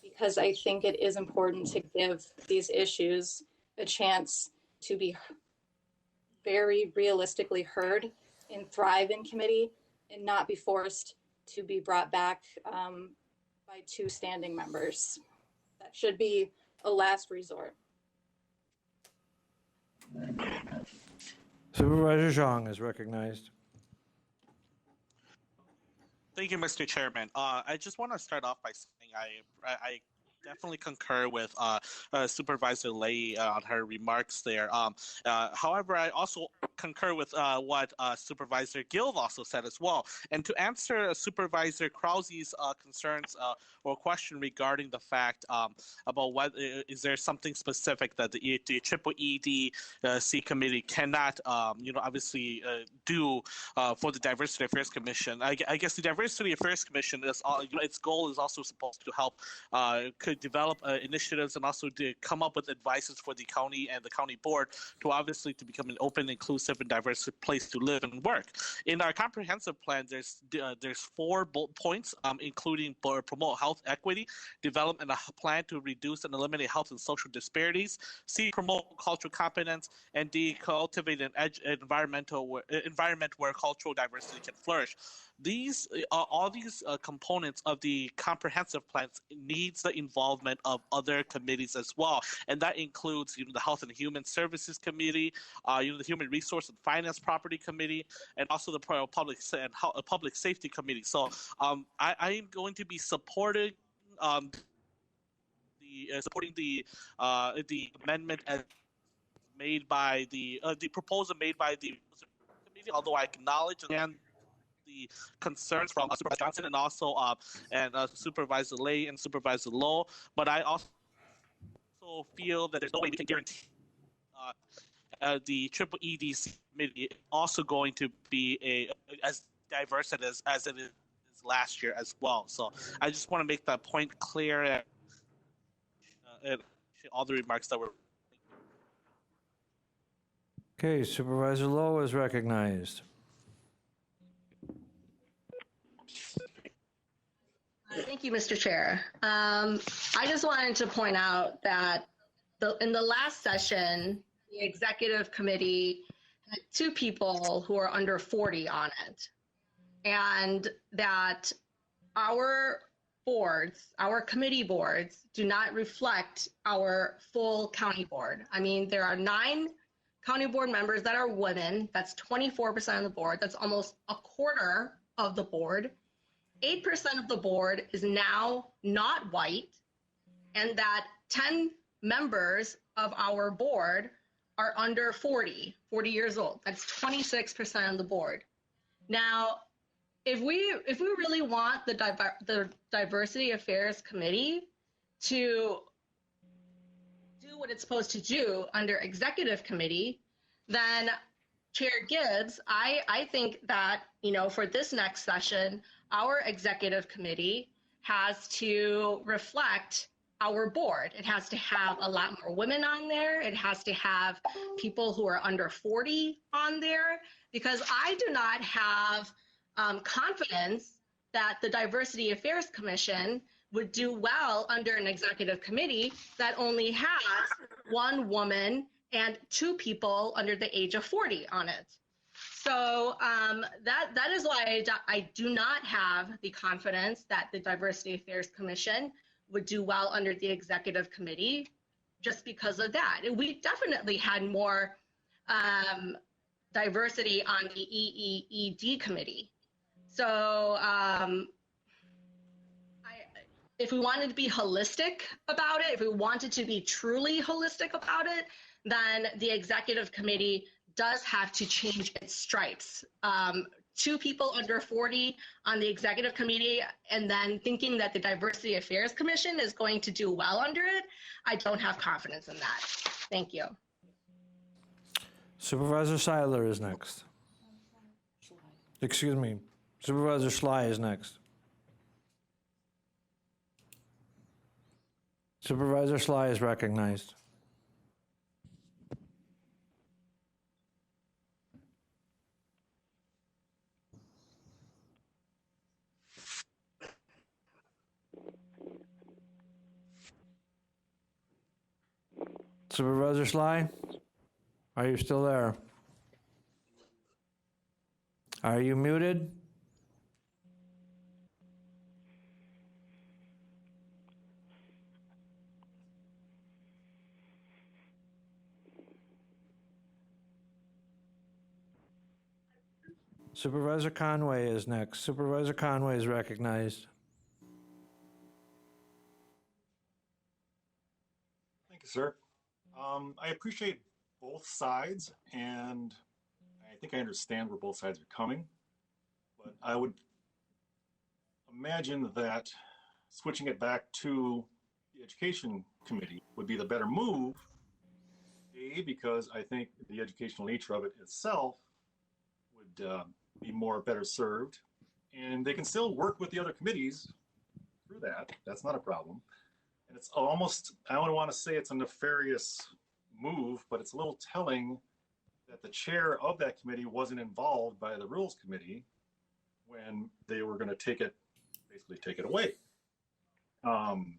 because I think it is important to give these issues a chance to be very realistically heard and thrive in committee and not be forced to be brought back by 2 standing members. That should be a last resort. Supervisor Zhang is recognized. Thank you, Mr. Chairman. I just want to start off by saying I definitely concur with Supervisor Lay on her remarks there. However, I also concur with what Supervisor Gill also said as well. And to answer Supervisor Krause's concerns or question regarding the fact about what is there something specific that the EEDC committee cannot, obviously do for the Diversity Affairs Commission. I guess the Diversity Affairs Commission is, its goal is also supposed to help could develop initiatives and also to come up with advices for the county and the county board to obviously to become an open, inclusive, and diverse place to live and work. In our comprehensive plan, there's 4 bullet points, including promote health equity, develop a plan to reduce and eliminate health and social disparities, C, promote cultural competence, and D, cultivate an environment where cultural diversity can flourish. These all these components of the comprehensive plans needs the involvement of other committees as well, and that includes the Health and Human Services Committee, the Human Resource and Finance Property Committee, and also the Public Safety Committee. So I am going to be supporting the amendment as made by the proposal made by the committee, although I acknowledge again the concerns from Supervisor Johnson and also Supervisor Lay and Supervisor Lowe, but I also feel that there's no way we can guarantee the EEDC committee is also going to be as diverse as it is last year as well. So I just want to make that point clear and all the remarks that were. Okay, Supervisor Lowe is recognized. Thank you, Mr. Chair. I just wanted to point out that in the last session, the executive committee had 2 people who are under 40 on it. and that our boards, our committee boards, do not reflect our full county board. I mean, there are 9 county board members that are women. That's 24% of the board. That's almost a quarter of the board. 8% of the board is now not white, and that 10 members of our board are under 40 years old. That's 26% of the board. Now, if we really want the Diversity Affairs Committee to do what it's supposed to do under Executive Committee, then Chair Gibbs, I think that, you know, for this next session, our Executive Committee has to reflect our board. It has to have a lot more women on there. It has to have people who are under 40 on there, because I do not have confidence that the Diversity Affairs Commission would do well under an executive committee that only has 1 woman and 2 people under the age of 40 on it. So that is why I do not have the confidence that the Diversity Affairs Commission would do well under the executive committee, just because of that. We definitely had more diversity on the EEED committee. So if we wanted to be holistic about it, if we wanted to be truly holistic about it, then the executive committee does have to change its stripes. 2 people under 40 on the executive committee, and then thinking that the Diversity Affairs Commission is going to do well under it, I don't have confidence in that. Thank you. Supervisor Seiler is next. Excuse me, Supervisor Schley is next. Supervisor Schley is recognized. Supervisor Schley, are you still there? Are you muted? Supervisor Conway is next. Supervisor Conway is recognized. Thank you, sir. I appreciate both sides, and I think I understand where both sides are coming, but I would imagine that switching it back to the Education Committee would be the better move, A, because I think the educational nature of it itself would be better served, and they can still work with the other committees through that. That's not a problem. And it's almost, I don't want to say it's a nefarious move, but it's a little telling that the chair of that committee wasn't involved by the Rules Committee when they were going to basically take it away. And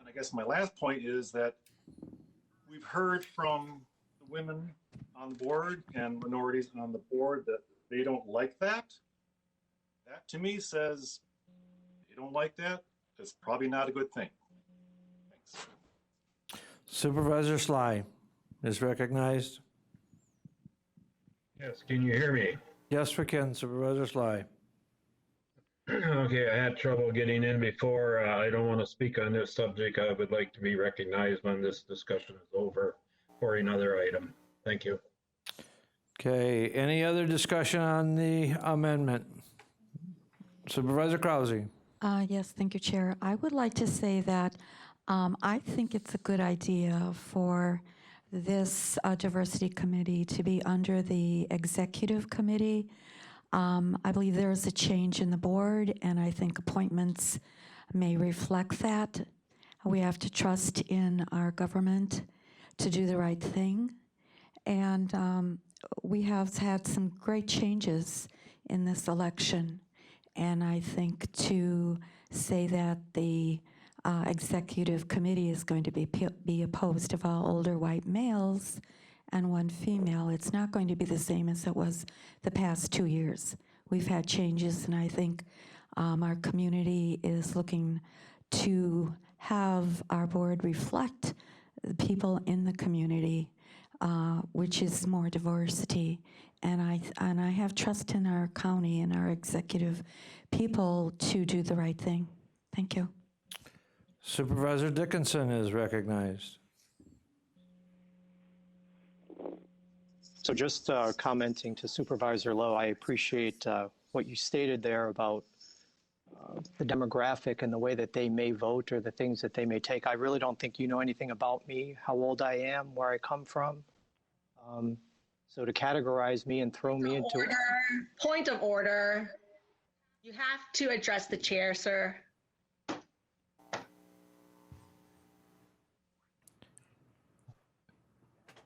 I guess my last point is that we've heard from the women on the board and minorities on the board that they don't like that. That to me says they don't like that. It's probably not a good thing. Thanks. Supervisor Schley is recognized. Yes, can you hear me? Yes, we can, Supervisor Schley. Okay, I had trouble getting in before. I don't want to speak on this subject. I would like to be recognized when this discussion is over for another item. Thank you. Okay, any other discussion on the amendment? Supervisor Krause. Yes, thank you, Chair. I would like to say that I think it's a good idea for this diversity committee to be under the executive committee. I believe there is a change in the board, and I think appointments may reflect that. We have to trust in our government to do the right thing. And we have had some great changes in this election. And I think to say that the executive committee is going to be opposed of all older white males and 1 female, it's not going to be the same as it was the past 2 years. we've had changes, and I think our community is looking to have our board reflect the people in the community, which is more diversity. And I have trust in our county and our executive people to do the right thing. Thank you. Supervisor Dickinson is recognized. So just commenting to Supervisor Lowe, I appreciate what you stated there about the demographic and the way that they may vote or the things that they may take. I really don't think you know anything about me, how old I am, where I come from. So to categorize me and throw me into Order. Point of order. You have to address the chair, sir.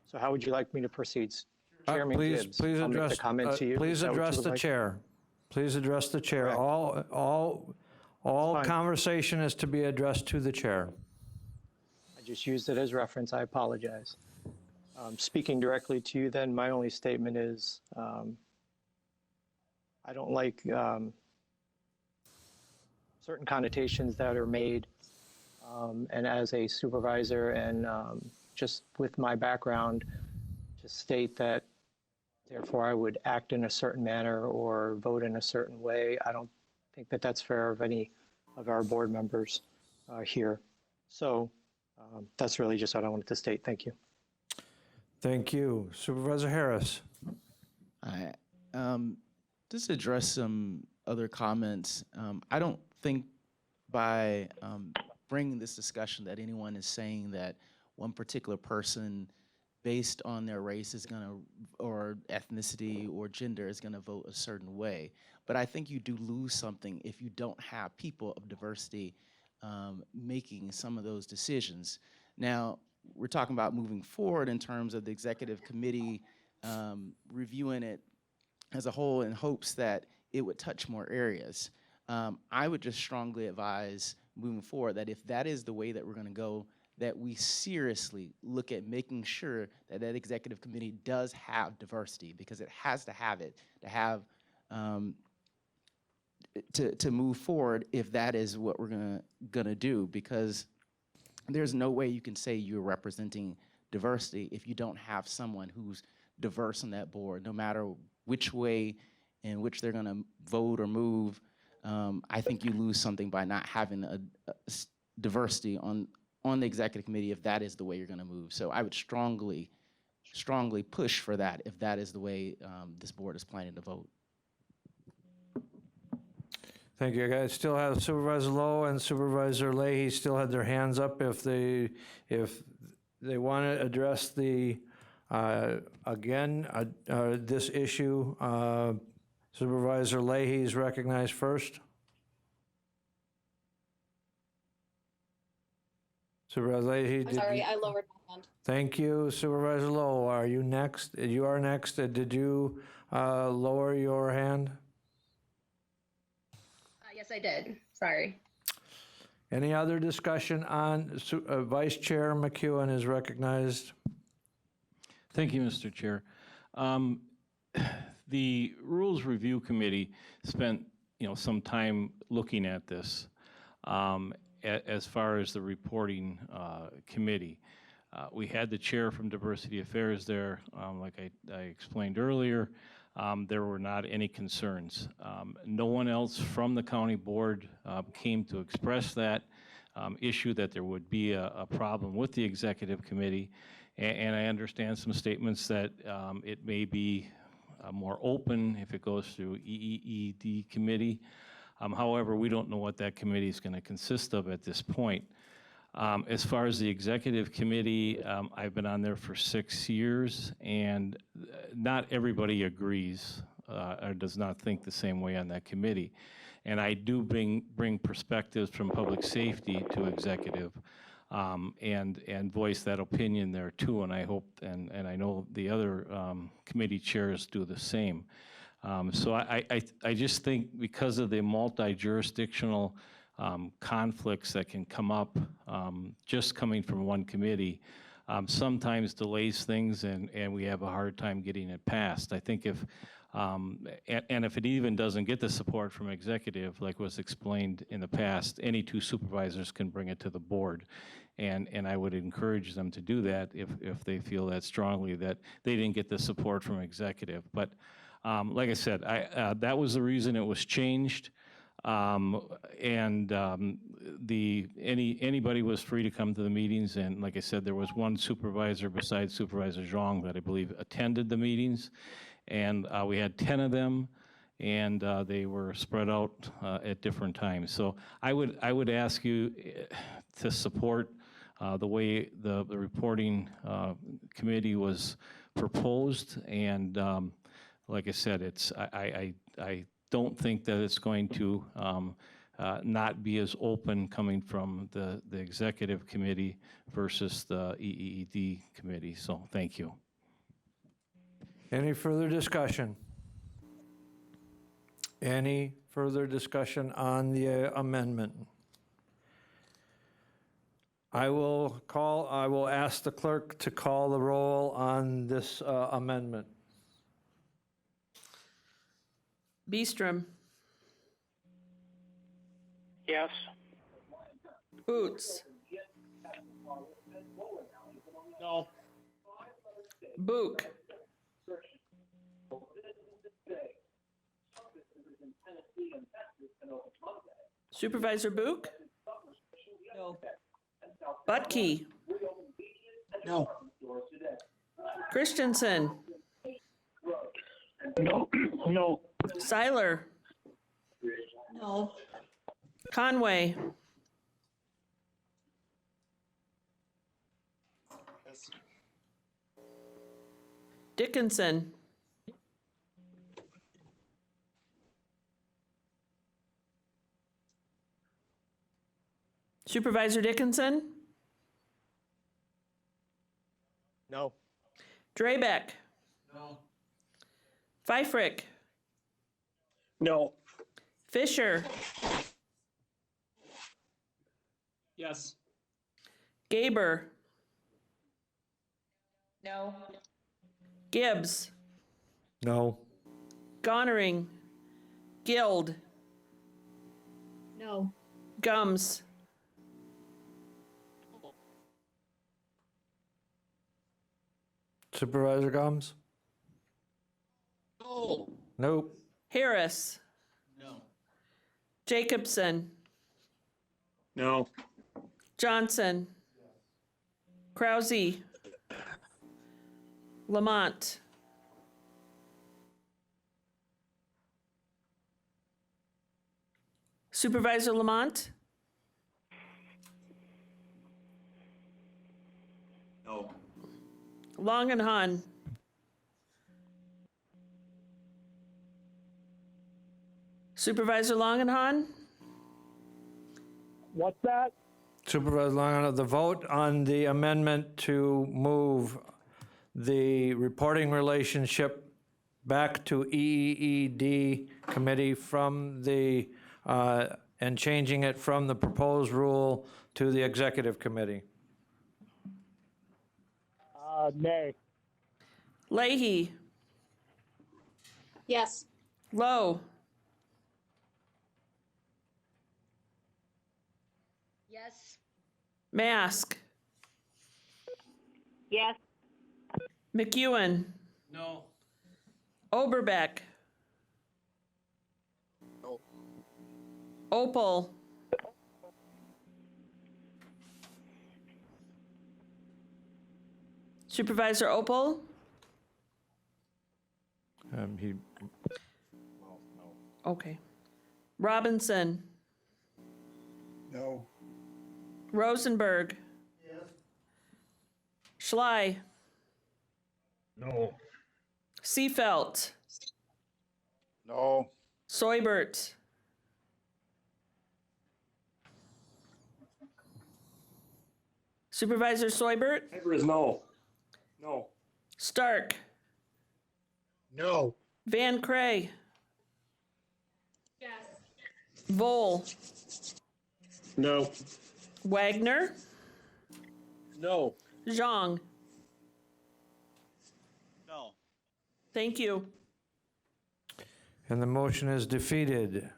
So how would you like me to proceed? Chairman Gibbs, Please I'll make address, the comment to you. please Is that what you address would the like? chair. Please address the chair. Correct. All conversation is to be addressed to the chair. I just used it as reference. I apologize. Speaking directly to you then, my only statement is I don't like certain connotations that are made. And as a supervisor and just with my background, to state that therefore I would act in a certain manner or vote in a certain way, I don't think that that's fair of any of our board members here. So that's really just what I wanted to state. Thank you. Thank you. Supervisor Harris. Just address some other comments. I don't think by bringing this discussion that anyone is saying that one particular person based on their race is going to, or ethnicity or gender is going to vote a certain way. But I think you do lose something if you don't have people of diversity making some of those decisions. Now, we're talking about moving forward in terms of the executive committee reviewing it as a whole in hopes that it would touch more areas. I would just strongly advise moving forward that if that is the way that we're going to go, that we seriously look at making sure that that executive committee does have diversity, because it has to have it to have to move forward if that is what we're gonna do, because there's no way you can say you're representing diversity if you don't have someone who's diverse on that board, no matter which way in which they're gonna vote or move. I think you lose something by not having a diversity on the executive committee if that is the way you're gonna move. So I would strongly push for that if that is the way this board is planning to vote. Thank you. I still have Supervisor Lowe and Supervisor Leahy still had their hands up if they want to address the this issue. Supervisor Leahy is recognized first. Supervisor Leahy. I'm sorry, I lowered my hand. Thank you. Supervisor Lowe, are you next? You are next. Did you lower your hand? Yes, I did. Sorry. Any other discussion on Vice Chair McEwen is recognized? Thank you, Mr. Chair. The Rules Review Committee spent, some time looking at this as far as the reporting committee. We had the chair from Diversity Affairs there, like I explained earlier. There were not any concerns. No one else from the county board came to express that issue, that there would be a problem with the executive committee. And I understand some statements that it may be more open if it goes through EED committee. However, we don't know what that committee is going to consist of at this point. As far as the executive committee, I've been on there for 6 years, and not everybody agrees or does not think the same way on that committee. And I do bring perspectives from public safety to executive and voice that opinion there too. And I hope, and I know the other committee chairs do the same. So I just think because of the multi-jurisdictional conflicts that can come up just coming from one committee, sometimes delays things, and we have a hard time getting it passed. I think if, and if it even doesn't get the support from executive, like was explained in the past, any two supervisors can bring it to the board. And I would encourage them to do that if they feel that strongly that they didn't get the support from executive. But like I said, that was the reason it was changed. Anybody was free to come to the meetings, and like I said, there was one supervisor besides Supervisor Zhang that I believe attended the meetings, and we had 10 of them, and they were spread out at different times. So I would ask you to support the way the reporting committee was proposed, and like I said, I don't think that it's going to not be as open coming from the executive committee versus the EED committee. So thank you. Any further discussion? Any further discussion on the amendment? I will ask the clerk to call the roll on this amendment. Beestrom. Yes. Boots. No. Book. Supervisor Book? No. Butke. No. Christensen. No. No. Seiler. No. Conway. Dickinson. Supervisor Dickinson? No. Drabeck? No. Pfeifrick? No. Fisher? Yes. Gaber? No. Gibbs? No. Gonnering? Guild? No. Gums? Supervisor Gums? No. Nope. Harris? No. Jacobson? No. Johnson? Krause? Lamont? Supervisor Lamont? No. Longenhan? Supervisor Longenhan? What's that? Supervisor Longenhan, the vote on the amendment to move the reporting relationship back to EED committee from the, and changing it from the proposed rule to the executive committee. Nay. Leahy? Yes. Lowe? Yes. Mask? Yes. McEwen? No. Oberbeck? No. Opal? Supervisor Opal? He, Okay. Robinson? No. Rosenberg? Schley? No. Seafelt? No. Soibert? Supervisor Soibert? Answer is no. No. Stark? No. Van Cray? Yes. Vole? No. Wagner? No. Zhang. No. Thank you. And the motion is defeated.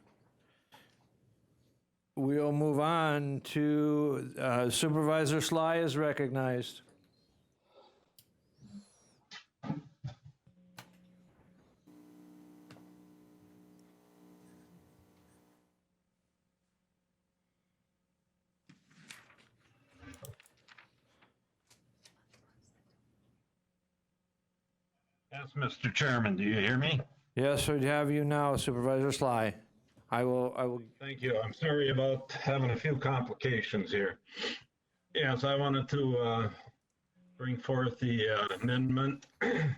We'll move on to Supervisor Sly is recognized. Yes, Mr. Chairman, do you hear me? Yes, we have you now, Supervisor Sly. I will. Thank you. I'm sorry about having a few complications here. Yes, I wanted to bring forth the amendment to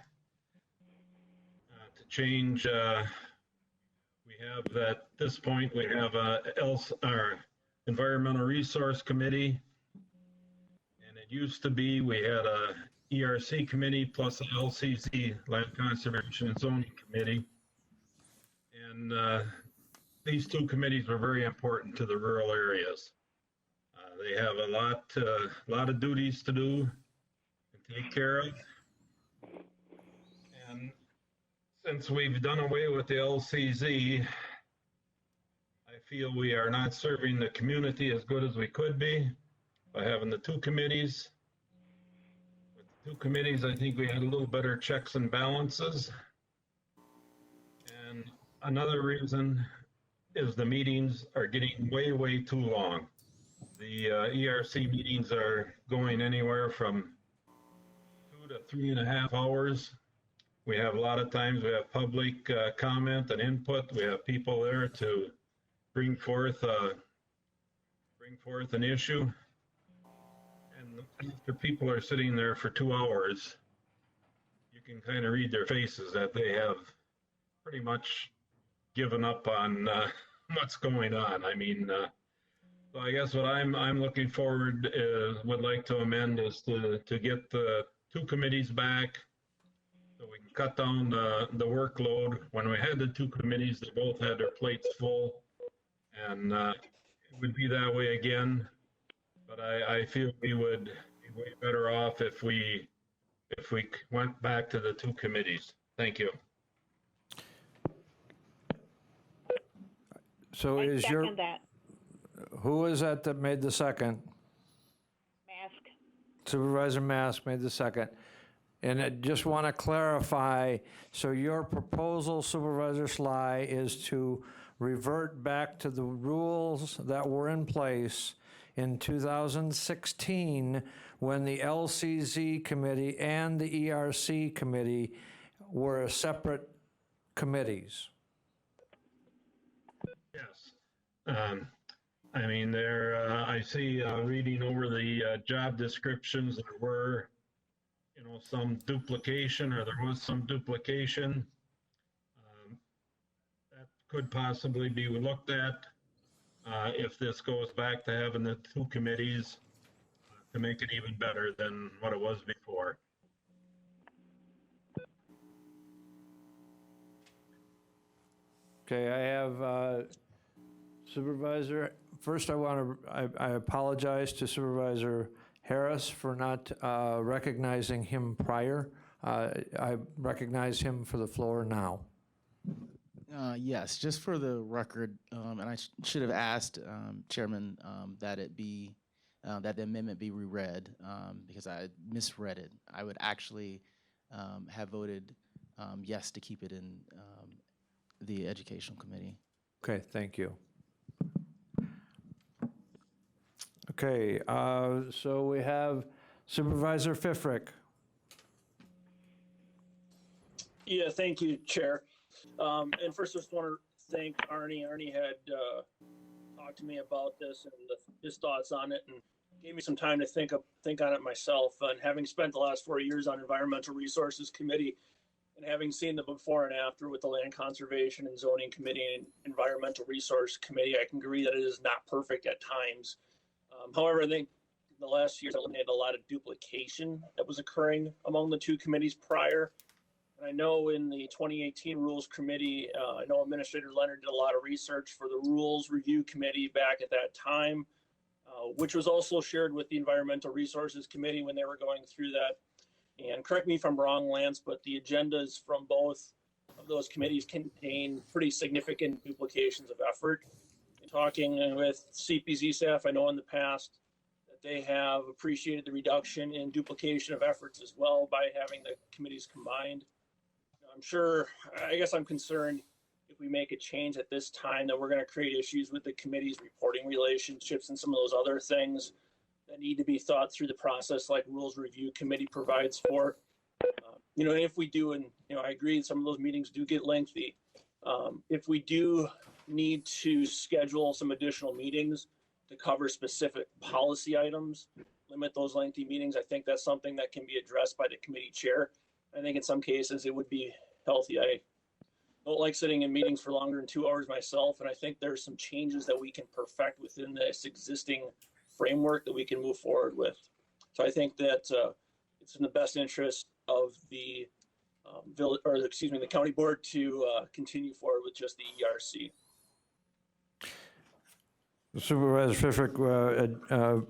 change. We have at this point, we have our Environmental Resource Committee. And it used to be we had a ERC committee plus a LCC, Land Conservation and Zoning Committee. And these two committees were very important to the rural areas. They have a lot of duties to do and take care of. And since we've done away with the LCZ, I feel we are not serving the community as good as we could be by having the two committees. With the two committees, I think we had a little better checks and balances. And another reason is the meetings are getting way too long. The ERC meetings are going anywhere from 2 to 3.5 hours. We have a lot of times we have public comment and input. We have people there to bring forth an issue. And after people are sitting there for 2 hours, you can kind of read their faces that they have pretty much given up on what's going on. I mean, so I guess what I'm looking forward would like to amend is to get the two committees back so we can cut down the workload. When we had the two committees, they both had their plates full, and it would be that way again. But I feel we would be way better off if we went back to the two committees. Thank you. So is your, who is that made the second? Mask. Supervisor Mask made the second. And I just want to clarify, so your proposal, Supervisor Sly, is to revert back to the rules that were in place in 2016 when the LCZ committee and the ERC committee were separate committees. Yes. I mean, I see reading over the job descriptions, there were, some duplication, or there was some duplication. That could possibly be looked at if this goes back to having the two committees to make it even better than what it was before. Okay, I have Supervisor, first I apologize to Supervisor Harris for not recognizing him prior. I recognize him for the floor now. Yes, just for the record, and I should have asked Chairman that the amendment be reread because I misread it. I would actually have voted yes to keep it in the Educational Committee. Okay, thank you. Okay, so we have Supervisor Fifrick. Yeah, thank you, Chair. And first, I just want to thank Arnie. Arnie had talked to me about this and his thoughts on it, and gave me some time to think on it myself. And having spent the last 4 years on Environmental Resources Committee, and having seen the before and after with the Land Conservation and Zoning Committee and Environmental Resource Committee, I can agree that it is not perfect at times. However, I think the last year eliminated a lot of duplication that was occurring among the two committees prior. And I know in the 2018 Rules Committee, I know Administrator Leonard did a lot of research for the Rules Review Committee back at that time. which was also shared with the Environmental Resources Committee when they were going through that. And correct me if I'm wrong, Lance, but the agendas from both of those committees contain pretty significant duplications of effort. Talking with CPZ staff, I know in the past that they have appreciated the reduction in duplication of efforts as well by having the committees combined. I'm sure, I guess I'm concerned if we make a change at this time that we're going to create issues with the committee's reporting relationships and some of those other things that need to be thought through the process, like Rules Review Committee provides for. If we do, and I agree, some of those meetings do get lengthy. If we do need to schedule some additional meetings to cover specific policy items, limit those lengthy meetings, I think that's something that can be addressed by the committee chair. I think in some cases it would be healthy. I don't like sitting in meetings for longer than 2 hours myself, and I think there's some changes that we can perfect within this existing framework that we can move forward with. So I think that it's in the best interest of the the county board to continue forward with just the ERC. Supervisor Pfeffrick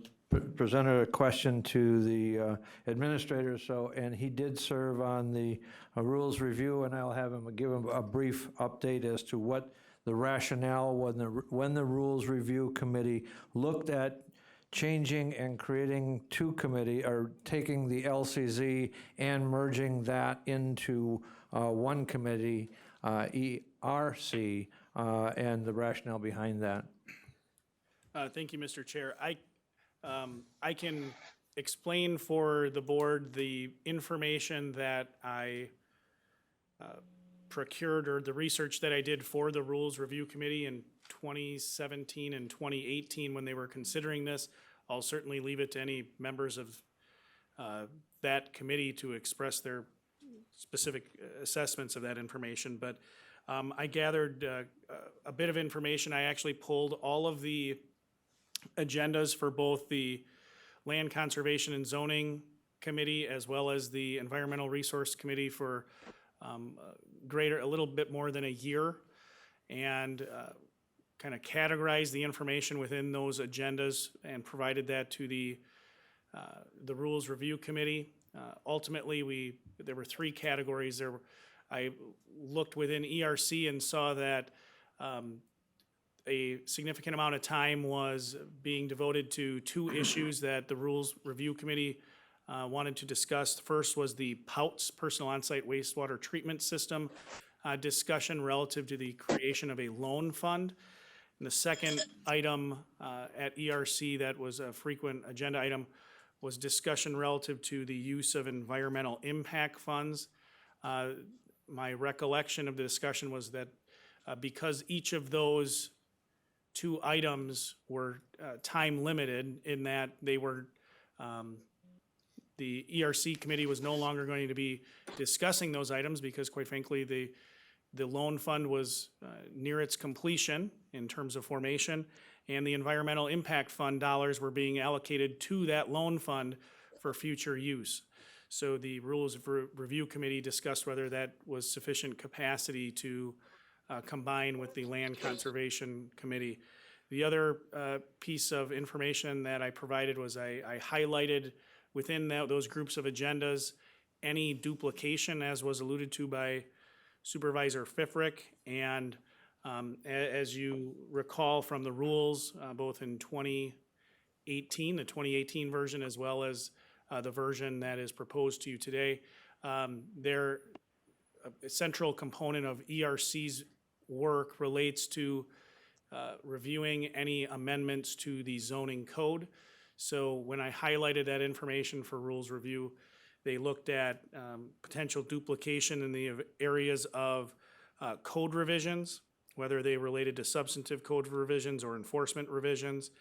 presented a question to the administrator, and he did serve on the rules review, and I'll have him give him a brief update as to what the rationale when the rules review committee looked at changing and creating two committee, or taking the LCZ and merging that into one committee, ERC, and the rationale behind that. Thank you, Mr. Chair. I can explain for the board the information that I procured, or the research that I did for the Rules Review Committee in 2017 and 2018 when they were considering this. I'll certainly leave it to any members of that committee to express their specific assessments of that information. But I gathered a bit of information. I actually pulled all of the agendas for both the Land Conservation and Zoning Committee as well as the Environmental Resource Committee for a little bit more than a year, and kind of categorized the information within those agendas and provided that to the Rules Review Committee. Ultimately, there were three categories. I looked within ERC and saw that a significant amount of time was being devoted to two issues that the Rules Review Committee wanted to discuss. The first was the POUTS, Personal Onsite Wastewater Treatment System, discussion relative to the creation of a loan fund. And the second item at ERC that was a frequent agenda item was discussion relative to the use of environmental impact funds. My recollection of the discussion was that because each of those two items were time limited, in that they were, the ERC committee was no longer going to be discussing those items because, quite frankly, the loan fund was near its completion in terms of formation, and the environmental impact fund dollars were being allocated to that loan fund for future use. So the Rules Review Committee discussed whether that was sufficient capacity to combine with the Land Conservation Committee. The other piece of information that I provided was I highlighted within those groups of agendas any duplication, as was alluded to by Supervisor Pfeffrick. And as you recall from the rules, both in 2018, the 2018 version, as well as the version that is proposed to you today, a central component of ERC's work relates to reviewing any amendments to the zoning code. So when I highlighted that information for rules review, they looked at potential duplication in the areas of code revisions, whether they related to substantive code revisions or enforcement revisions,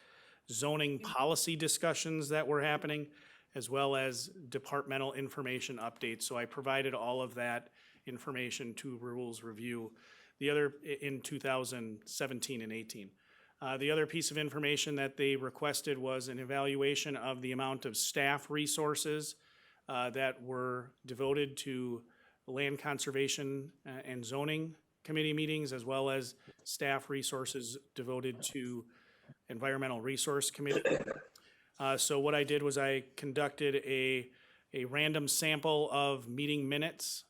zoning policy discussions that were happening, as well as departmental information updates. So I provided all of that information to Rules Review the other in 2017 and 18. The other piece of information that they requested was an evaluation of the amount of staff resources that were devoted to land conservation and zoning committee meetings, as well as staff resources devoted to Environmental Resource Committee. So what I did was I conducted a random sample of meeting minutes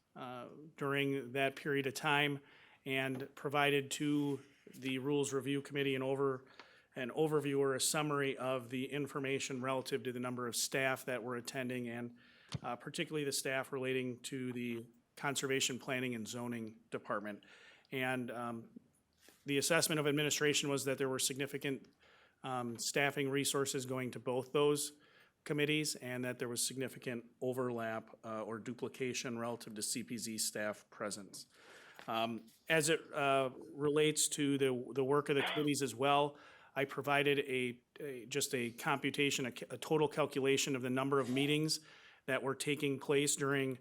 during that period of time and provided to the Rules Review Committee an overview or a summary of the information relative to the number of staff that were attending and particularly the staff relating to the Conservation Planning and Zoning Department. And the assessment of administration was that there were significant staffing resources going to both those committees and that there was significant overlap or duplication relative to CPZ staff presence. As it relates to the work of the committees as well, I provided just a computation, a total calculation of the number of meetings that were taking place during,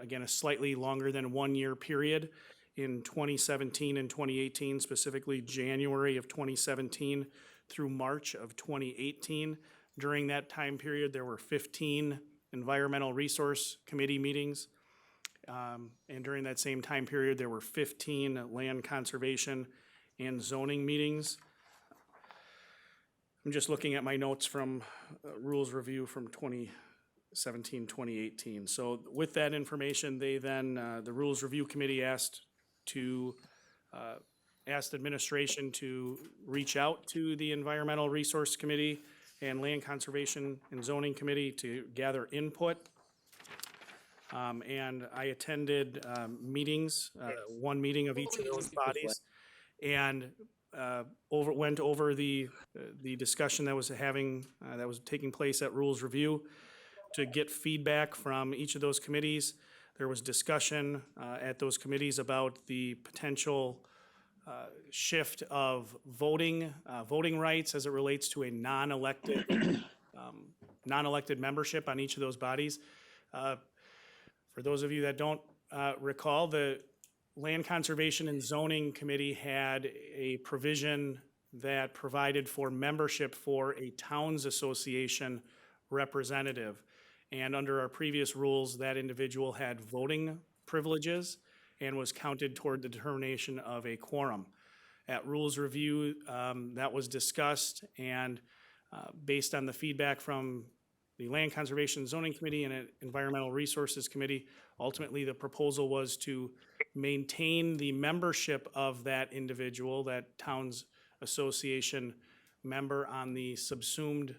again, a slightly longer than 1 year period in 2017 and 2018, specifically January of 2017 through March of 2018. During that time period, there were 15 Environmental Resource Committee meetings. And during that same time period, there were 15 Land Conservation and Zoning meetings. I'm just looking at my notes from Rules Review from 2017, 2018. So with that information, they then, the Rules Review Committee asked administration to reach out to the Environmental Resource Committee and Land Conservation and Zoning Committee to gather input. And I attended meetings, one meeting of each of those bodies, and went over the discussion that was taking place at Rules Review to get feedback from each of those committees. There was discussion at those committees about the potential shift of voting rights as it relates to a non-elected membership on each of those bodies. For those of you that don't recall, the Land Conservation and Zoning Committee had a provision that provided for membership for a Towns Association representative. And under our previous rules, that individual had voting privileges and was counted toward the determination of a quorum. At Rules Review, that was discussed, and based on the feedback from the Land Conservation and Zoning Committee and Environmental Resources Committee, ultimately the proposal was to maintain the membership of that individual, that Towns Association member, on the subsumed,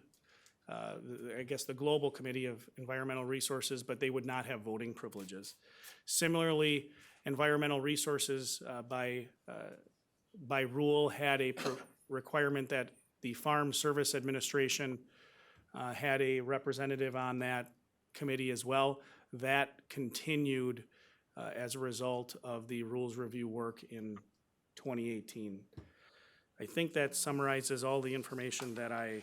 I guess the Global Committee of Environmental Resources, but they would not have voting privileges. Similarly, Environmental Resources by rule had a requirement that the Farm Service Administration had a representative on that committee as well. That continued as a result of the Rules Review work in 2018. I think that summarizes all the information that I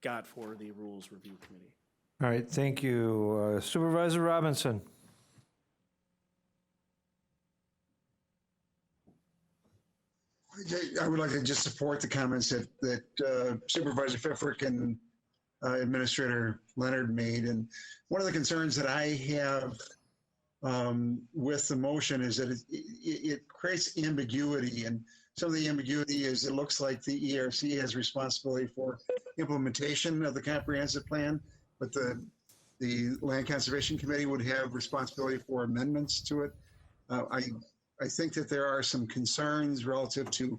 got for the Rules Review Committee. All right, thank you. Supervisor Robinson. I would like to just support the comments that Supervisor Pfeffert and Administrator Leonard made. And one of the concerns that I have with the motion is that it creates ambiguity. And some of the ambiguity is it looks like the ERC has responsibility for implementation of the comprehensive plan, but the Land Conservation Committee would have responsibility for amendments to it. I think that there are some concerns relative to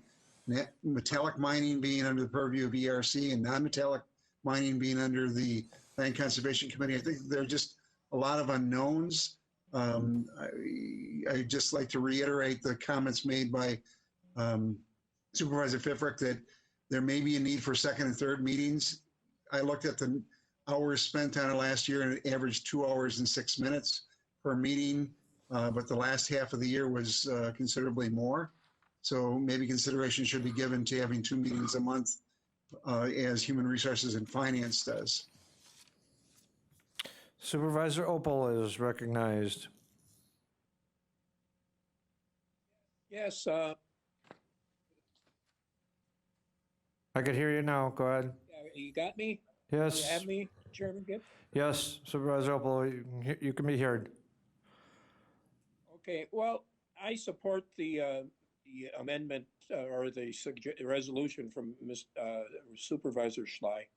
metallic mining being under the purview of ERC and non-metallic mining being under the Land Conservation Committee. I think there are just a lot of unknowns. I'd just like to reiterate the comments made by Supervisor Pfeffert that there may be a need for second and third meetings. I looked at the hours spent on it last year and it averaged 2 hours and 6 minutes per meeting. But the last half of the year was considerably more. So maybe consideration should be given to having 2 meetings a month as Human Resources and Finance does. Supervisor Opal is recognized. Yes, I could hear you now. Go ahead. you got me? Yes. You have me, Chairman Gibb? Yes, Supervisor Opal, you can be heard. Okay, well, I support the the amendment or the resolution from Supervisor Schley.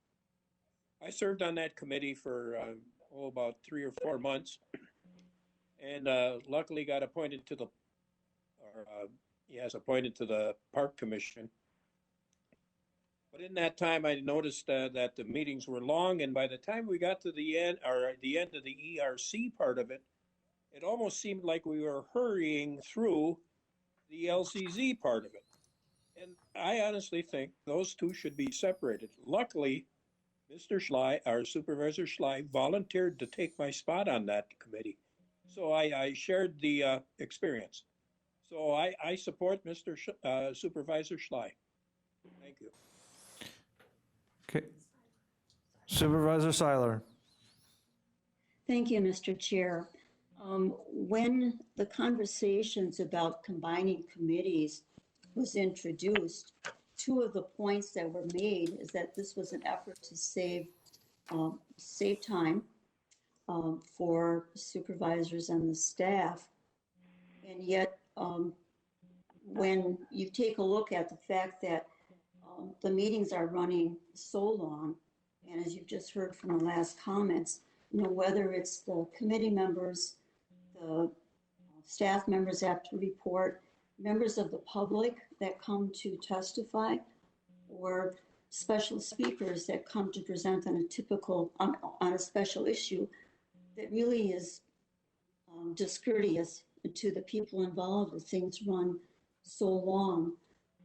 I served on that committee for about 3 or 4 months, and luckily got appointed to the, appointed to the Park Commission. But in that time, I noticed that the meetings were long, and by the time we got to the end, or the end of the ERC part of it, it almost seemed like we were hurrying through the LCZ part of it. And I honestly think those two should be separated. Luckily, Mr. Schley, our Supervisor Schley, volunteered to take my spot on that committee. So I shared the experience. So I support Mr. Supervisor Schley. Thank you. Okay. Supervisor Seiler. Thank you, Mr. Chair. When the conversations about combining committees was introduced, two of the points that were made is that this was an effort to save time for supervisors and the staff. And yet, when you take a look at the fact that the meetings are running so long, and as you've just heard from the last comments, whether it's the committee members, the staff members have to report, members of the public that come to testify, or special speakers that come to present on a special issue that really is discourteous to the people involved if things run so long.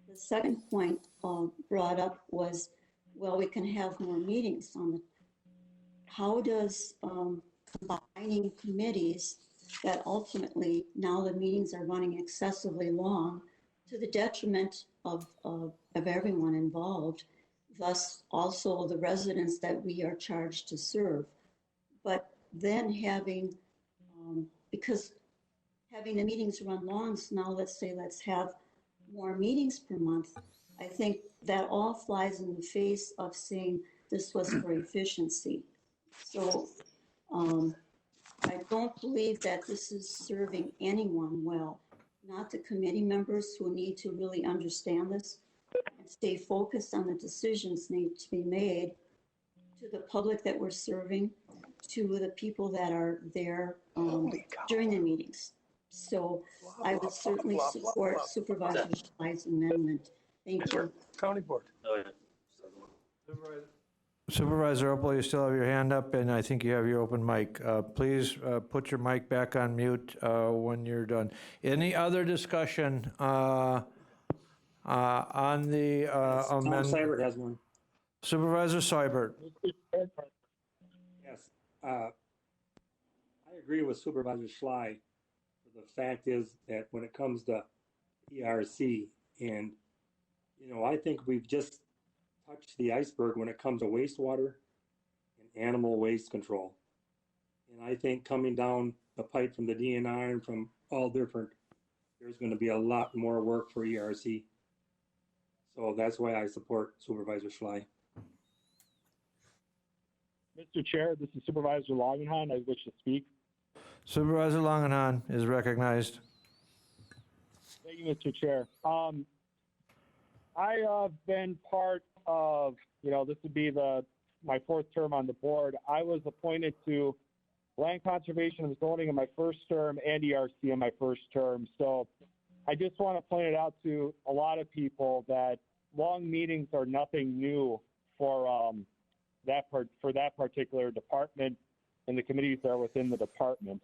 The second point brought up was, well, we can have more meetings on the, how does combining committees that ultimately now the meetings are running excessively long to the detriment of everyone involved, thus also the residents that we are charged to serve. But then having, because having the meetings run long, so now let's have more meetings per month, I think that all flies in the face of saying this was for efficiency. So I don't believe that this is serving anyone well, not the committee members who need to really understand this and stay focused on the decisions need to be made, to the public that we're serving, to the people that are there during the meetings. So I would certainly support Supervisor Schley's amendment. Thank you. County Board. Supervisor Opel, you still have your hand up, and I think you have your open mic. Please put your mic back on mute when you're done. Any other discussion on the amendment? Tom Seibert has one. Supervisor Seibert. Yes. I agree with Supervisor Schley. The fact is that when it comes to ERC, and, I think we've just touched the iceberg when it comes to wastewater and animal waste control. And I think coming down the pipe from the DNR and from all different, there's going to be a lot more work for ERC. So that's why I support Supervisor Schley. Mr. Chair, this is Supervisor Longenhan. I wish to speak. Supervisor Longenhan is recognized. Thank you, Mr. Chair. I have been part of, this would be my fourth term on the board. I was appointed to Land Conservation and Zoning in my first term and ERC in my first term. So I just want to point it out to a lot of people that long meetings are nothing new for that particular department and the committees that are within the department.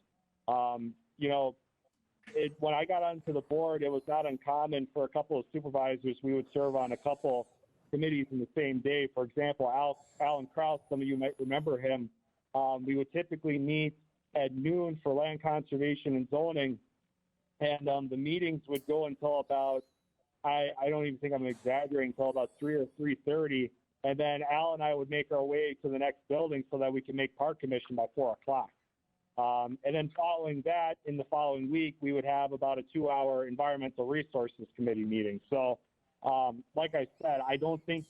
When I got onto the board, it was not uncommon for a couple of supervisors. We would serve on a couple committees in the same day. For example, Alan Kraus, some of you might remember him. We would typically meet at noon for land conservation and zoning, and the meetings would go until about, I don't even think I'm exaggerating, until about 3 or 3:30. And then Al and I would make our way to the next building so that we could make Park Commission by 4 o'clock. And then following that, in the following week, we would have about a 2-hour Environmental Resources Committee meeting. So, like I said, I don't think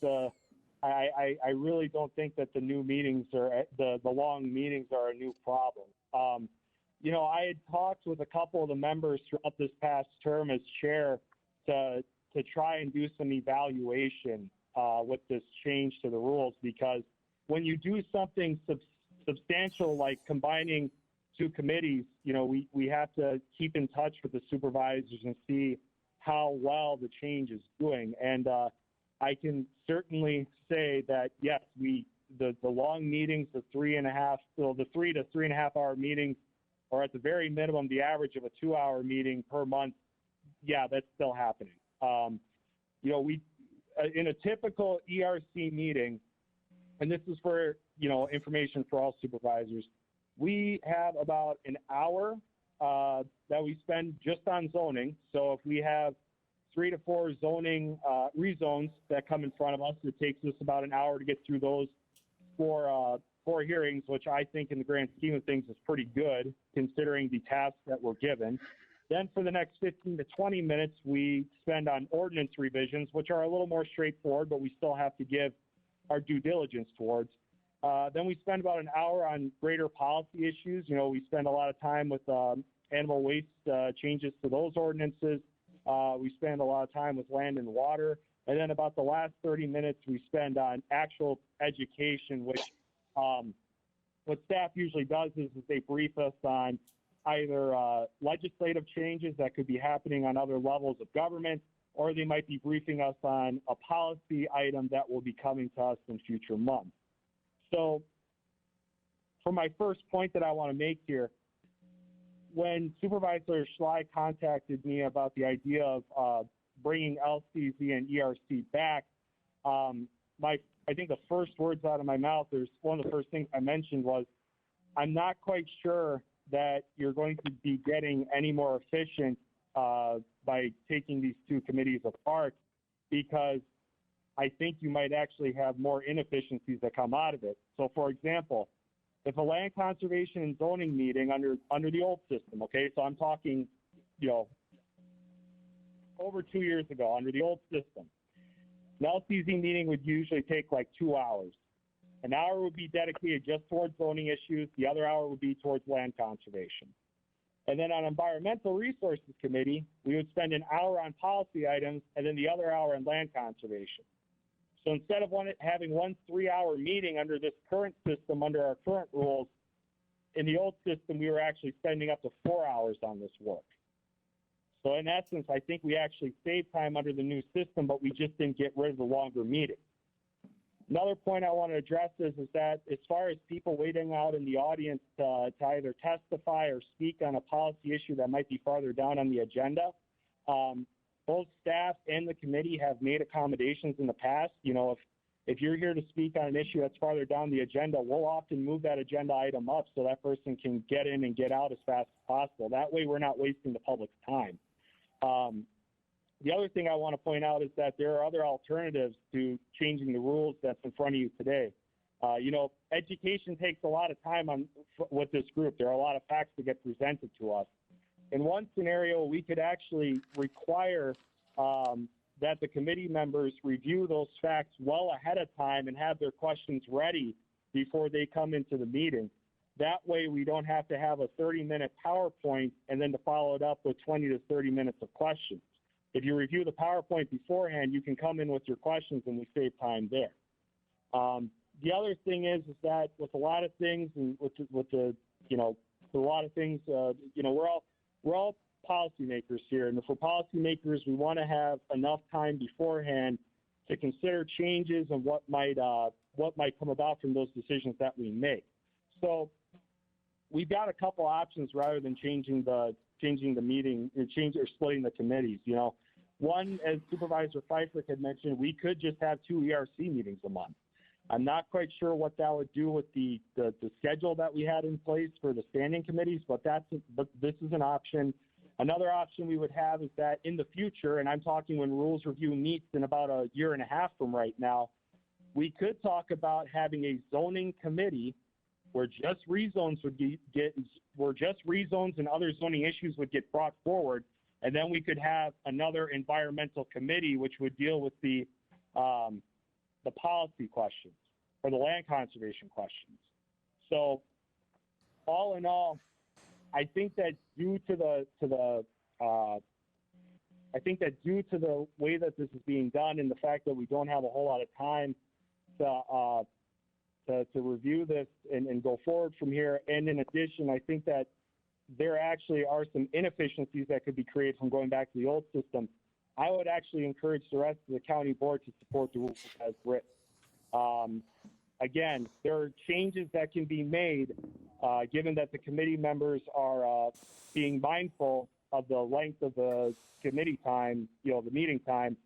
I really don't think that the new meetings or the long meetings are a new problem. I had talked with a couple of the members throughout this past term as chair to try and do some evaluation with this change to the rules, because when you do something substantial like combining two committees, you know, we have to keep in touch with the supervisors and see how well the change is doing. And I can certainly say that, yes, the long meetings, the 3 to 3.5 hour meetings, or at the very minimum, the average of a 2-hour meeting per month, yeah, that's still happening. You know, in a typical ERC meeting, and this is for, you know, information for all supervisors, we have about an hour that we spend just on zoning. So if we have 3 to 4 zoning rezones that come in front of us, it takes us about an hour to get through those four hearings, which I think in the grand scheme of things is pretty good considering the tasks that we're given. Then for the next 15 to 20 minutes, we spend on ordinance revisions, which are a little more straightforward, but we still have to give our due diligence towards. Then we spend about an hour on greater policy issues. You know, we spend a lot of time with animal waste changes to those ordinances. We spend a lot of time with land and water. And then about the last 30 minutes we spend on actual education, which what staff usually does is they brief us on either legislative changes that could be happening on other levels of government, or they might be briefing us on a policy item that will be coming to us in future months. So for my first point that I want to make here, when Supervisor Schley contacted me about the idea of bringing LCZ and ERC back, I think the first words out of my mouth, one of the first things I mentioned was, I'm not quite sure that you're going to be getting any more efficient by taking these two committees apart, because I think you might actually have more inefficiencies that come out of it. So for example, if a land conservation and zoning meeting under the old system, okay, so I'm talking, you know, over 2 years ago under the old system, an LCZ meeting would usually take like 2 hours. An hour would be dedicated just towards zoning issues. The other hour would be towards land conservation. And then on Environmental Resources Committee, we would spend an hour on policy items and then the other hour on land conservation. So instead of having one 3-hour meeting under this current system, under our current rules, in the old system, we were actually spending up to 4 hours on this work. So in essence, I think we actually saved time under the new system, but we just didn't get rid of the longer meetings. Another point I want to address is that as far as people waiting out in the audience to either testify or speak on a policy issue that might be farther down on the agenda, both staff and the committee have made accommodations in the past. You know, if you're here to speak on an issue that's farther down the agenda, we'll often move that agenda item up so that person can get in and get out as fast as possible. That way we're not wasting the public's time. The other thing I want to point out is that there are other alternatives to changing the rules that's in front of you today. You know, education takes a lot of time with this group. There are a lot of facts that get presented to us. In one scenario, we could actually require that the committee members review those facts well ahead of time and have their questions ready before they come into the meeting. That way we don't have to have a 30-minute PowerPoint and then to follow it up with 20 to 30 minutes of questions. If you review the PowerPoint beforehand, you can come in with your questions and we save time there. The other thing is that with a lot of things and with the you know, a lot of things, you know, we're all policymakers here, and for policymakers, we want to have enough time beforehand to consider changes and what might come about from those decisions that we make. So we've got a couple options rather than changing the meeting or splitting the committees. You know, one, as Supervisor Pfeiffer had mentioned, we could just have 2 ERC meetings a month. I'm not quite sure what that would do with the schedule that we had in place for the standing committees, but this is an option. Another option we would have is that in the future, and I'm talking when rules review meets in about a year and a half from right now, we could talk about having a zoning committee where just rezones and other zoning issues would get brought forward, and then we could have another environmental committee which would deal with the policy questions or the land conservation questions. So all in all, I think that due to the I think that due to the way that this is being done and the fact that we don't have a whole lot of time to review this and go forward from here, and in addition, I think that there actually are some inefficiencies that could be created from going back to the old system. I would actually encourage the rest of the county board to support the rules as written. Again, there are changes that can be made given that the committee members are being mindful of the length of the committee time, the meeting time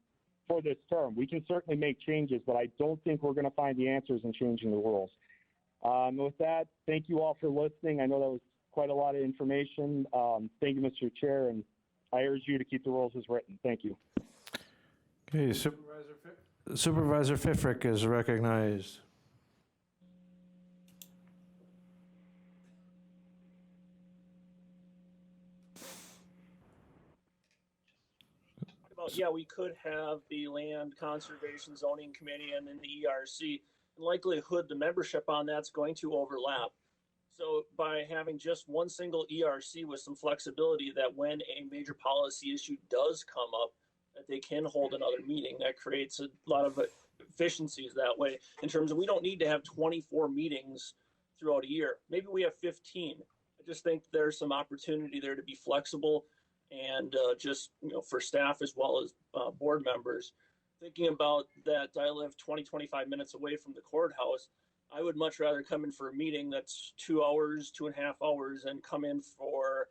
for this term. We can certainly make changes, but I don't think we're going to find the answers in changing the rules. With that, thank you all for listening. I know that was quite a lot of information. Thank you, Mr. Chair, and I urge you to keep the rules as written. Thank you. Okay, Supervisor Pfeffrick is recognized. Yeah, we could have the Land Conservation Zoning Committee and then the ERC. In likelihood, the membership on that's going to overlap. So by having just one single ERC with some flexibility that when a major policy issue does come up, that they can hold another meeting, that creates a lot of efficiencies that way in terms of we don't need to have 24 meetings throughout a year. Maybe we have 15. I just think there's some opportunity there to be flexible and just, for staff as well as board members. Thinking about that, I live 25 minutes away from the courthouse. I would much rather come in for a meeting that's 2 hours, 2.5 hours, and come in for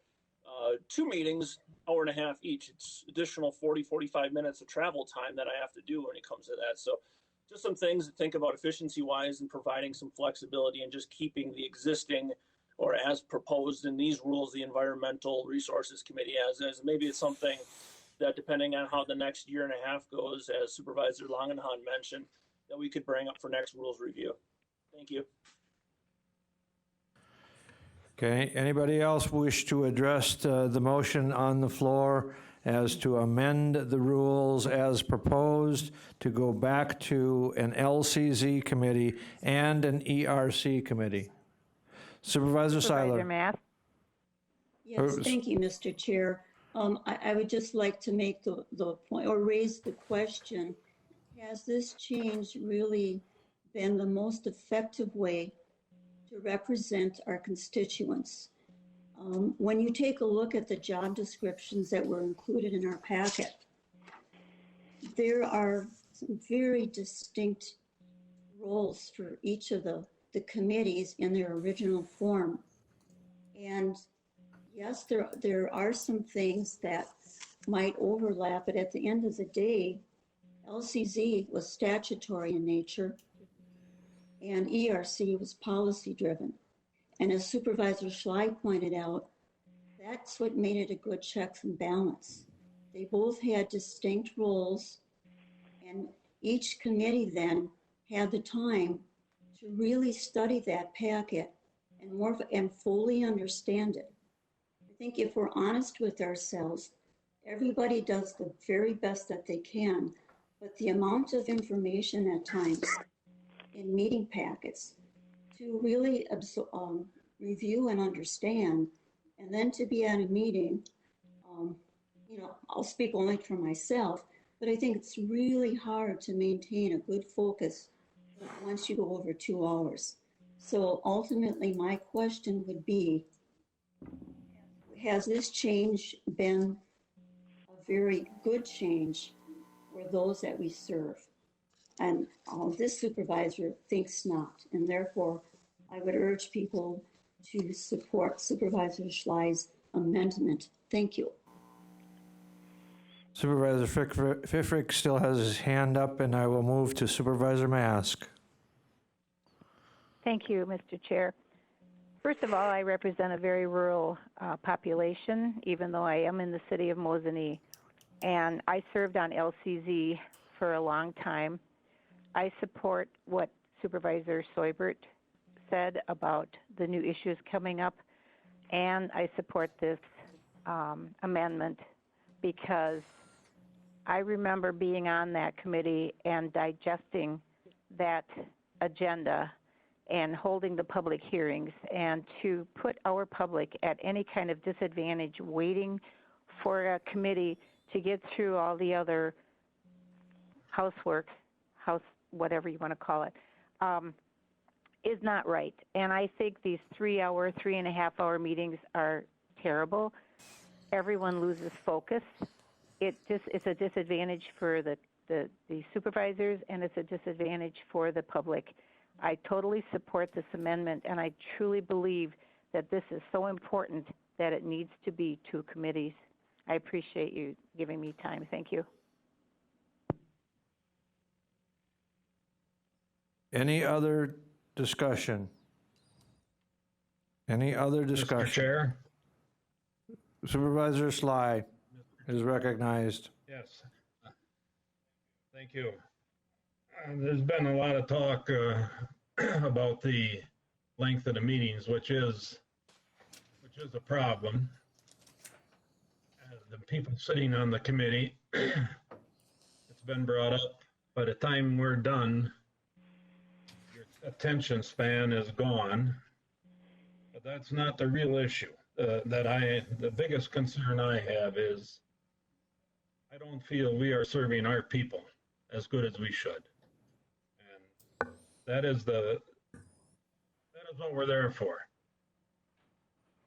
2 meetings, hour and a half each. It's additional 45 minutes of travel time that I have to do when it comes to that. So just some things to think about efficiency-wise and providing some flexibility and just keeping the existing or as proposed in these rules, the Environmental Resources Committee as is. Maybe it's something that, depending on how the next year and a half goes, as Supervisor Langenhahn mentioned, that we could bring up for next rules review. Thank you. Okay, anybody else wish to address the motion on the floor as to amend the rules as proposed to go back to an LCZ committee and an ERC committee? Supervisor Seiler. Math? Yes, thank you, Mr. Chair. I would just like to make the point or raise the question, has this change really been the most effective way to represent our constituents? When you take a look at the job descriptions that were included in our packet, there are some very distinct roles for each of the committees in their original form. And yes, there are some things that might overlap, but at the end of the day, LCZ was statutory in nature and ERC was policy driven. And as Supervisor Schley pointed out, that's what made it a good checks and balance. They both had distinct roles, and each committee then had the time to really study that packet and fully understand it. I think if we're honest with ourselves, everybody does the very best that they can, but the amount of information at times in meeting packets to really review and understand, and then to be at a meeting, I'll speak only for myself, but I think it's really hard to maintain a good focus once you go over 2 hours. So ultimately, my question would be, has this change been a very good change for those that we serve? And this supervisor thinks not, and therefore I would urge people to support Supervisor Schley's amendment. Thank you. Supervisor Pfeffrick still has his hand up, and I will move to Supervisor Mask. Thank you, Mr. Chair. First of all, I represent a very rural population, even though I am in the city of Mosinee, and I served on LCZ for a long time. I support what Supervisor Seubert said about the new issues coming up, and I support this amendment because I remember being on that committee and digesting that agenda and holding the public hearings, and to put our public at any kind of disadvantage waiting for a committee to get through all the other whatever you want to call it, is not right. And I think these 3-hour, 3.5-hour meetings are terrible. Everyone loses focus. It's a disadvantage for the supervisors, and it's a disadvantage for the public. I totally support this amendment, and I truly believe that this is so important that it needs to be 2 committees. I appreciate you giving me time. Thank you. Any other discussion? Any other discussion? Mr. Chair? Supervisor Sly is recognized. Yes. Thank you. There's been a lot of talk about the length of the meetings, which is a problem. The people sitting on the committee, it's been brought up, by the time we're done, your attention span is gone. But that's not the real issue. The biggest concern I have is I don't feel we are serving our people as good as we should. And that is what we're there for.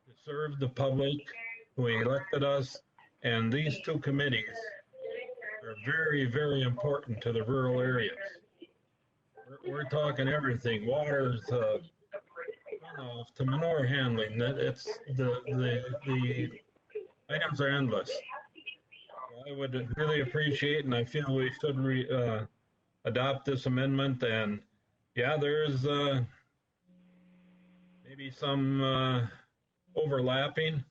To serve the public who elected us, and these 2 committees are very, very important to the rural areas. We're talking everything, water to runoff to manure handling. It's the items are endless. I would really appreciate, and I feel we should adopt this amendment. And yeah, there's maybe some overlapping,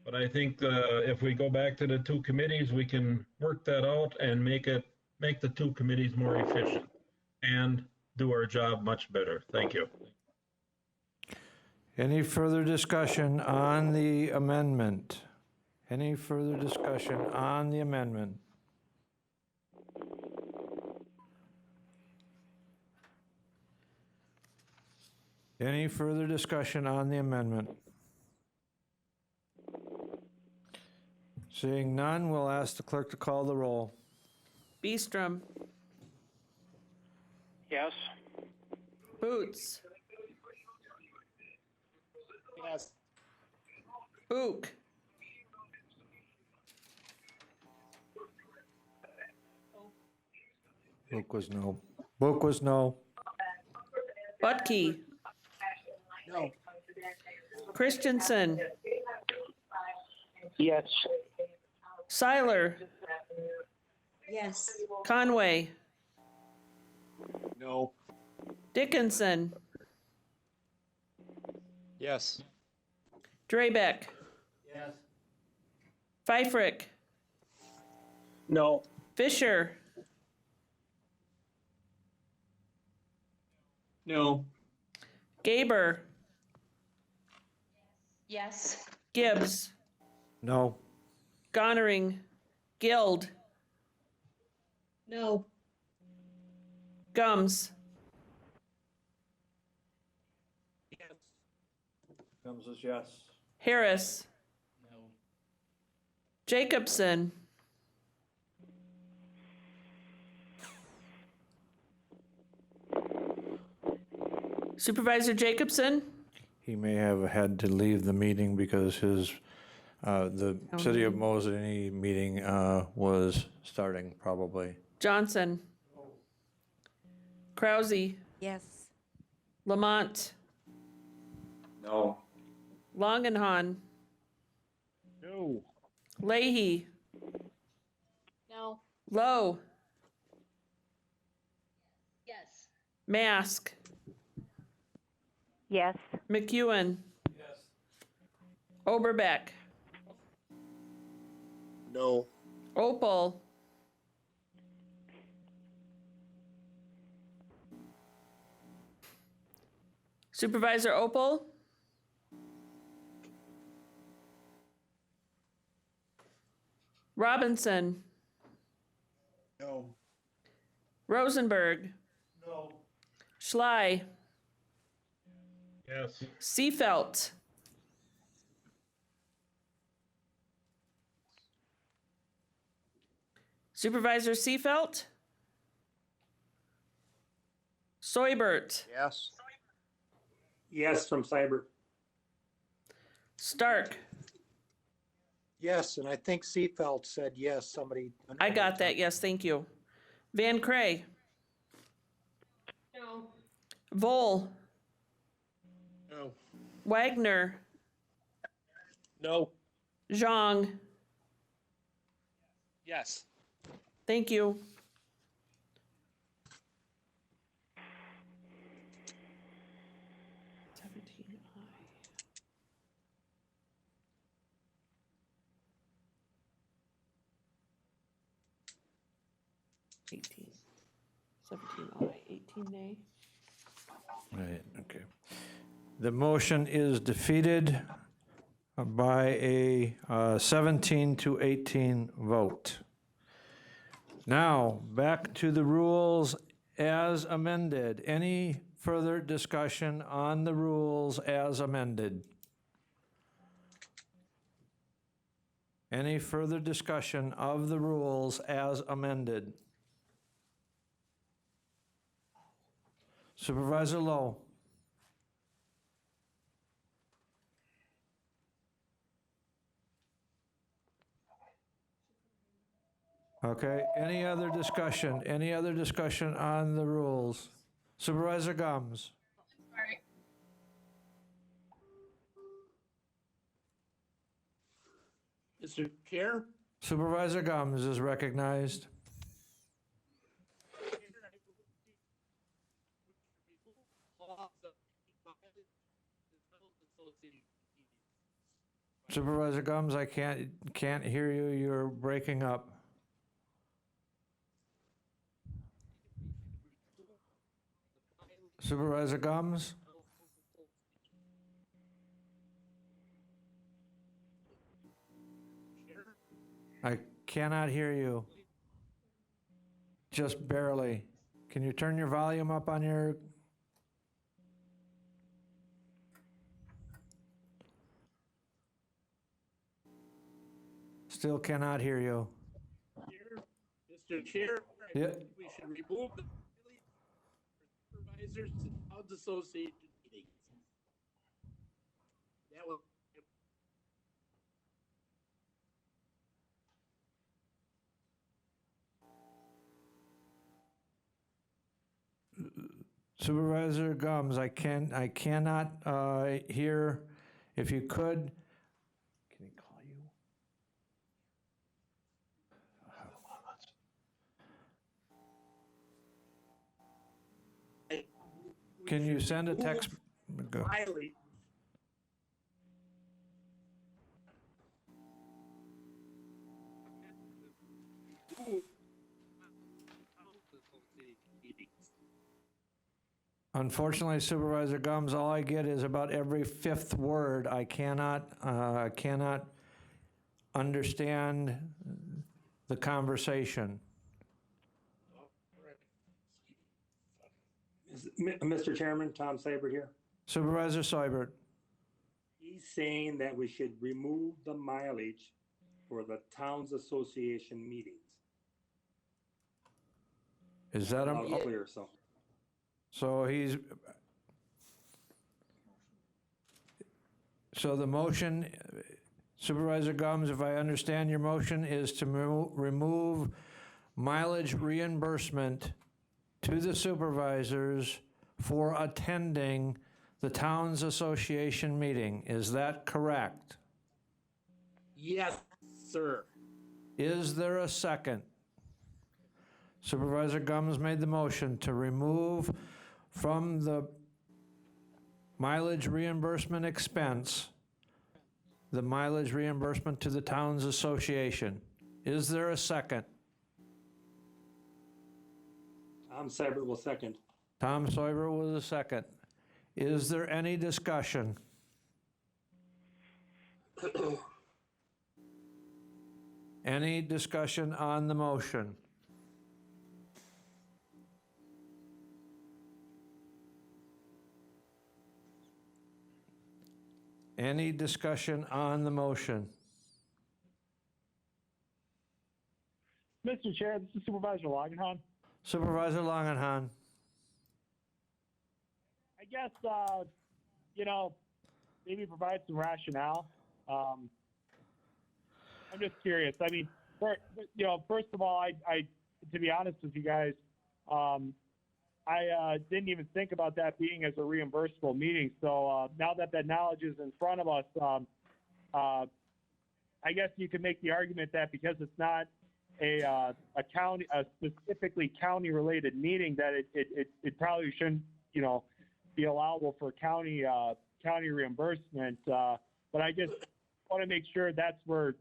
but I think if we go back to the 2 committees, we can work that out and make the 2 committees more efficient and do our job much better. Thank you. Any further discussion on the amendment? Any further discussion on the amendment? Any further discussion on the amendment? Seeing none, we'll ask the clerk to call the roll. Beestrom. Yes. Boots. Yes. Book. Book was no. Book was no. Butke. No. Christensen. Yes. Seiler. Yes. Conway. No. Dickinson. Yes. Drabeck. Yes. Pfeifrick. No. Fisher. No. Gaber. Yes. Gibbs. No. Gonering. Guild. No. Gums. Comes as yes. Harris. No. Jacobson. Supervisor Jacobson? He may have had to leave the meeting because the City of Mosinee meeting was starting probably. Johnson. Krause. Yes. Lamont. No. Longenhan. No. Leahy. No. Lowe. Yes. Mask. Yes. McEwen. Yes. Oberbeck. No. Opal. Supervisor Opal? Robinson. No. Rosenberg. No. Schley. Yes. Seefelt. Supervisor Seifelt? Soibert? Yes. Yes, from Cyber. Stark? Yes, and I think Seafeld said yes, somebody. I got that, yes, thank you. Van Cray? No. Vole? No. Wagner? No. Zhang? Yes. Thank you. Eighteen. 17 aye, 18 nay. Right, okay. The motion is defeated by a 17 to 18 vote. Now, back to the rules as amended. Any further discussion on the rules as amended? Any further discussion of the rules as amended? Supervisor Lowe? Okay, any other discussion? Any other discussion on the rules? Supervisor Gums? Sorry. Mr. Chair? Supervisor Gums is recognized. Supervisor Gums, I can't hear you. You're breaking up. Supervisor Gums? I cannot hear you. Just barely. Can you turn your volume up on your... Still cannot hear you. Mr. Chair, I Yeah. think we should remove the supervisors to towns association meetings. That will. Supervisor Gums, I cannot hear. If you could, can he call you? Can you send a text? Go. Highly. Unfortunately, Supervisor Gums, all I get is about every fifth word. I cannot understand the conversation. Mr. Chairman, Tom Seibert here. Supervisor Seibert. He's saying that we should remove the mileage for the Towns Association meetings. Is that a... Clear, so. So the motion, Supervisor Gums, if I understand your motion, is to remove mileage reimbursement to the supervisors for attending the Towns Association meeting. Is that correct? Yes, sir. Is there a second? Supervisor Gums made the motion to remove from the mileage reimbursement expense the mileage reimbursement to the Towns Association. Is there a second? Tom Seibert will second. Tom Seibert was a second. Is there any discussion? Any discussion on the motion? Any discussion on the motion? Mr. Chair, this is Supervisor Langenhahn. Supervisor Langenhahn. I guess, maybe provide some rationale. I'm just curious. I mean, first of all, I to be honest with you guys, I didn't even think about that being as a reimbursable meeting. So now that knowledge is in front of us, I guess you could make the argument that because it's not a specifically county-related meeting, that it probably shouldn't, be allowable for county reimbursement. But I just want to make sure that's where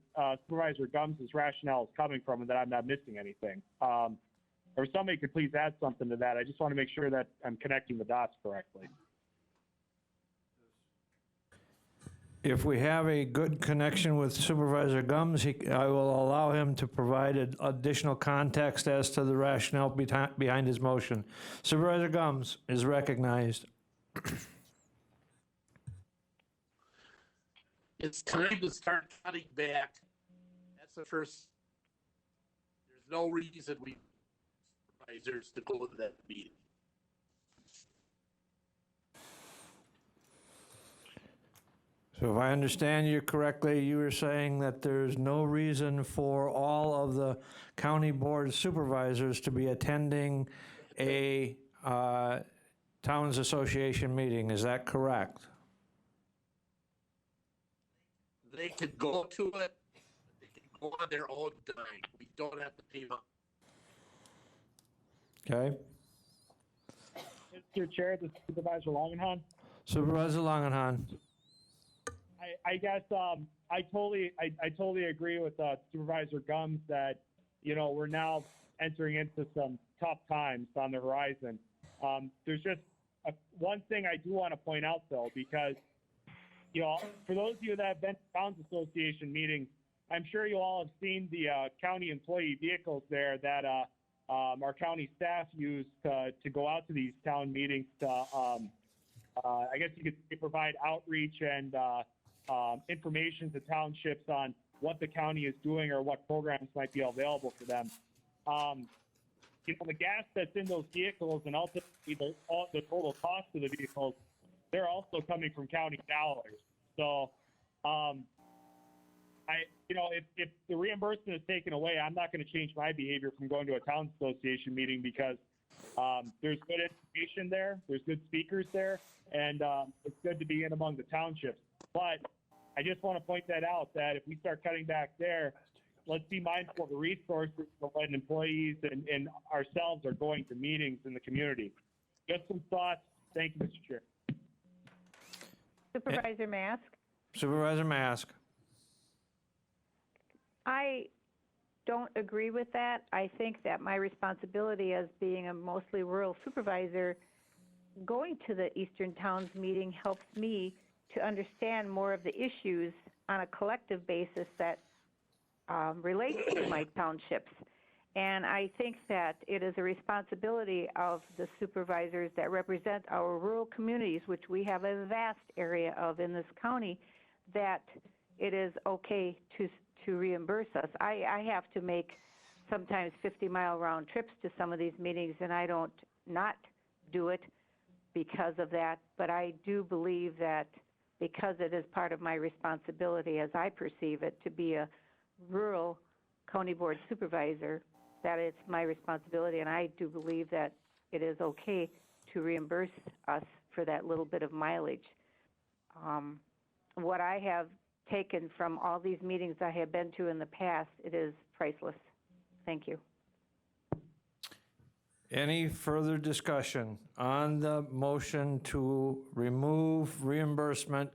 Supervisor Gumbs' rationale is coming from, and that I'm not missing anything. Or somebody could please add something to that. I just want to make sure that I'm connecting the dots correctly. If we have a good connection with Supervisor Gumbs, I will allow him to provide additional context as to the rationale behind his motion. Supervisor Gumbs is recognized. It's time to start cutting back. That's the first. There's no reason we supervisors to go to that meeting. So if I understand you correctly, you were saying that there's no reason for all of the county board supervisors to be attending a Towns Association meeting. Is that correct? They can go to it. They can go on their own dime. We don't have to team up. Okay. Mr. Chair, this is Supervisor Langenhahn. Supervisor Langenhahn. I guess I totally agree with Supervisor Gumbs that we're now entering into some tough times on the horizon. There's just one thing I do want to point out though, because for those of you that have been to Towns Association meetings, I'm sure you all have seen the county employee vehicles there that our county staff use to go out to these town meetings to I guess you could provide outreach and information to townships on what the county is doing or what programs might be available for them. The gas that's in those vehicles and ultimately the total cost of the vehicles, they're also coming from county dollars. So, if the reimbursement is taken away, I'm not going to change my behavior from going to a Towns Association meeting because there's good information there, there's good speakers there, and it's good to be in among the townships. But I just want to point that out, that if we start cutting back there, let's be mindful of the resources of when employees and ourselves are going to meetings in the community. Just some thoughts. Thank you, Mr. Chair. Supervisor Mask? Supervisor Mask. I don't agree with that. I think that my responsibility as being a mostly rural supervisor, going to the Eastern Towns meeting helps me to understand more of the issues on a collective basis that relates to my townships. And I think that it is a responsibility of the supervisors that represent our rural communities, which we have a vast area of in this county, that it is okay to reimburse us. I have to make sometimes 50-mile round trips to some of these meetings, and I don't not do it because of that. But I do believe that because it is part of my responsibility, as I perceive it, to be a rural county board supervisor, that it's my responsibility, and I do believe that it is okay to reimburse us for that little bit of mileage. What I have taken from all these meetings I have been to in the past, it is priceless. Thank you. Any further discussion on the motion to remove reimbursement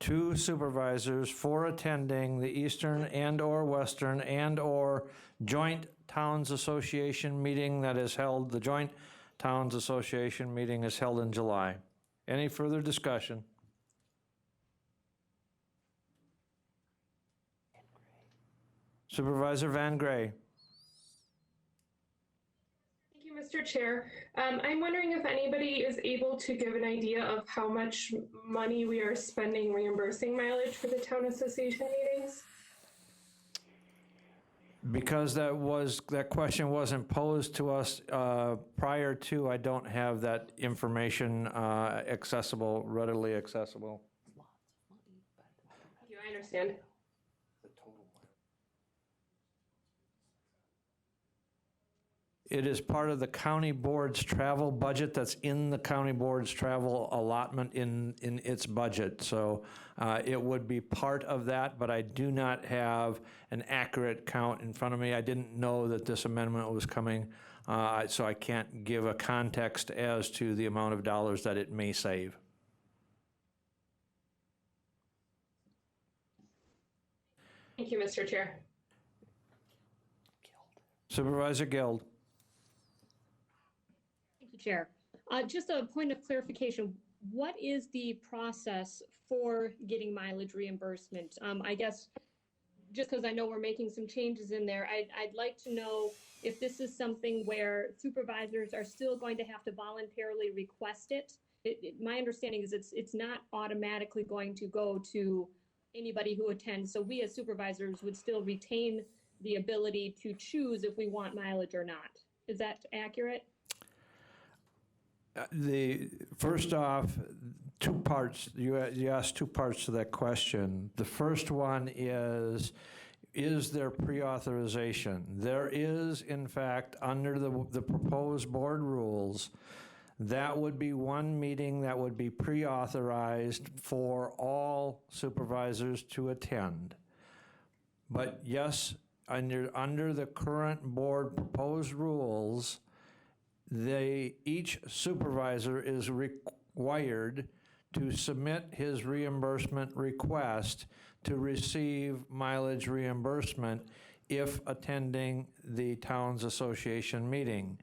to supervisors for attending the Eastern and/or Western and/or joint Towns Association meeting that is held, the joint Towns Association meeting is held in July? Any further discussion? Supervisor Van Gray. Thank you, Mr. Chair. I'm wondering if anybody is able to give an idea of how much money we are spending reimbursing mileage for the Town Association meetings? Because that question wasn't posed to us prior to, I don't have that information readily accessible. Thank you, I understand. It is part of the county board's travel budget that's in the county board's travel allotment in its budget. So it would be part of that, but I do not have an accurate count in front of me. I didn't know that this amendment was coming, so I can't give a context as to the amount of dollars that it may save. Thank you, Mr. Chair. Supervisor Gild. Thank you, Chair. Just a point of clarification. What is the process for getting mileage reimbursement? I guess just because I know we're making some changes in there, I'd like to know if this is something where supervisors are still going to have to voluntarily request it. My understanding is it's not automatically going to go to anybody who attends. So we as supervisors would still retain the ability to choose if we want mileage or not. Is that accurate? First off, two parts. You asked two parts to that question. The first one is there pre-authorization? There is, in fact, under the proposed board rules, that would be one meeting that would be pre-authorized for all supervisors to attend. But yes, under the current board proposed rules, each supervisor is required to submit his reimbursement request to receive mileage reimbursement if attending the Towns Association meeting.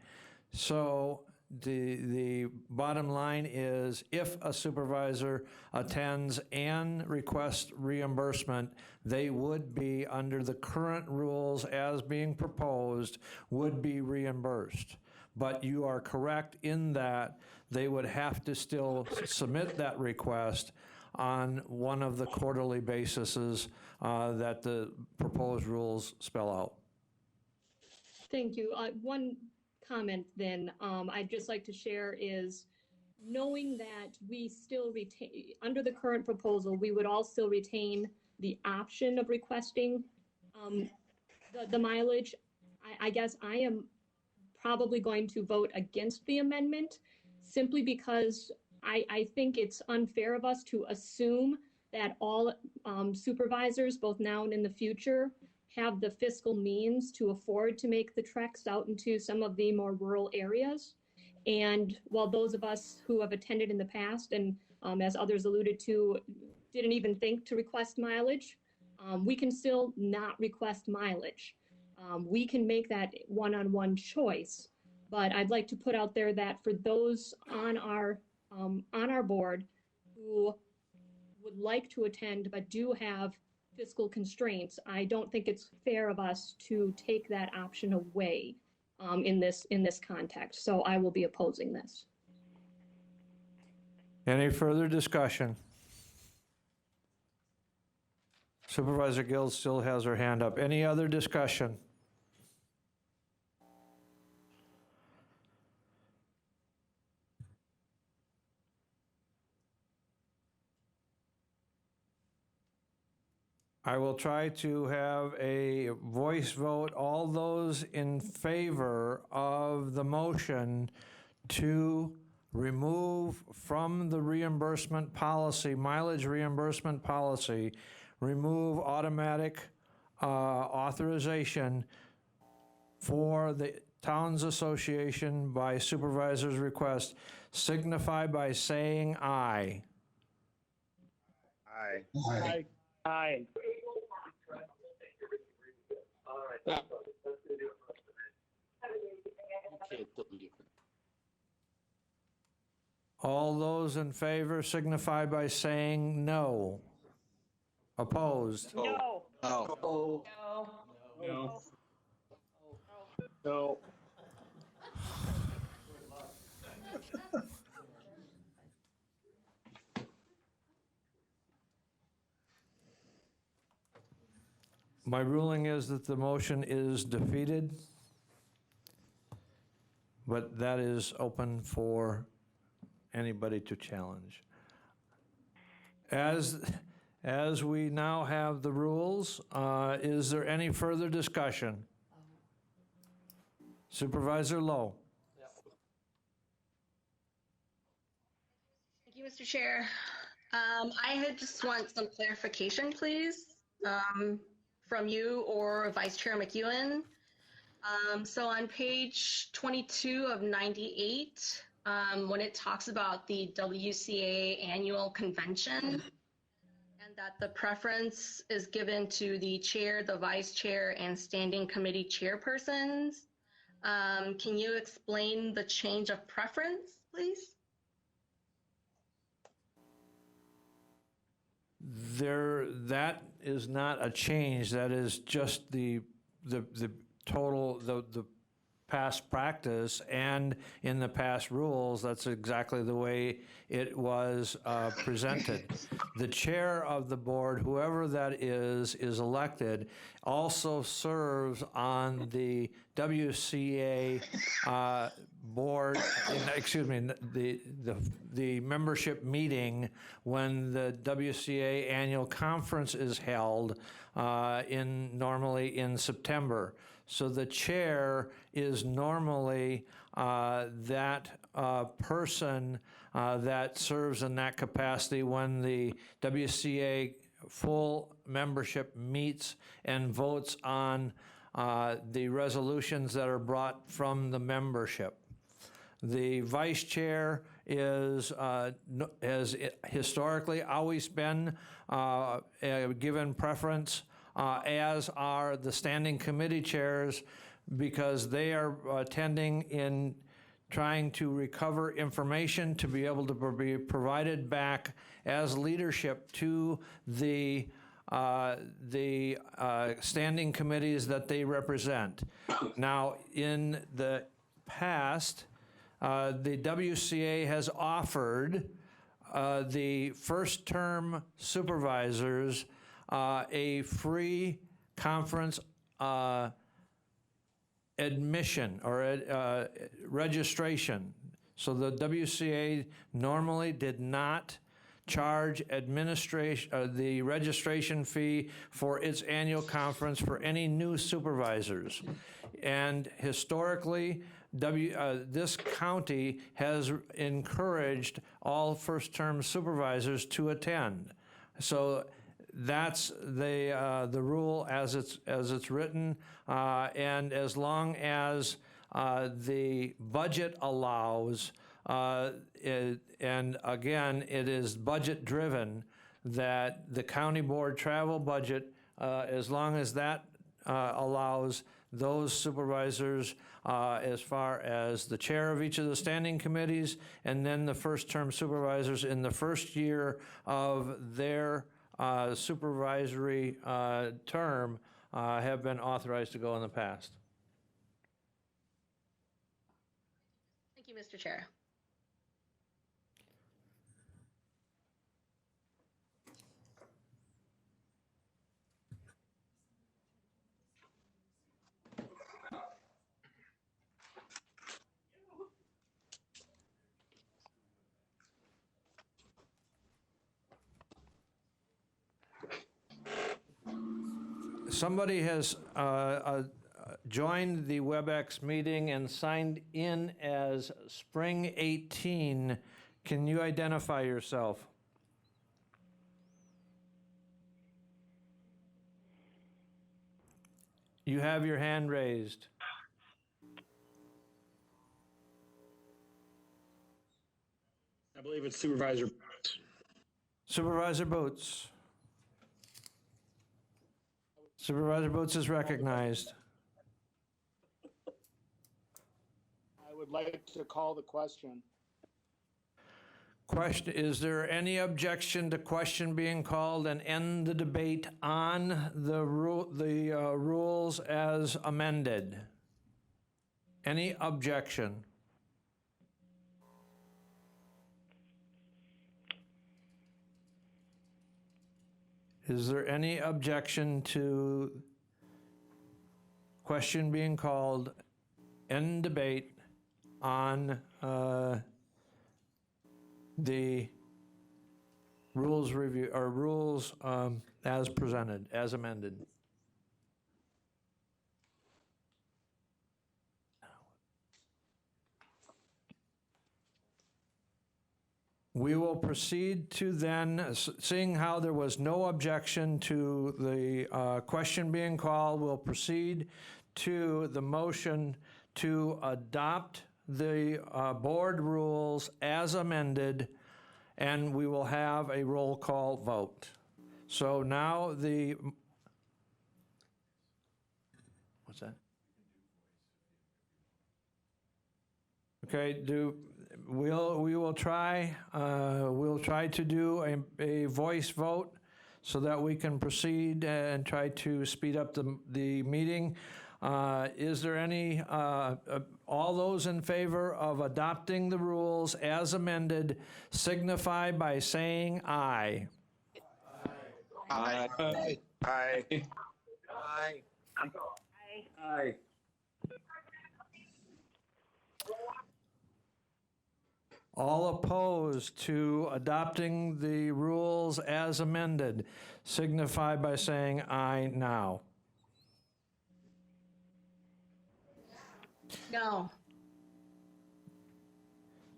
So the bottom line is, if a supervisor attends and requests reimbursement, they would be, under the current rules as being proposed, would be reimbursed. But you are correct in that they would have to still submit that request on one of the quarterly bases that the proposed rules spell out. Thank you. One comment then I'd just like to share is knowing that we still retain, under the current proposal, we would all still retain the option of requesting the mileage. I guess I am probably going to vote against the amendment simply because I think it's unfair of us to assume that all supervisors, both now and in the future, have the fiscal means to afford to make the treks out into some of the more rural areas. And while those of us who have attended in the past, and as others alluded to, didn't even think to request mileage, we can still not request mileage. We can make that one-on-one choice, but I'd like to put out there that for those on our board who would like to attend but do have fiscal constraints, I don't think it's fair of us to take that option away in this context. So I will be opposing this. Any further discussion? Supervisor Gill still has her hand up. Any other discussion? I will try to have a voice vote. All those in favor of the motion to remove from the reimbursement policy, mileage reimbursement policy, remove automatic authorization for the Towns Association by supervisor's request, signify by saying aye. Aye. Aye. Aye. All those in favor signify by saying no. Opposed? No. No. No. No. My ruling is that the motion is defeated, but that is open for anybody to challenge. As we now have the rules, is there any further discussion? Supervisor Lowe. Thank you, Mr. Chair. I had just want some clarification, please, from you or Vice Chair McEwen. So on page 22 of 98, when it talks about the WCA annual convention, and that the preference is given to the chair, the vice chair, and standing committee chairpersons, can you explain the change of preference, please? That is not a change. That is just the total, the past practice, and in the past rules, that's exactly the way it was presented. The chair of the board, whoever that is elected, also serves on the WCA board, the membership meeting when the WCA annual conference is held normally in September. So the chair is normally that person that serves in that capacity when the WCA full membership meets and votes on the resolutions that are brought from the membership. The vice chair has historically always been given preference, as are the standing committee chairs, because they are attending in trying to recover information to be able to be provided back as leadership to the standing committees that they represent. Now, in the past, the WCA has offered the first-term supervisors a free conference admission or registration. So the WCA normally did not charge the registration fee for its annual conference for any new supervisors. And historically, this county has encouraged all first-term supervisors to attend. So that's the rule as it's written, and as long as the budget allows, and again, it is budget driven, that the county board travel budget, as long as that allows those supervisors, as far as the chair of each of the standing committees, and then the first-term supervisors in the first year of their supervisory term, have been authorized to go in the past. Thank you, Mr. Chair. Somebody has joined the WebEx meeting and signed in as Spring 18. Can you identify yourself? You have your hand raised. I believe it's Supervisor Boots. Supervisor Boots. Supervisor Boots is recognized. I would like to call the question. Question, is there any objection to question being called and end the debate on the rules as amended? Any objection? Is there any objection to question being called, end debate on the rules review, or rules as presented, as amended. We will proceed to then, seeing how there was no objection to the question being called, we'll proceed to the motion to adopt the board rules as amended, and we will have a roll call vote. So now what's that? Okay, we'll try to do a voice vote so that we can proceed and try to speed up the meeting. Is there any, all those in favor of adopting the rules as amended signify by saying aye. Aye. Aye. Aye. Aye. Aye. All opposed to adopting the rules as amended signify by saying aye now. No.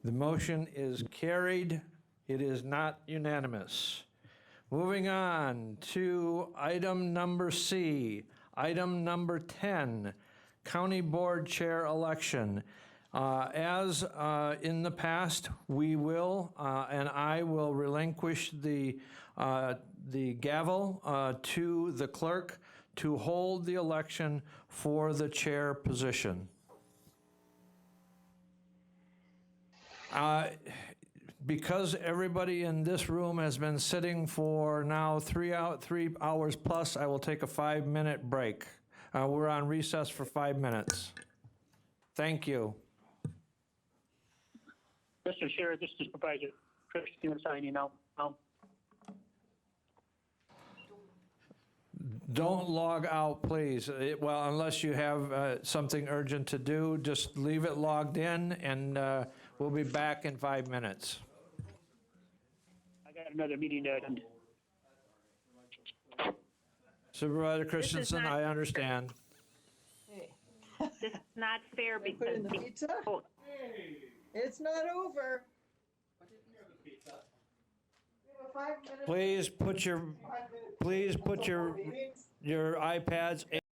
The motion is carried. It is not unanimous. Moving on to item number C, item number 10, County Board Chair election. As in the past, we will, and I will relinquish the gavel to the clerk to hold the election for the chair position. Because everybody in this room has been sitting for now 3 hours plus, I will take a 5-minute break. We're on recess for 5 minutes. Thank you. Mr. Chair, this is Supervisor Christian signing out. Don't log out, please. Well, unless you have something urgent to do, just leave it logged in, and we'll be back in 5 minutes. I got another meeting to attend. Supervisor Christensen, I understand. This is not fair because people. It's not over. Please put your iPads